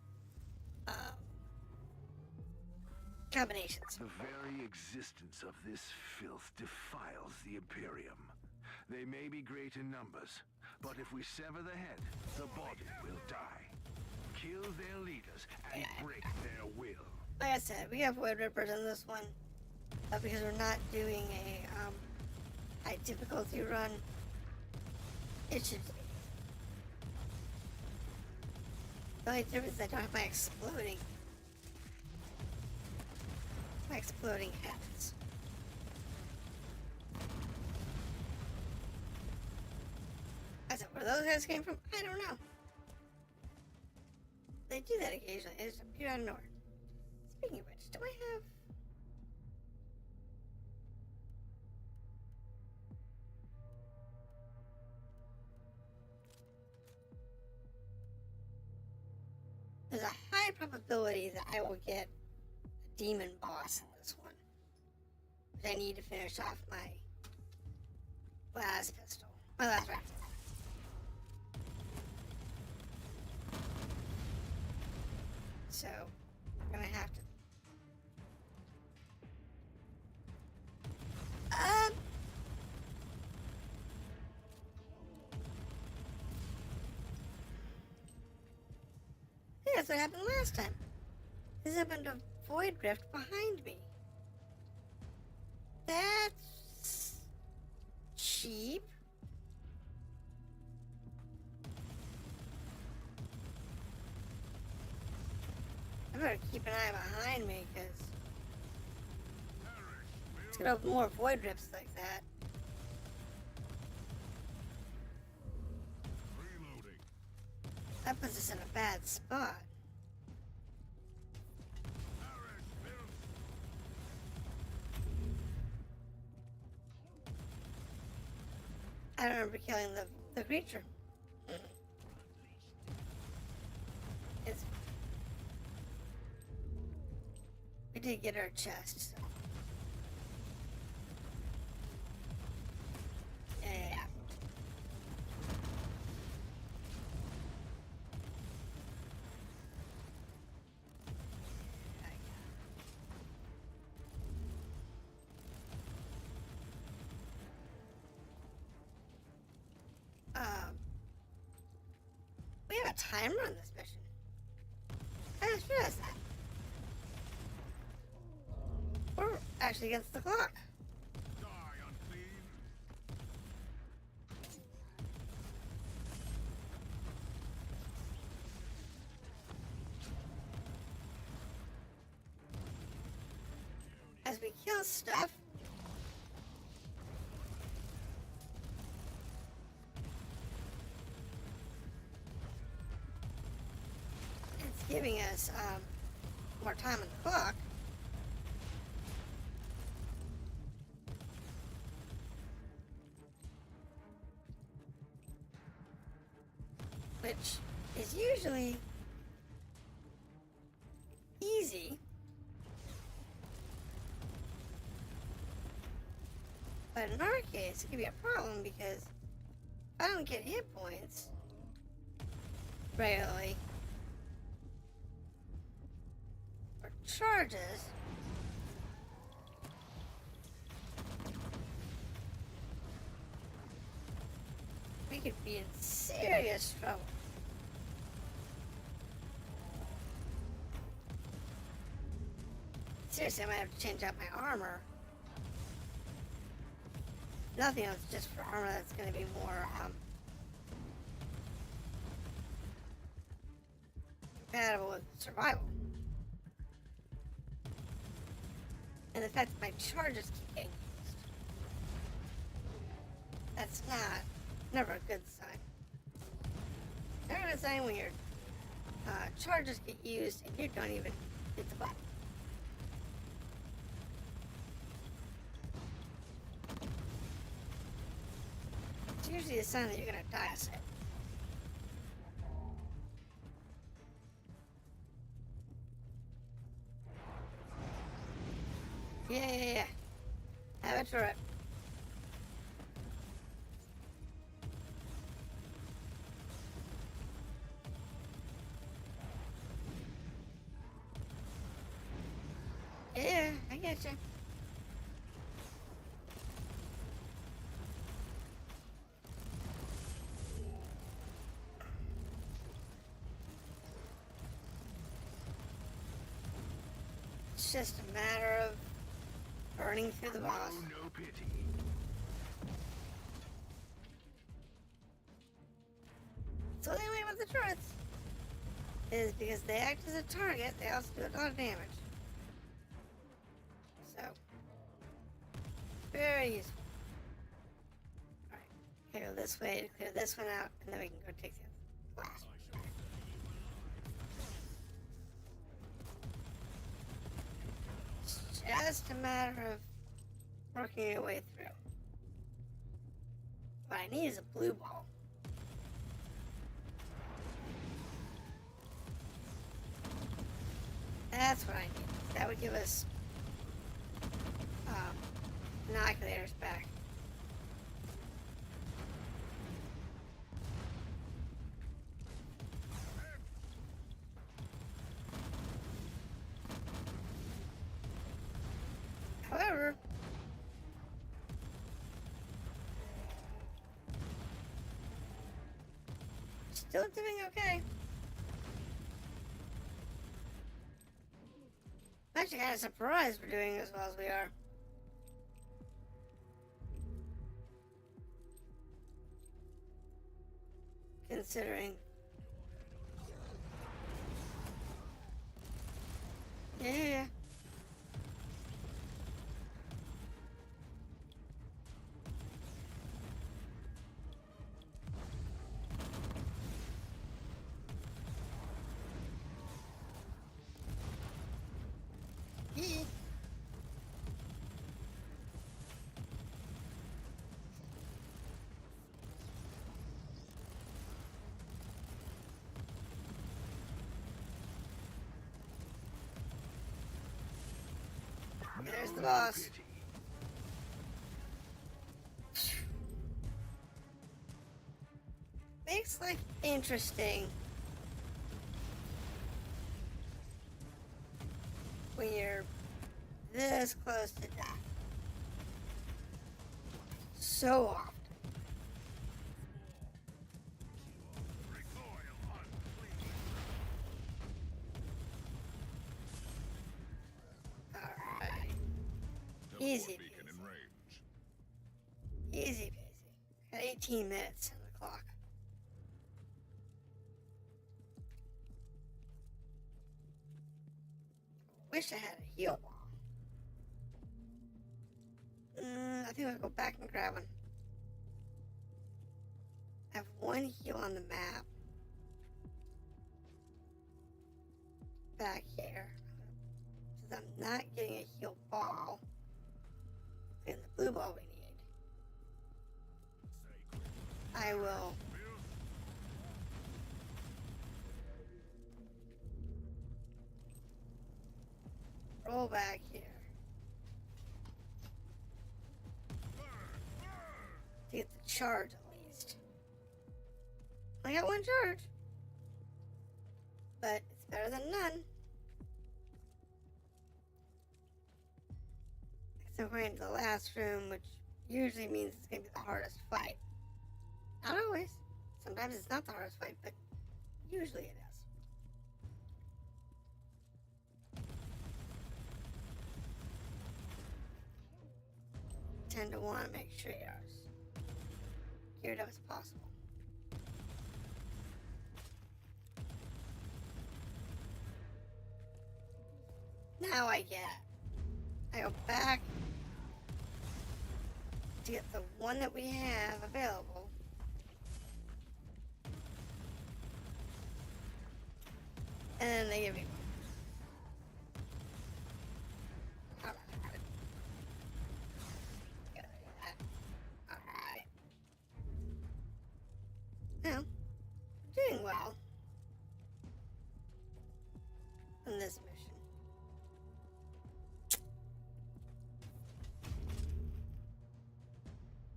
combinations. The very existence of this filth defiles the Imperium. They may be great in numbers, but if we sever the head, the body will die. Kill their leaders and break their will. Like I said, we have Void Rippers in this one because we're not doing a high difficulty run. It should be. The only difference is I don't have my exploding heads. I said, where those guys came from, I don't know. They do that occasionally. They just appear out of nowhere. Speaking of which, do I have... There's a high probability that I will get a demon boss in this one. But I need to finish off my last pistol. My last rifle. So, we're gonna have to... Yeah, that's what happened last time. This happened to Void Rift behind me. That's... cheap. I better keep an eye behind me, because it's gonna open more Void Rifts like that. Reloading. That puts us in a bad spot. I don't remember killing the creature. We did get our chest, so. Yeah. We have a timer on this mission. I just realized that. We're actually against the clock. Die, unclean. As we kill stuff, it's giving us more time on the clock. Which is usually easy, but in our case it can be a problem because if I don't get hit points regularly or charges, we could be in serious trouble. Seriously, I might have to change out my armor. nothing else, just for armor that's going to be more compatible with survival. And the fact that my charges keep getting used. That's never a good sign. Never a good sign when your charges get used and you don't even hit the button. It's usually a sign that you're gonna die soon. Yeah. Have a turret. Yeah, I get you. It's just a matter of burning through the boss. No pity. So the only way with the turrets is because they act as a target, they also do a lot of damage. So, very useful. Alright, go this way to clear this one out, and then we can go take the last. It's just a matter of working your way through. What I need is a blue ball. That's what I need. That would give us inoculators back. However, still doing okay. I'm actually kind of surprised we're doing as well as we are. Considering. Yeah. There's the boss. Makes life interesting when you're this close to death. So often. Alright. Easy peasy. Easy peasy. Got 18 minutes on the clock. Wish I had a heal ball. I think I'll go back and grab one. I have one heal on the map. Back here. Since I'm not getting a heal ball. And the blue ball we need. I will roll back here. To get the charge at least. I got one charge. But it's better than none. So we're into the last room, which usually means it's going to be the hardest fight. Not always. Sometimes it's not the hardest fight, but usually it is. tend to want to make sure you're as geared up as possible. Now I go back to get the one that we have available. And then they give me one. Alright. Gotta do that. Alright. Now, we're doing well in this mission.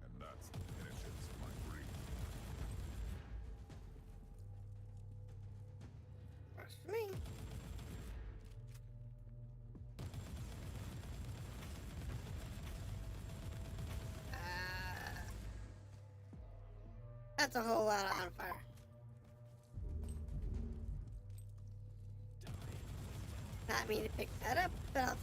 And that's the penitence of my grief. Works for me. That's a whole lot on fire. Not me to pick that up, but I'll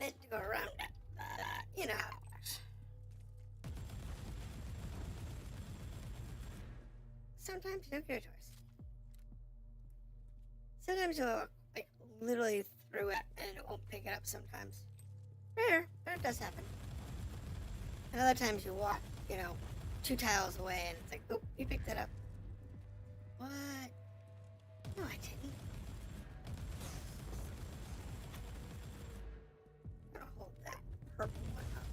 meant to go around it, but you know how it works. Sometimes you don't get a choice. Sometimes you'll like literally through it and it won't pick it up sometimes. Rare, but it does happen. And other times you walk, 2 tiles away and it's like, oh, you picked that up. What? No, I didn't. I'm gonna hold that purple one up.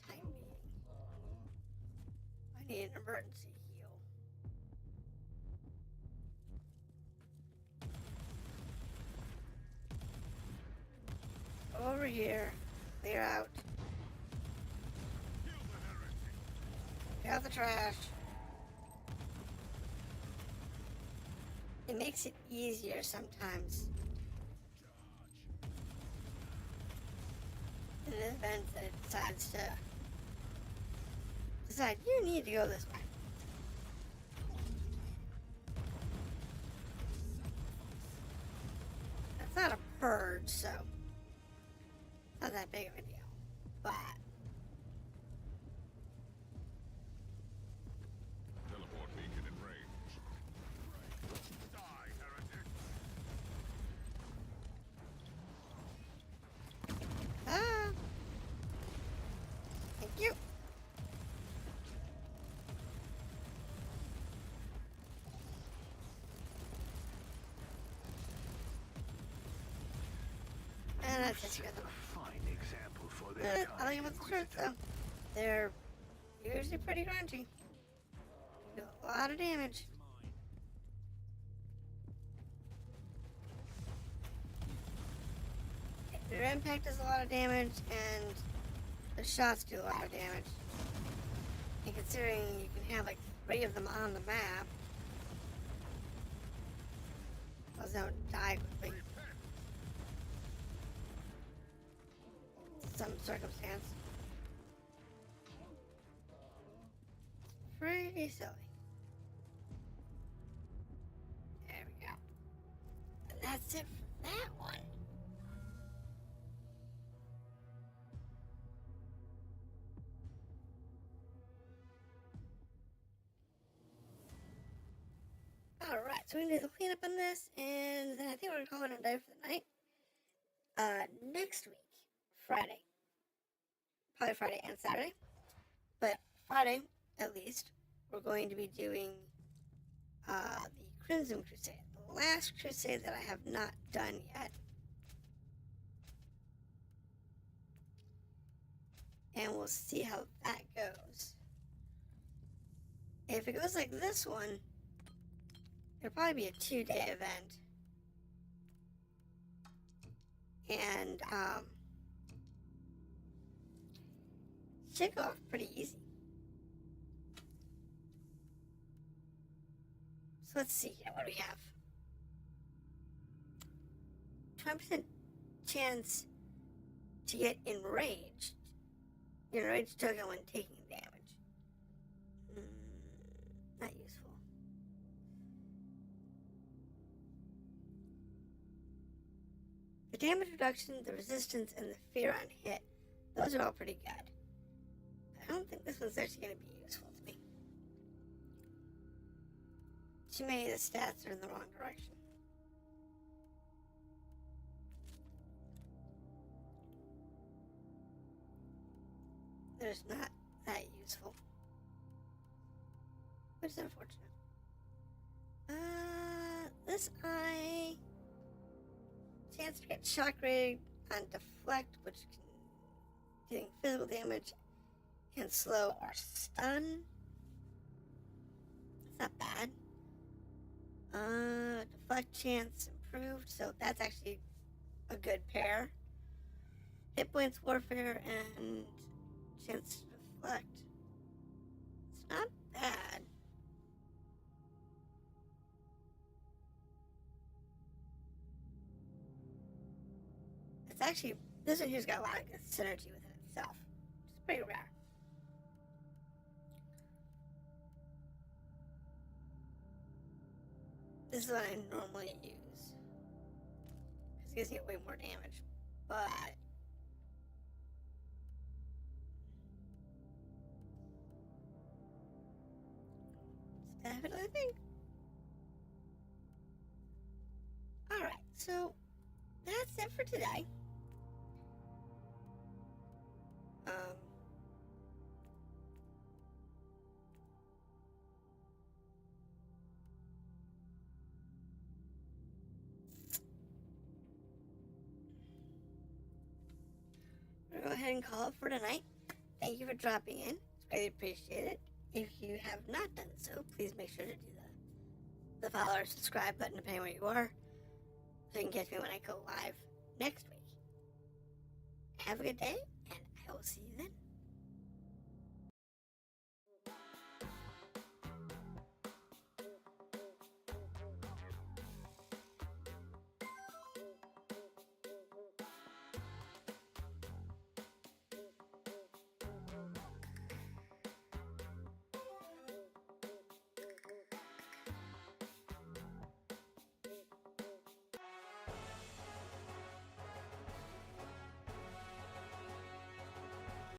Time being. I need an emergency heal. Over here. Clear out. Clear out the trash. It makes it easier sometimes. In the event that it decides to decide you need to go this way. That's not a purge, so not that big of a deal. But Teleport beacon in range. Die, heretic! thank you. And that's just good. Fine example for their I like them with the shirts though. They're usually pretty crunchy. Do a lot of damage. Their impact does a lot of damage, and the shots do a lot of damage. And considering you can have like 3 of them on the map, those don't die quickly. Some circumstance. Pretty silly. There we go. And that's it for that one. Alright, so we can do the cleanup on this, and then I think we're gonna call it a day for the night. Next week, Friday. Probably Friday and Saturday. But Friday, at least, we're going to be doing the Crimson Crusade. The last crusade that I have not done yet. And we'll see how that goes. If it goes like this one, it'll probably be a 2-day event. And, should go off pretty easy. So let's see here, what do we have? 20% chance to get enraged. Your enraged token when taking damage. Not useful. The damage reduction, the resistance, and the fear on hit, those are all pretty good. I don't think this one's actually going to be useful to me. Too many of the stats are in the wrong direction. They're just not that useful. Which is unfortunate. This eye... Chance to get shock ray on deflect, which can dealing physical damage and slow or stun. That's not bad. Deflect chance improved, so that's actually a good pair. Hit points warfare and chance to deflect. It's not bad. It's actually, this one here's got a lot of good synergy within itself, which is pretty rare. This is what I normally use, because it gives you way more damage, but it's definitely a thing. Alright, so that's it for today. We'll go ahead and call it for tonight. Thank you for dropping in. It's greatly appreciated. If you have not done so, please make sure to do the follow or subscribe button depending where you are, so you can catch me when I go live next week. Have a good day, and I will see you then.